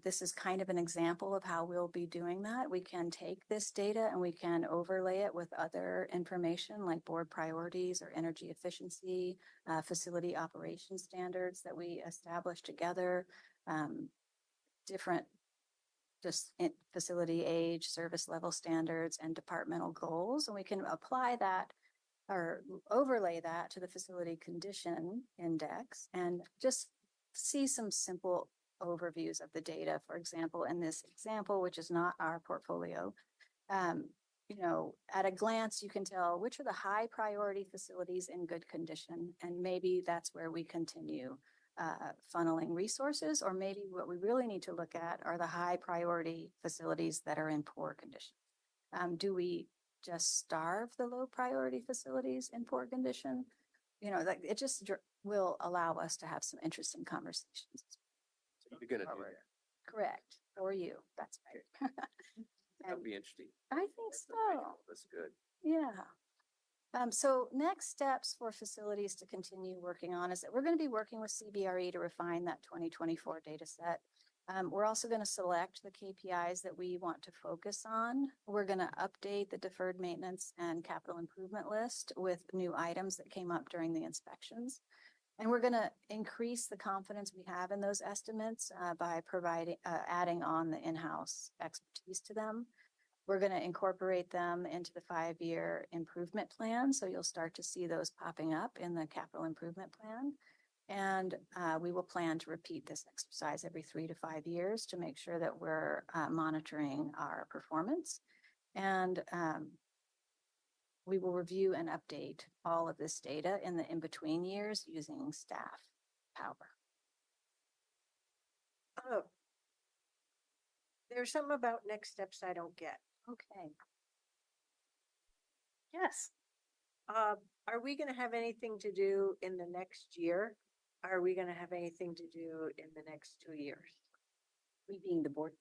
This is kind of an example of how we'll be doing that. We can take this data and we can overlay it with other information like board priorities or energy efficiency, facility operation standards that we establish together, different facility age, service level standards, and departmental goals. And we can apply that or overlay that to the facility condition index and just see some simple overviews of the data. For example, in this example, which is not our portfolio, you know, at a glance, you can tell which are the high priority facilities in good condition. And maybe that's where we continue funneling resources, or maybe what we really need to look at are the high priority facilities that are in poor condition. Do we just starve the low priority facilities in poor condition? You know, like it just will allow us to have some interesting conversations. You're gonna do that. Correct. For you. That's right. That'll be interesting. I think so. That's good. Yeah. So next steps for facilities to continue working on is that we're going to be working with CBRE to refine that 2024 data set. We're also going to select the KPIs that we want to focus on. We're going to update the deferred maintenance and capital improvement list with new items that came up during the inspections. And we're going to increase the confidence we have in those estimates by adding on the in-house expertise to them. We're going to incorporate them into the 5-year improvement plan. So you'll start to see those popping up in the capital improvement plan. And we will plan to repeat this exercise every 3 to 5 years to make sure that we're monitoring our performance. And we will review and update all of this data in the in-between years using staff power. Oh, there's something about next steps I don't get. Okay. Yes. Are we going to have anything to do in the next year? Are we going to have anything to do in the next 2 years? We being the board.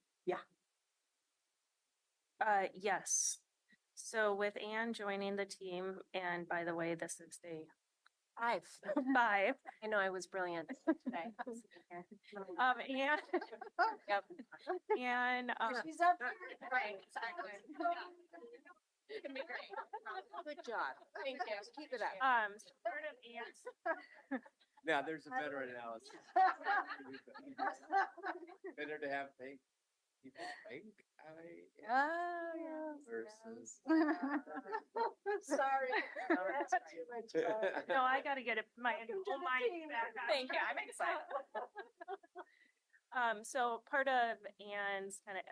Yes. So with Anne joining the team, and by the way, this is day 5. 5. I know I was brilliant today. Anne. Yep. And She's up. Right, exactly. It's gonna be great. Good job. Thank you. Keep it up. Part of Anne's Now, there's a better analysis. Better to have think people think Oh, yes. versus. Sorry. That's too much fun. No, I gotta get my whole mind back on Thank you. track. I'm excited. So part of Anne's kind of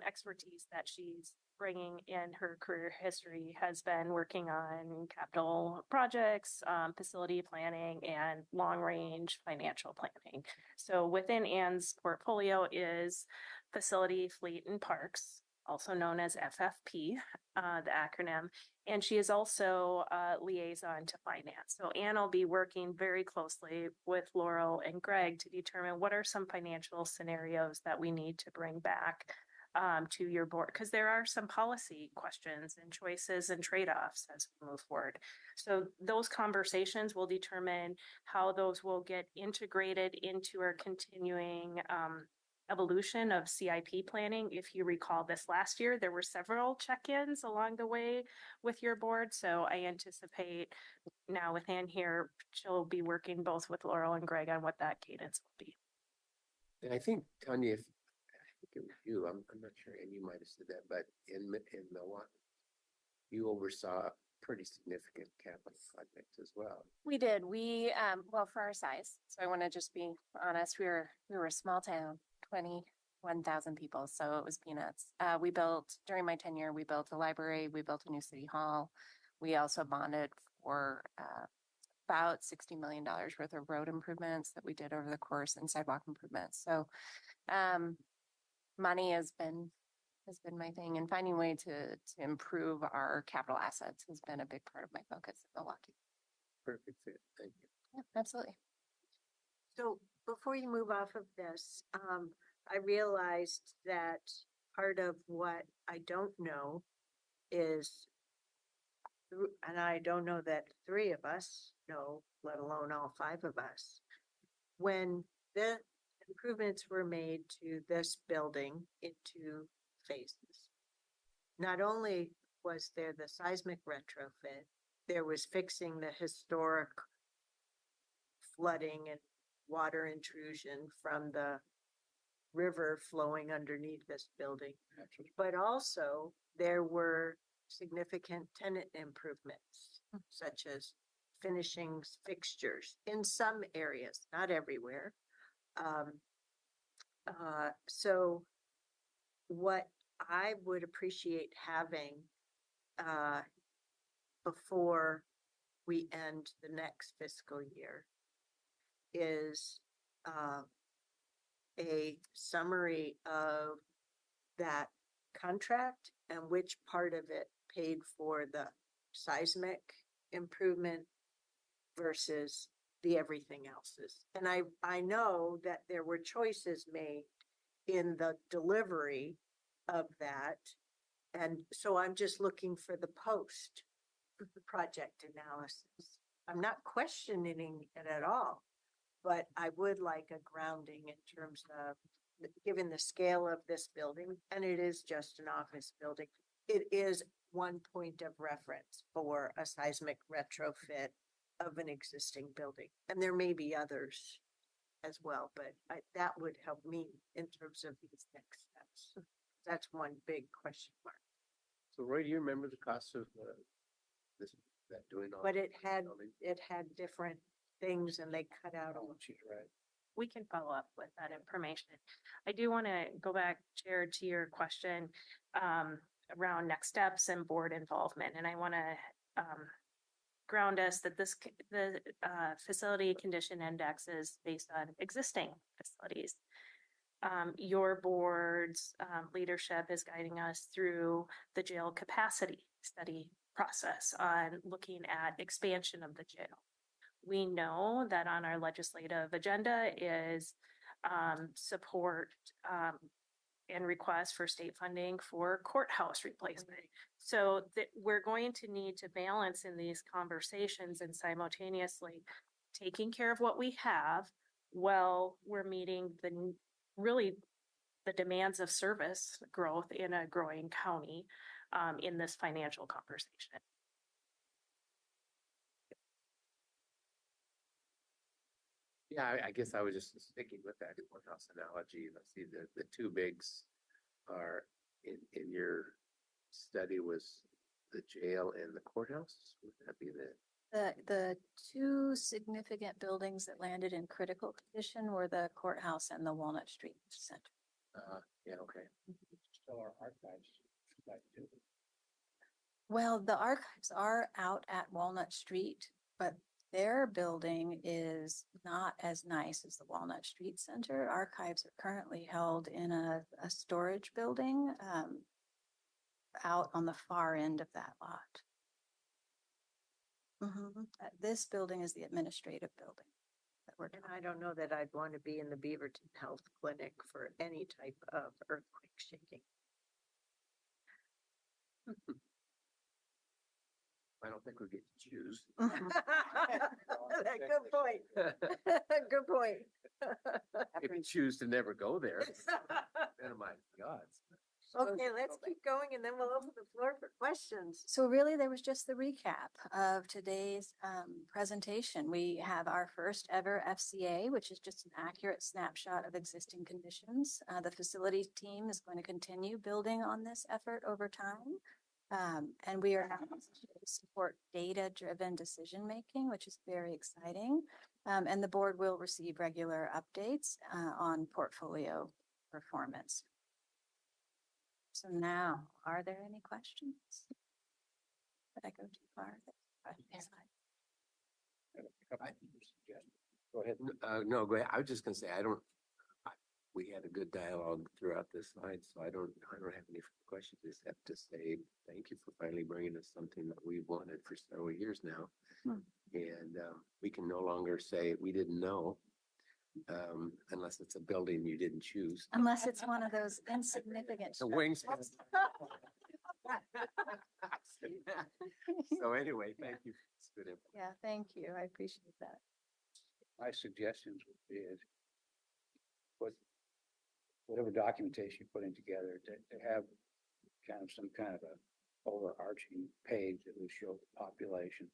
expertise that she's bringing in her career history has been working on capital projects, facility planning, and long-range financial planning. So within Anne's portfolio is facility, fleet, and parks, also known as FFP, the acronym. And she is also a liaison to finance. So Anne will be working very closely with Laurel and Greg to determine what are some financial scenarios that we need to bring back to your board, because there are some policy questions and choices and trade-offs as we move forward. So those conversations will determine how those will get integrated into our continuing evolution of CIP planning. If you recall this last year, there were several check-ins along the way with your board. So I anticipate now with Anne here, she'll be working both with Laurel and Greg on what that cadence will be. And I think, Tanya, I think it was you, I'm not sure, and you might have said that, but in Milwaukee, you oversaw a pretty significant capital project as well. We did. We, well, for our size, so I want to just be honest, we were a small town, 21,000 people, so it was peanuts. We built, during my tenure, we built a library, we built a new city hall. We also bonded for about $60 million worth of road improvements that we did over the course and sidewalk improvements. So, money has been my thing, and finding a way to improve our capital assets has been a big part of my focus at Milwaukee. Perfect fit. Thank you. Yeah, absolutely. So before you move off of this, I realized that part of what I don't know is, and I don't know that three of us know, let alone all five of us, when the improvements were made to this building into phases. Not only was there the seismic retrofit, there was fixing the historic flooding and water intrusion from the river flowing underneath this building. But also there were significant tenant improvements, such as finishing fixtures in some areas, not everywhere. So what I would appreciate having before we end the next fiscal year is a summary of that contract and which part of it paid for the seismic improvement versus the everything else's. And I know that there were choices made in the delivery of that. And so I'm just looking for the post project analysis. I'm not questioning it at all, but I would like a grounding in terms of, given the scale of this building, and it is just an office building, it is one point of reference for a seismic retrofit of an existing building. And there may be others as well, but that would help me in terms of these next steps. That's one big question mark. So Roy, do you remember the cost of that doing all? But it building? had different things and they cut out all. She's right. We can follow up with that information. I do want to go back, Chair, to your question around next steps and board involvement. And I want to ground us that the facility condition index is based on existing facilities. Your board's leadership is guiding us through the jail capacity study process on looking at expansion of the jail. We know that on our legislative agenda is support and request for state funding for courthouse replacement. So that we're going to need to balance in these conversations and simultaneously taking care of what we have while we're meeting the demands of service growth in a growing county in this financial conversation. Yeah, I guess I was just sticking with that courthouse analogy. Let's see, the two bigs are in your study was the jail and the courthouse. Would that be The two significant buildings that landed in critical condition were the courthouse and the Walnut Street Center. yeah, okay. Still our archives. Like, too. Well, the archives are out at Walnut Street, but their building is not as nice as the Walnut Street Center. Archives are currently held in a storage building out on the far end of that lot. This building is the administrative building that we're And I don't know that I'd want to be in the Beaverton Health Clinic for any type of earthquake shaking. I don't think we get to choose. Good point. Good point. If you choose to never go there, minimize the odds. Okay, let's keep going and then we'll open the floor for questions. So really, there was just the recap of today's presentation. We have our first ever FCA, which is just an accurate snapshot of existing conditions. The facilities team is going to continue building on this effort over time. And we are now to support data-driven decision-making, which is very exciting. And the board will receive regular updates on portfolio performance. So now, are there any questions? Did I go too far? Go ahead. No, go ahead. I was just gonna say, we had a good dialogue throughout this slide, so I don't have any questions except to say thank you for finally bringing us something that we wanted for several years now. And we can no longer say we didn't know, unless it's a building you didn't choose. Unless it's one of those insignificant. The wingspan. So anyway, thank you. It's good info. Yeah, thank you. I appreciate that. My suggestions would be is put whatever documentation you're putting together to have some kind of a overarching page that will show the population.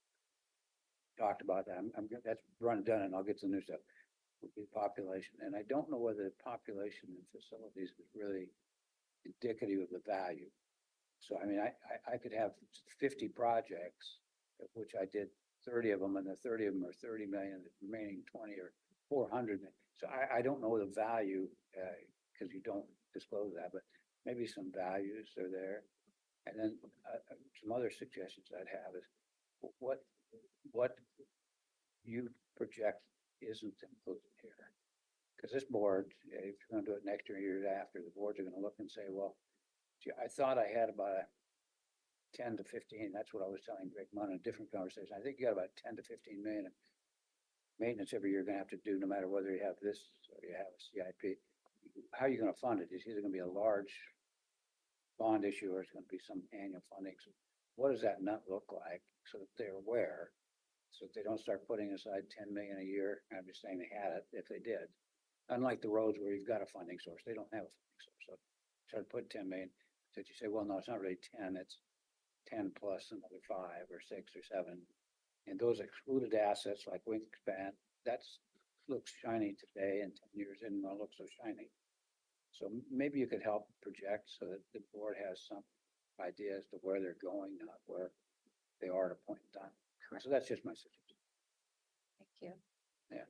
Talked about that. That's run done, and I'll get to the new stuff. Would be population, and I don't know whether the population in facilities is really indicative of the value. So I mean, I could have 50 projects, of which I did 30 of them, and the 30 of them are 30 million, the remaining 20 are 400. So I don't know the value, because you don't disclose that, but maybe some values are there. And then some other suggestions I'd have is what you project isn't included here. Because this board, if you're gonna do it next year, years after, the boards are gonna look and say, well, gee, I thought I had about 10 to 15, that's what I was telling Greg Munn in a different conversation. I think you got about 10 to 15 million of maintenance every year you're gonna have to do, no matter whether you have this or you have a CIP. How are you gonna fund it? It's either gonna be a large bond issue or it's gonna be some annual funding. So what does that nut look like so that they're aware? So that they don't start putting aside 10 million a year. I'm just saying they had it if they did. Unlike the roads where you've got a funding source, they don't have a funding source. So try to put 10 million, so that you say, well, no, it's not really 10, it's 10 plus another 5 or 6 or 7. And those excluded assets like wingspan, that's looks shiny today, and 10 years in, will look so shiny. So maybe you could help project so that the board has some idea as to where they're going, not where they are at a point in time. So that's just my suggestion. Thank you. Yeah.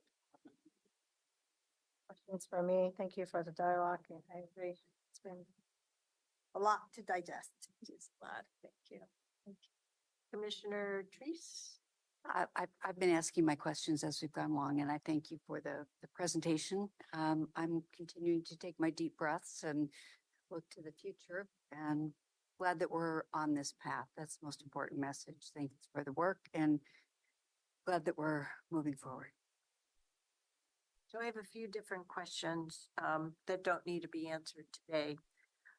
Questions for me? Thank you for the dialogue. I agree. It's been a lot to digest. It's a lot. Thank you. Thank you. Commissioner Treese? I've been asking my questions as we've gone along, and I thank you for the presentation. I'm continuing to take my deep breaths and look to the future, and glad that we're on this path. That's the most important message. Thanks for the work, and glad that we're moving forward. So I have a few different questions that don't need to be answered today.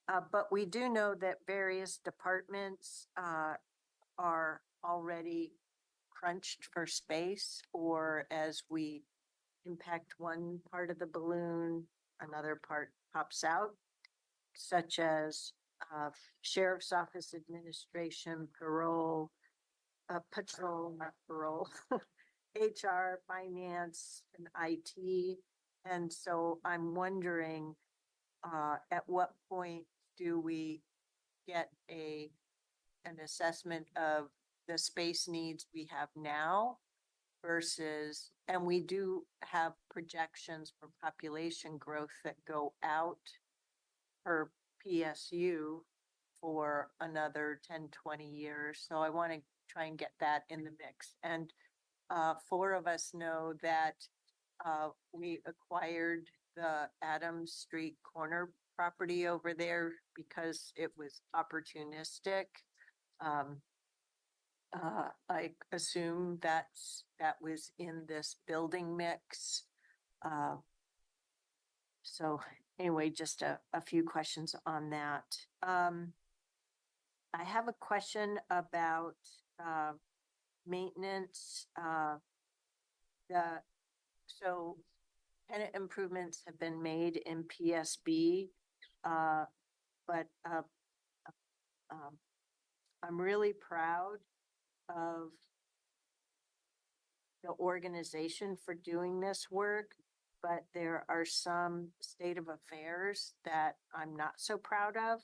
But we do know that various departments are already crunched for space, or as we impact one part of the balloon, another part pops out, such as Sheriff's Office Administration, parole, not parole, HR, finance, and IT. And so I'm wondering, at what point do we get an assessment of the space needs we have now versus, and we do have projections for population growth that go out per PSU for another 10, 20 years. So I want to try and get that in the mix. And 4 of us know that we acquired the Adams Street corner property over there because it was opportunistic. I assume that was in this building mix. So anyway, just a few questions on that. I have a question about maintenance. So tenant improvements have been made in PSB, but I'm really proud of the organization for doing this work, but there are some state of affairs that I'm not so proud of.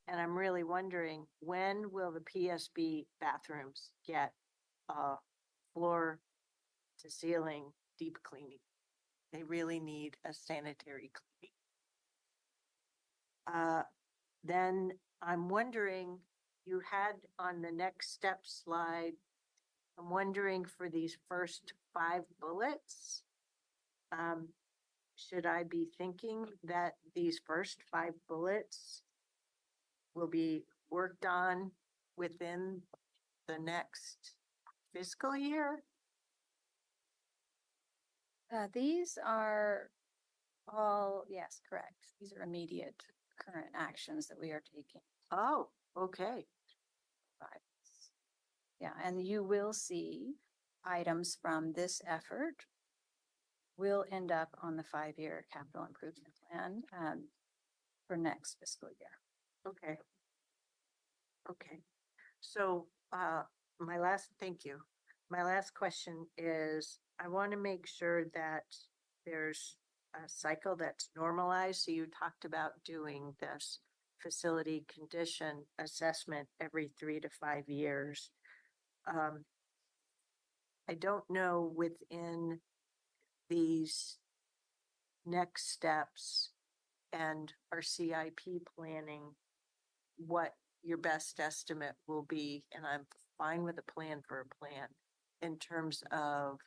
And I'm really wondering, when will the PSB bathrooms get floor to ceiling deep cleaning? They really need a sanitary cleaning. Then I'm wondering, you had on the next step slide, I'm wondering for these first 5 bullets. Should I be thinking that these first 5 bullets will be worked on within the next fiscal year? These are all, yes, correct. These are immediate current actions that we are taking. Oh, okay. Right. Yeah, and you will see items from this effort will end up on the 5-year capital improvement plan for next fiscal year. Okay. Okay. So, thank you. My last question is, I want to make sure that there's a cycle that's normalized. So you talked about doing this facility condition assessment every 3 to 5 years. I don't know within these next steps and our CIP planning what your best estimate will be, and I'm fine with a plan for a plan in terms of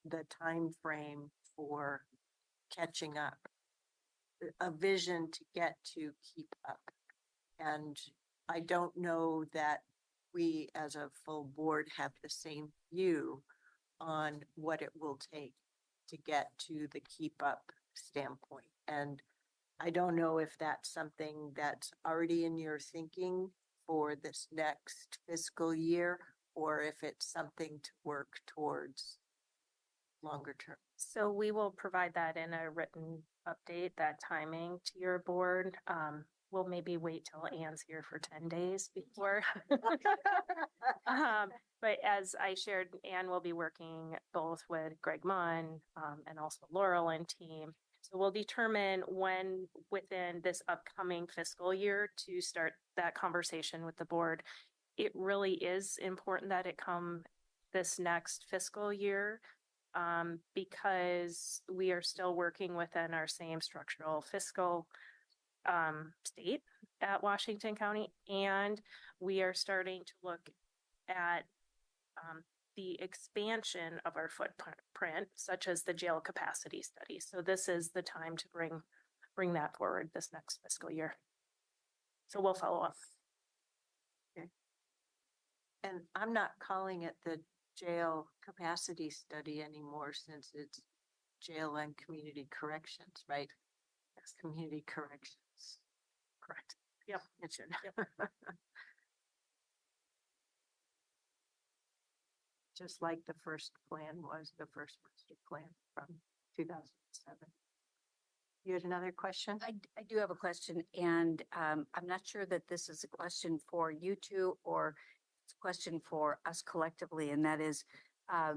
the time frame for catching up, a vision to get to keep up. And I don't know that we as a full board have the same view on what it will take to get to the keep up standpoint. And I don't know if that's something that's already in your thinking for this next fiscal year, or if it's something to work towards longer term. So we will provide that in a written update, that timing to your board. We'll maybe wait till Anne's here for 10 days before. But as I shared, Anne will be working both with Greg Munn and also Laurel and team. So we'll determine when within this upcoming fiscal year to start that conversation with the board. It really is important that it come this next fiscal year because we are still working within our same structural fiscal state at Washington County, and we are starting to look at the expansion of our footprint, such as the jail capacity study. So this is the time to bring that forward this next fiscal year. So we'll follow up. Okay. And I'm not calling it the jail capacity study anymore since it's jail and community corrections, right? That's community corrections. Correct. Yep. It should. Yep. Just like the first plan was the first master plan from 2007. You had another question? I do have a question, and I'm not sure that this is a question for you two or it's a question for us collectively, and that is, I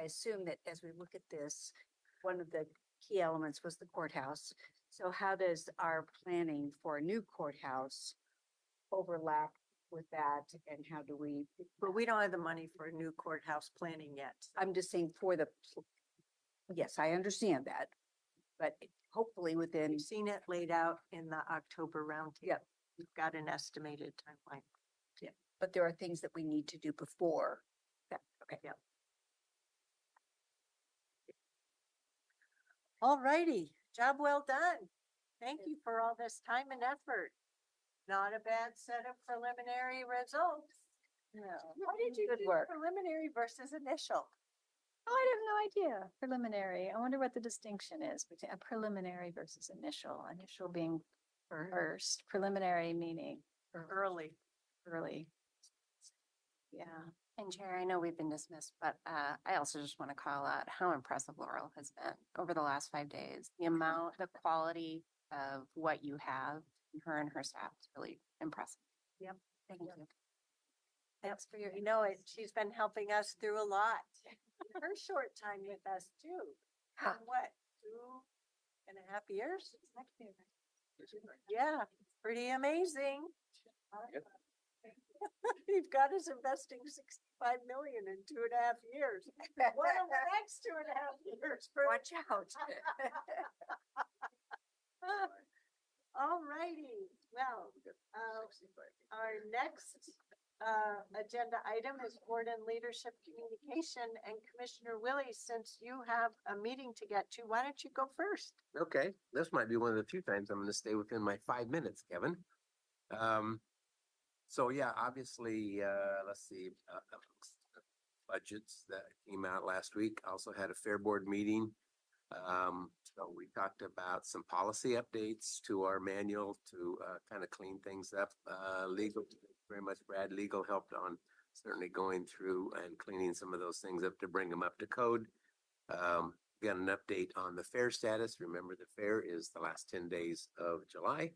assume that as we look at this, one of the key elements was the courthouse. So how does our planning for a new courthouse overlap with that, and how do we? But we don't have the money for a new courthouse planning yet. I'm just saying for the, yes, I understand that, but hopefully within. You've seen it laid out in the October roundtable. Yep. You've got an estimated timeline. Yeah, but there are things that we need to do before that. Okay. Yep. All righty, job well done. Thank you for all this time and effort. Not a bad set of preliminary results. No. Why did you Good do work. preliminary versus initial? Oh, I have no idea. Preliminary. I wonder what the distinction is between a preliminary versus initial. Initial being first, preliminary meaning Early. early. Yeah. And Chair, I know we've been dismissed, but I also just want to call out how impressive Laurel has been over the last 5 days. The amount, the quality of what you have, her and her staff is really impressive. Yep. Thank you. Thanks for your, she's been helping us through a lot. Her short time with us too. What, 2.5 years? Yeah, pretty amazing. Yep. You've got us investing 65 million in 2.5 years. What are the next 2.5 years? Watch out. All righty, well, our next agenda item is board and leadership communication. And Commissioner Willie, since you have a meeting to get to, why don't you go first? Okay, this might be one of the few times I'm going to stay within my 5 minutes, Kevin. So yeah, obviously, let's see, budgets that came out last week. Also had a fair board meeting. So we talked about some policy updates to our manual to kind of clean things up. Legal, very much Brad, legal helped on certainly going through and cleaning some of those things up to bring them up to code. Got an update on the fair status. Remember, the fair is the last 10 days of July.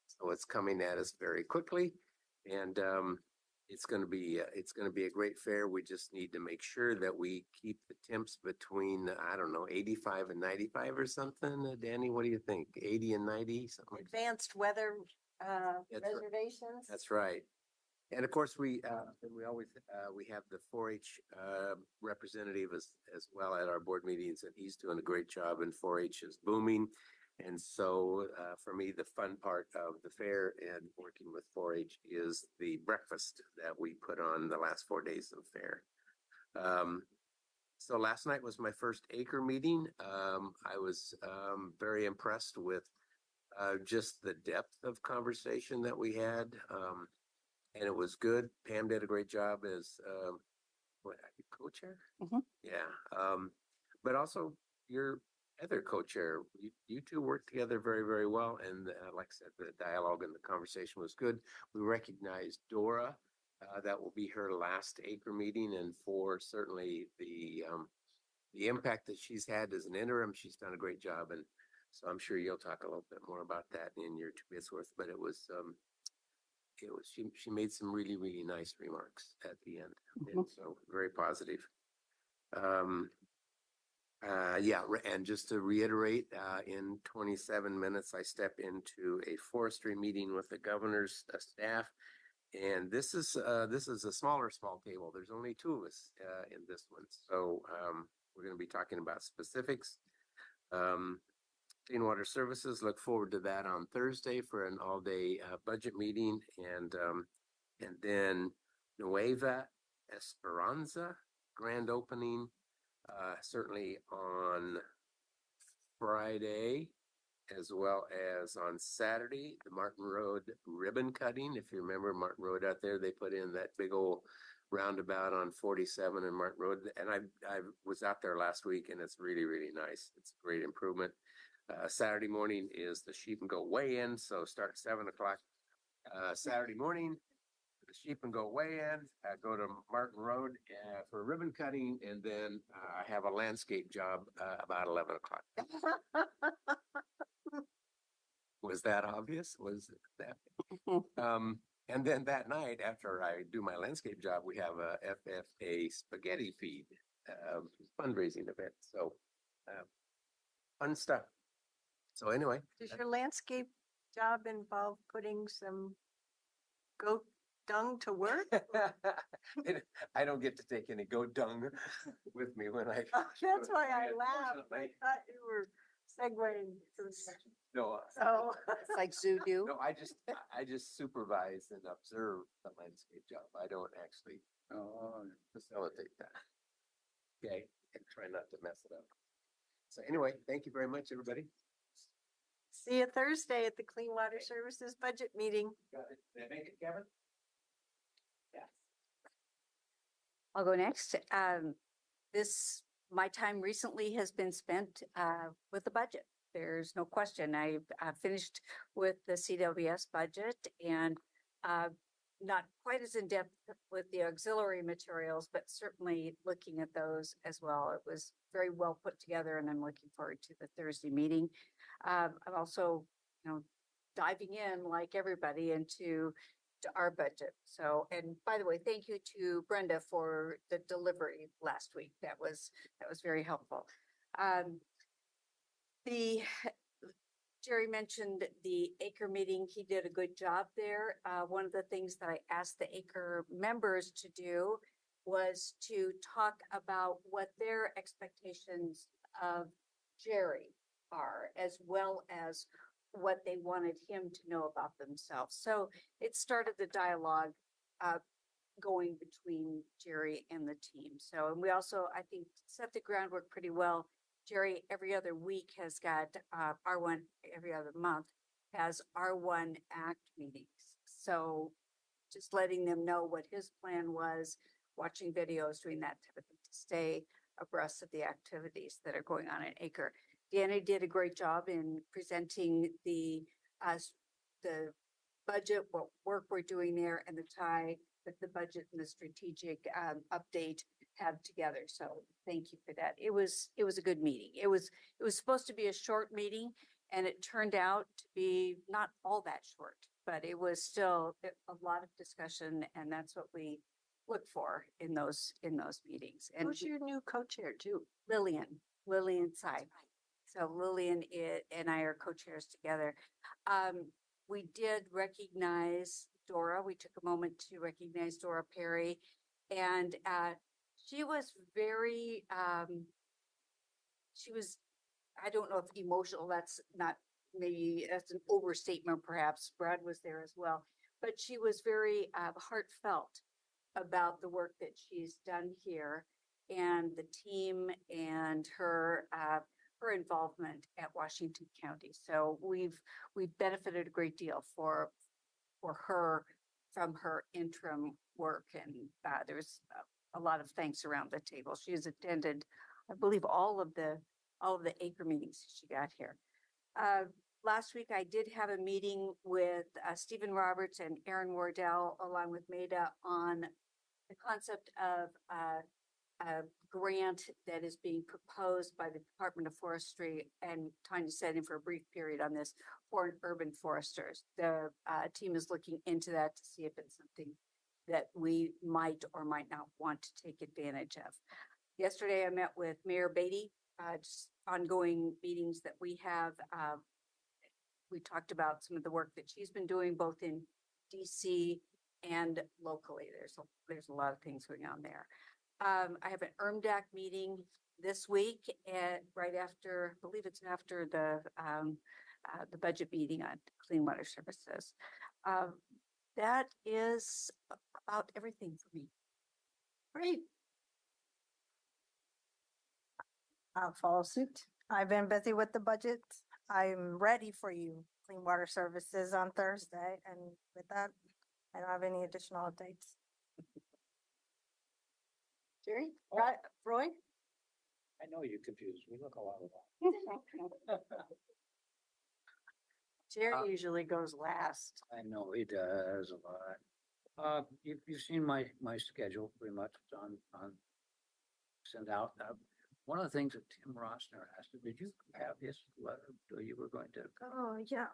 So it's coming at us very quickly. And it's going to be a great fair. We just need to make sure that we keep the temps between, I don't know, 85 and 95 or something. Danny, what do you think? 80 and 90, something like that. Advanced weather That's right. reservations. That's right. And of course, we always we have the 4-H representative as well at our board meetings, and he's doing a great job. And 4-H is booming. And so for me, the fun part of the fair and working with 4-H is the breakfast that we put on the last 4 days of fair. So last night was my first acre meeting. I was very impressed with just the depth of conversation that we had. And it was good. Pam did a great job as co-chair. Mhm. Yeah. But also your other co-chair, you two worked together very, very well. And like I said, the dialogue and the conversation was good. We recognized Dora. That will be her last acre meeting, and for certainly the impact that she's had as an interim, she's done a great job. And so I'm sure you'll talk a little bit more about that in your 2 minutes worth. But it was she made some really, really nice remarks at the end, and so very positive. Yeah, and just to reiterate, in 27 minutes, I step into a forestry meeting with the governor's staff, and this is a small table. There's only 2 of us in this one, so we're going to be talking about specifics. Clean Water Services, look forward to that on Thursday for an all-day budget meeting, and then Nueva Esperanza grand opening. Certainly on Friday, as well as on Saturday, the Martin Road ribbon cutting. If you remember Martin Road out there, they put in that big old roundabout on 47 and Martin Road. And I was out there last week, and it's really, really nice. It's a great improvement. Saturday morning is the sheep and goat weigh-in. So start at 7 o'clock Saturday morning. The sheep and goat weigh-in, go to Martin Road for ribbon cutting, and then I have a landscape job about 11 o'clock. Was that obvious? Was that? And then that night, after I do my landscape job, we have a FFA spaghetti feed fundraising event. So fun stuff. So anyway. Does your landscape job involve putting some goat dung to work? I don't get to take any goat dung with me when I. That's why I laughed. I thought you were segueing to the section. No. So It's like zoo do. No, I just supervise and observe the landscape job. I don't actually facilitate that. Okay, and try not to mess it up. So anyway, thank you very much, everybody. see you Thursday at the Clean Water Services budget meeting. Got it. Did I make it, Kevin? I'll go next. My time recently has been spent with the budget. There's no question. I've finished with the CWS budget and not quite as in depth with the auxiliary materials, but certainly looking at those as well. It was very well put together, and I'm looking forward to the Thursday meeting. I'm also, diving in like everybody into our budget. So, and by the way, thank you to Brenda for the delivery last week. That was very helpful. Jerry mentioned the acre meeting. He did a good job there. One of the things that I asked the acre members to do was to talk about what their expectations of Jerry are, as well as what they wanted him to know about themselves. So it started the dialogue going between Jerry and the team. So, and we also, I think, set the groundwork pretty well. Jerry, every other week has got R1, every other month has R1 ACT meetings. So just letting them know what his plan was, watching videos, doing that type of thing to stay abreast of the activities that are going on in Acre. Deanna did a great job in presenting the budget, what work we're doing there, and the tie that the budget and the strategic update have together. So thank you for that. It was a good meeting. It was supposed to be a short meeting, and it turned out to be not all that short, but it was still a lot of discussion, and that's what we look for in those meetings. And Who's your new co-chair too? Lillian Tsai. So Lillian and I are co-chairs together. We did recognize Dora. We took a moment to recognize Dora Perry, and she was very, I don't know if emotional, that's not, maybe that's an overstatement perhaps. Brad was there as well, but she was very heartfelt about the work that she's done here and the team and her involvement at Washington County. So we've benefited a great deal for her from her interim work, and there's a lot of thanks around the table. She has attended, I believe, all of the Acre meetings she got here. Last week, I did have a meeting with Stephen Roberts and Aaron Wardell, along with Maida, on the concept of a grant that is being proposed by the Department of Forestry, and Tanya said in for a brief period on this, for urban foresters. The team is looking into that to see if it's something that we might or might not want to take advantage of. Yesterday, I met with Mayor Beatty, just ongoing meetings that we have. We talked about some of the work that she's been doing both in DC and locally. There's a lot of things going on there. I have an ERMDAC meeting this week right after, I believe it's after the budget meeting on clean water services. That is about everything for me. Great. I'll follow suit. I've been busy with the budget. I'm ready for you, clean water services on Thursday. And with that, I don't have any additional updates. Jerry? Oh. Right, Roy? I know you're confused. We look a lot alike. Jerry usually goes last. I know he does a lot. You've seen my schedule pretty much. It's on send out. One of the things that Tim Rossner asked, did you have his letter? Or you were going to? Oh, yeah.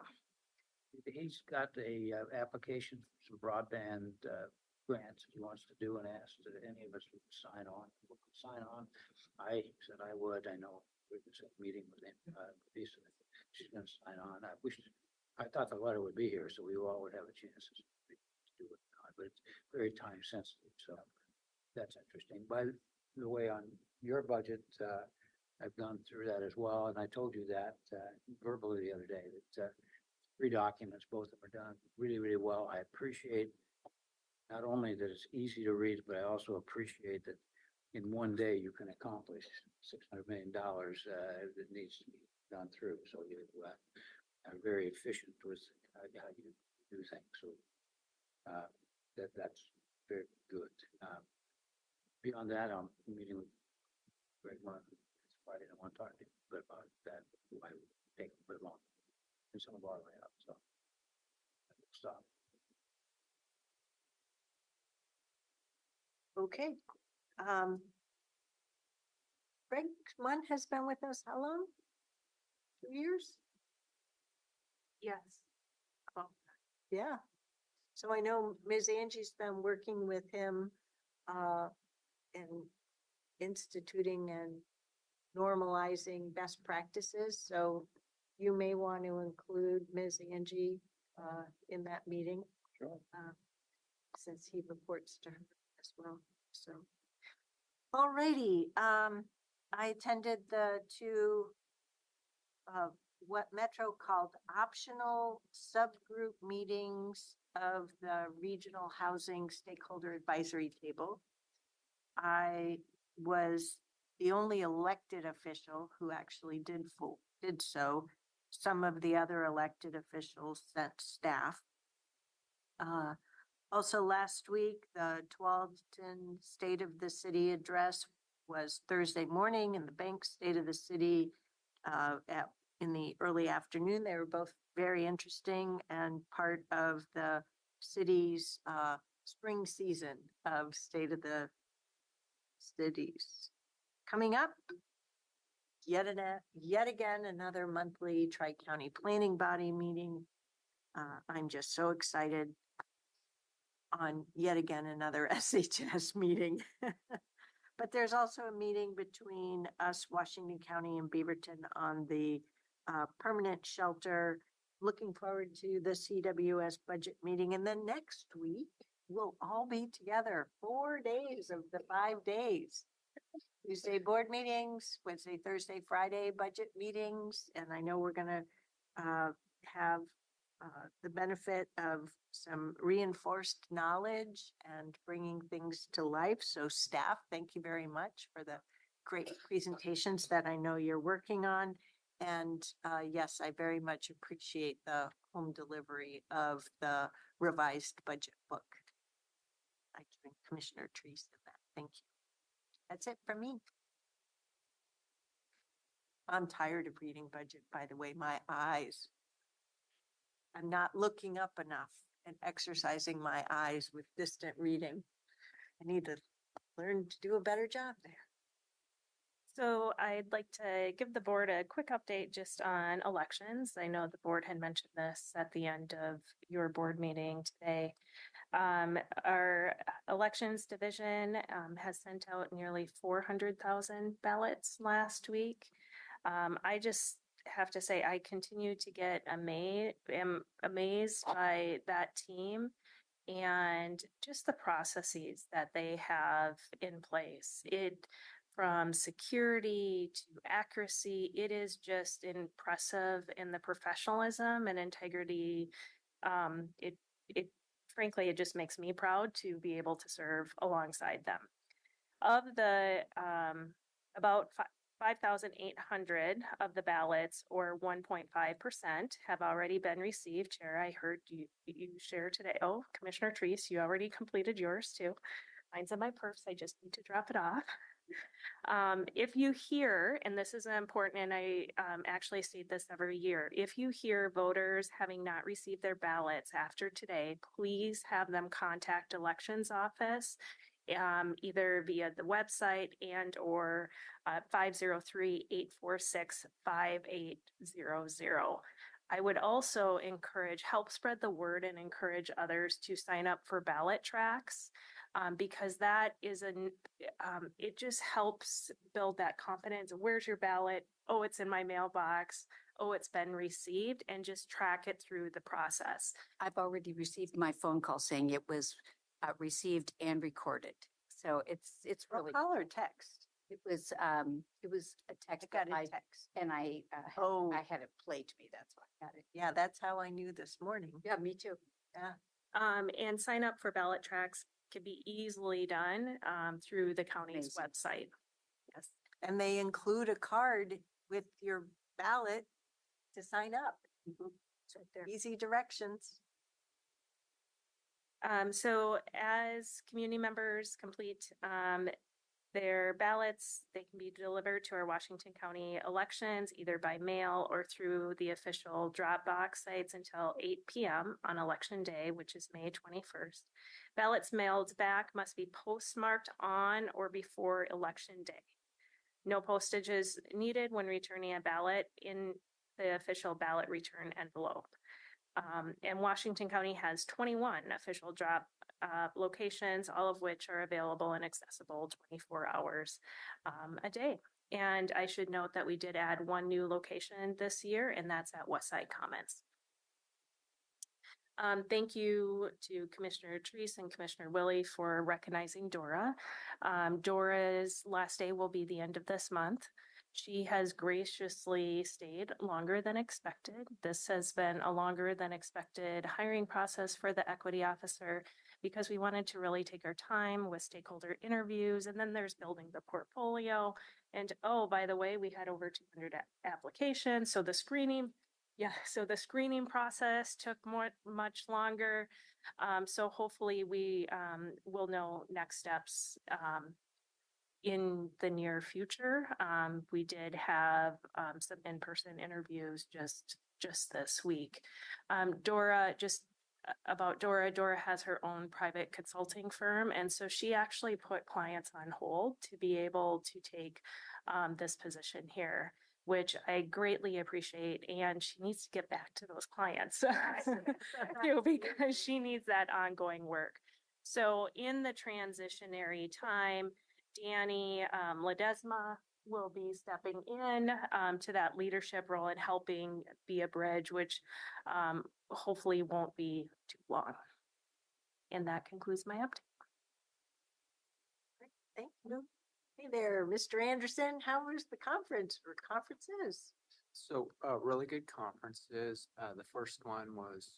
He's got a application for some broadband grants he wants to do, and asked that any of us would sign on. I said I would. I know we're just meeting with him. Lisa, she's going to sign on. I thought the letter would be here, so we all would have a chance to do it. But it's very time sensitive, so that's interesting. By the way, on your budget, I've gone through that as well, and I told you that verbally the other day that 3 documents, both of them are done really, really well. I appreciate not only that it's easy to read, but I also appreciate that in one day you can accomplish $600 million that needs to be gone through. So you are very efficient with how you do things. So that's very good. Beyond that, I'm meeting with Greg Martin this Friday. I want to talk to him a bit about that. Why it would take a bit longer in some of our layouts. So stop. Okay. Greg Munn has been with us how long? 2 years? Yes. Yeah. So I know Ms. Angie's been working with him in instituting and normalizing best practices. So you may want to include Ms. Angie in that meeting. Sure. Since he reports to her as well. So, alrighty. I attended the 2 what Metro called optional subgroup meetings of the Regional Housing Stakeholder Advisory Table. I was the only elected official who actually did so. Some of the other elected officials sent staff. Also last week, the Tualatin State of the City address was Thursday morning, and the Bank State of the City in the early afternoon. They were both very interesting and part of the city's spring season of State of the Cities. Coming up, yet again, another monthly Tri-County Planning Body meeting. I'm just so excited on yet again another SHS meeting. But there's also a meeting between us, Washington County and Beaverton on the permanent shelter. Looking forward to the CWS budget meeting. And then next week, we'll all be together 4 days of the 5 days. Tuesday board meetings, Wednesday, Thursday, Friday budget meetings. And I know we're going to have the benefit of some reinforced knowledge and bringing things to life. So staff, thank you very much for the great presentations that I know you're working on. And yes, I very much appreciate the home delivery of the revised budget book. I join Commissioner Treese in that. Thank you. That's it for me. I'm tired of reading budget, by the way, my eyes. I'm not looking up enough and exercising my eyes with distant reading. I need to learn to do a better job there. So I'd like to give the board a quick update just on elections. I know the board had mentioned this at the end of your board meeting today. Our elections division has sent out nearly 400,000 ballots last week. I just have to say I continue to get am amazed by that team and just the processes that they have in place. From security to accuracy, it is just impressive in the professionalism and integrity. Frankly, it just makes me proud to be able to serve alongside them. Of the about 5,800 of the ballots, or 1.5%, have already been received. Chair, I heard you share today. Oh, Commissioner Treese, you already completed yours too. Mine's in my purse. I just need to drop it off. If you hear, and this is important, and I actually state this every year, if you hear voters having not received their ballots after today, please have them contact Elections Office, either via the website and or 503-846-5800. I would also help spread the word and encourage others to sign up for ballot tracks, because that is it just helps build that confidence. Where's your ballot? Oh, it's in my mailbox. Oh, it's been received, and just track it through the process. I've already received my phone call saying it was received and recorded. So it's really Call or text. It was a text. I got a text. And I had it played to me. That's why I got it. Yeah, that's how I knew this morning. Yeah, me too. Yeah. And sign up for ballot tracks can be easily done through the county's website. Yes. And they include a card with your ballot to sign up. Mm-hmm. It's right there. Easy directions. So as community members complete their ballots, they can be delivered to our Washington County elections either by mail or through the official drop box sites until 8 p.m. on election day, which is May 21st. Ballots mailed back must be postmarked on or before election day. No postage is needed when returning a ballot in the official ballot return envelope. And Washington County has 21 official drop locations, all of which are available and accessible 24 hours a day. And I should note that we did add one new location this year, and that's at Westside Commons. Thank you to Commissioner Treese and Commissioner Willie for recognizing Dora. Dora's last day will be the end of this month. She has graciously stayed longer than expected. This has been a longer than expected hiring process for the equity officer because we wanted to really take our time with stakeholder interviews. And then there's building the portfolio. And oh, by the way, we had over 200 applications. So the screening, so the screening process took much longer. So hopefully we will know next steps in the near future. We did have some in-person interviews just this week. Dora, Dora has her own private consulting firm. And so she actually put clients on hold to be able to take this position here, which I greatly appreciate. And she needs to get back to those clients too, because she needs that ongoing work. So in the transitionary time, Danny Ledesma will be stepping in to that leadership role and helping be a bridge, which hopefully won't be too long. And that concludes my update. Thank you. Hey there, Mr. Anderson. How was the conference or conferences? So, really good conferences. The first one was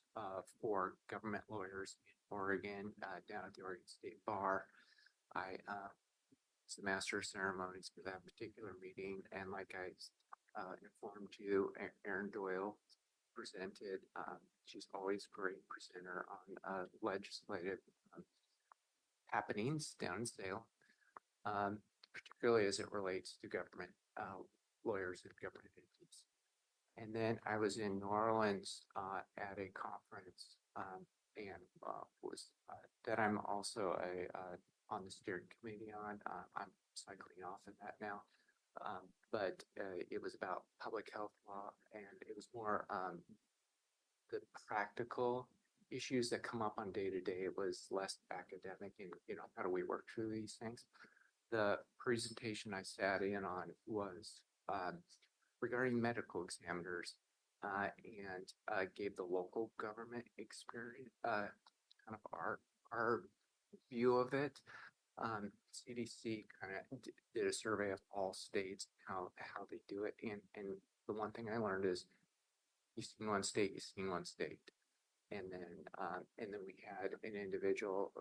for government lawyers in Oregon, down at the Oregon State Bar. I was the master of ceremonies for that particular meeting, and like I informed you, Erin Doyle presented. She's always a great presenter on legislative happenings down in Salem, particularly as it relates to government lawyers and government entities. And then I was in New Orleans at a conference and was that I'm also on the steering committee on. I'm cycling off of that now. But it was about public health law, and it was more the practical issues that come up on day to day. It was less academic and, how do we work through these things? The presentation I sat in on was regarding medical examiners and gave the local government experience, kind of our view of it. CDC kind of did a survey of all states, how they do it. And the one thing I learned is you see one state, And then we had an individual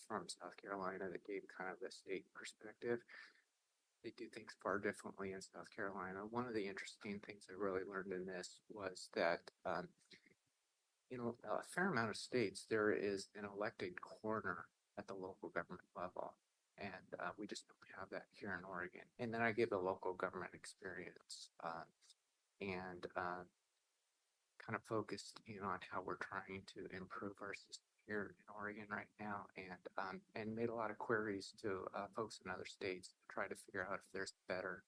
from South Carolina that gave kind of the state perspective. They do things far differently in South Carolina. One of the interesting things I really learned in this was that a fair amount of states, there is an elected coroner at the local government level. And we just don't have that here in Oregon. And then I gave the local government experience and kind of focused on how we're trying to improve our system here in Oregon right now, and made a lot of queries to folks in other states to try to figure out if there's a better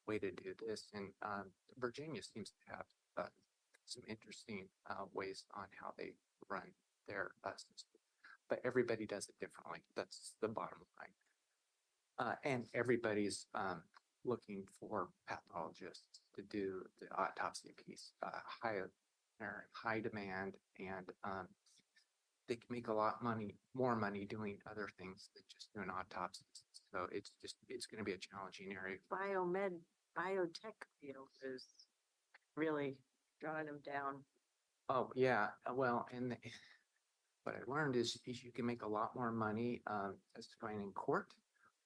way to do this. And Virginia seems to have some interesting ways on how they run their system, but everybody does it differently. That's the bottom line. And everybody's looking for pathologists to do the autopsy piece, high demand, and they can make a lot more money doing other things than just doing autopsies. So it's going to be a challenging area. Biotech field is really drawing them down. Oh yeah, well, and what I learned is you can make a lot more money testifying in court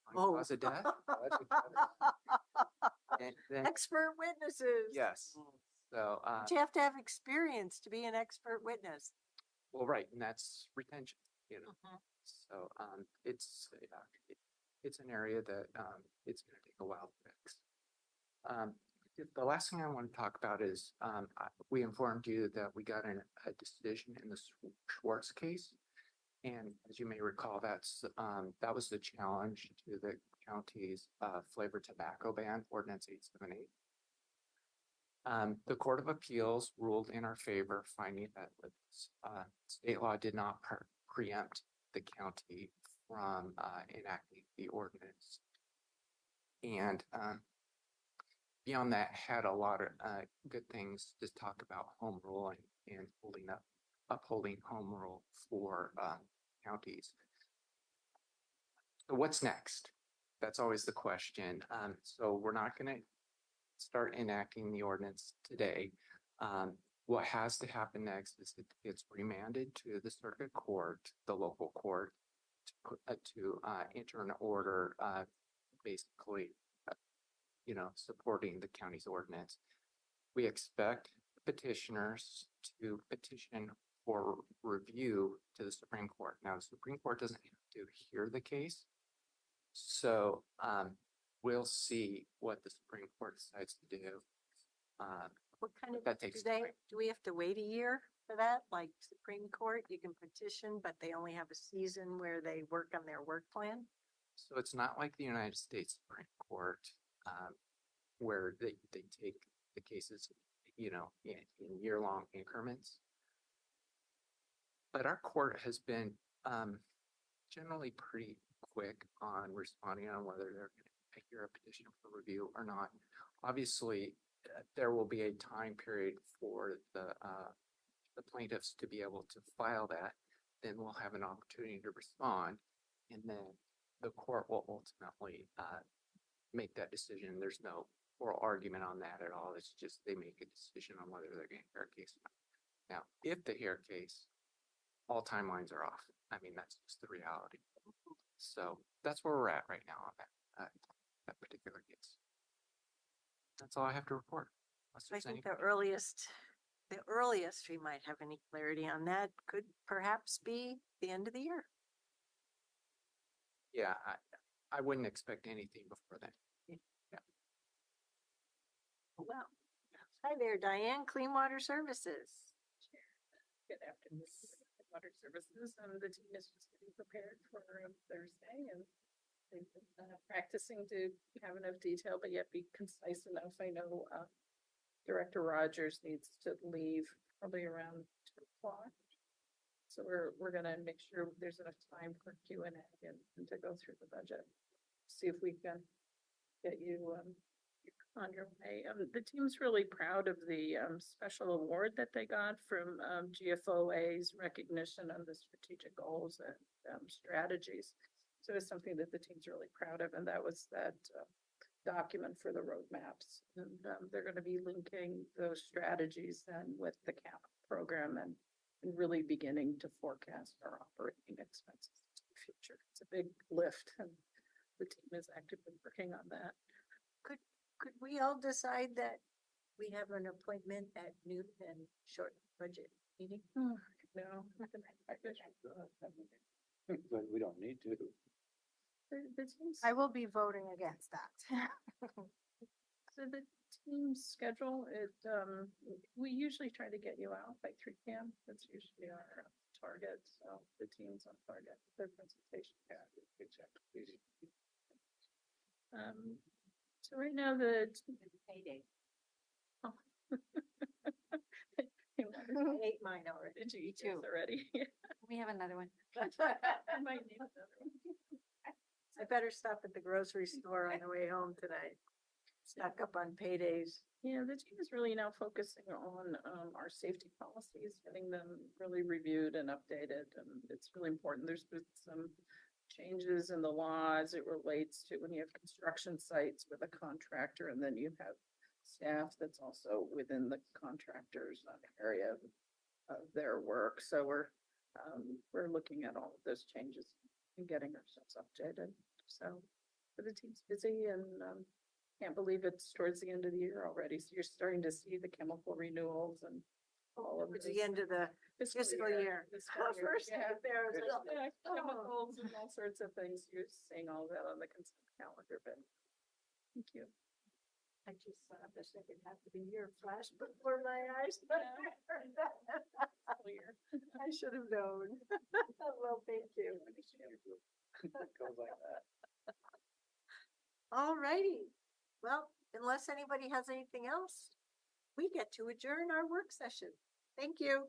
on cause of death. Then, Expert witnesses. yes. So But you have to have experience to be an expert witness. well, right, and that's retention. Mhm. So it's an area that it's going to take a while to fix. The last thing I want to talk about is we informed you that we got a decision in the Schwartz case. And as you may recall, that was the challenge to the county's flavored tobacco ban, Ordinance 878. The Court of Appeals ruled in our favor, finding that state law did not preempt the county from enacting the ordinance. And beyond that, had a lot of good things to talk about home rule and upholding home rule for counties. So what's next? That's always the question. So we're not going to start enacting the ordinance today. What has to happen next is it gets remanded to the circuit court, the local court, to enter an order, basically, supporting the county's ordinance. We expect petitioners to petition for review to the Supreme Court. Now, the Supreme Court doesn't have to hear the case. So we'll see what the Supreme Court decides to do. What kind of, That takes do we have to wait a year for that? Like Supreme Court, you can petition, but they only have a season where they work on their work plan? So it's not like the United States Supreme Court, where they take the cases, in year-long increments. But our court has been generally pretty quick on responding on whether they're going to hear a petition for review or not. Obviously, there will be a time period for the plaintiffs to be able to file that. Then we'll have an opportunity to respond, and then the court will ultimately make that decision. There's no oral argument on that at all. It's just they make a decision on whether they're going to hear a case or not. Now, if they hear a case, all timelines are off. I mean, that's just the reality. So that's where we're at right now on that particular case. That's all I have to report. I think the earliest we might have any clarity on that could perhaps be the end of the year. Yeah, I wouldn't expect anything before then. Yeah. Well, hi there, Diane, Clean Water Services. Good afternoon, Water Services. The team is just getting prepared for Thursday, and they've been practicing to have enough detail, but yet be concise enough. I know Director Rogers needs to leave probably around 2 o'clock. So we're gonna make sure there's enough time for Q&A and to go through the budget. See if we can get you on your way. The team's really proud of the special award that they got from GFOA's recognition of the strategic goals and strategies. So it's something that the team's really proud of, and that was that document for the roadmaps. And they're going to be linking those strategies then with the CAP program and really beginning to forecast our operating expenses in the future. It's a big lift, and the team is actively working on that. Could we all decide that we have an appointment at noon and short budget meeting? No, But we don't need to. the team's, I will be voting against that. so the team's schedule, we usually try to get you out by 3 p.m. That's usually our target. So the team's on target. Their presentation. Yeah, exactly. So right now the Payday. Oh. I ate mine already. Did you eat too. yours already? We have another one. I might need another one. I better stop at the grocery store on the way home tonight. Stock up on paydays. Yeah, the team is really now focusing on our safety policies, getting them really reviewed and updated. It's really important. There's been some changes in the law as it relates to when you have construction sites with a contractor, and then you have staff that's also within the contractor's area of their work. So we're looking at all of those changes and getting ourselves updated. So the team's busy, and can't believe it's towards the end of the year already. So you're starting to see the chemical renewals and all of It's the end of the fiscal year. First Yeah. there was Yeah, chemicals and all sorts of things. You're seeing all that on the consent calendar, but thank you. I just saw the second half of the year flash before my eyes. Clear. I should have known. Well, thank you. It goes like that. All righty. Well, unless anybody has anything else, we get to adjourn our work session. Thank you.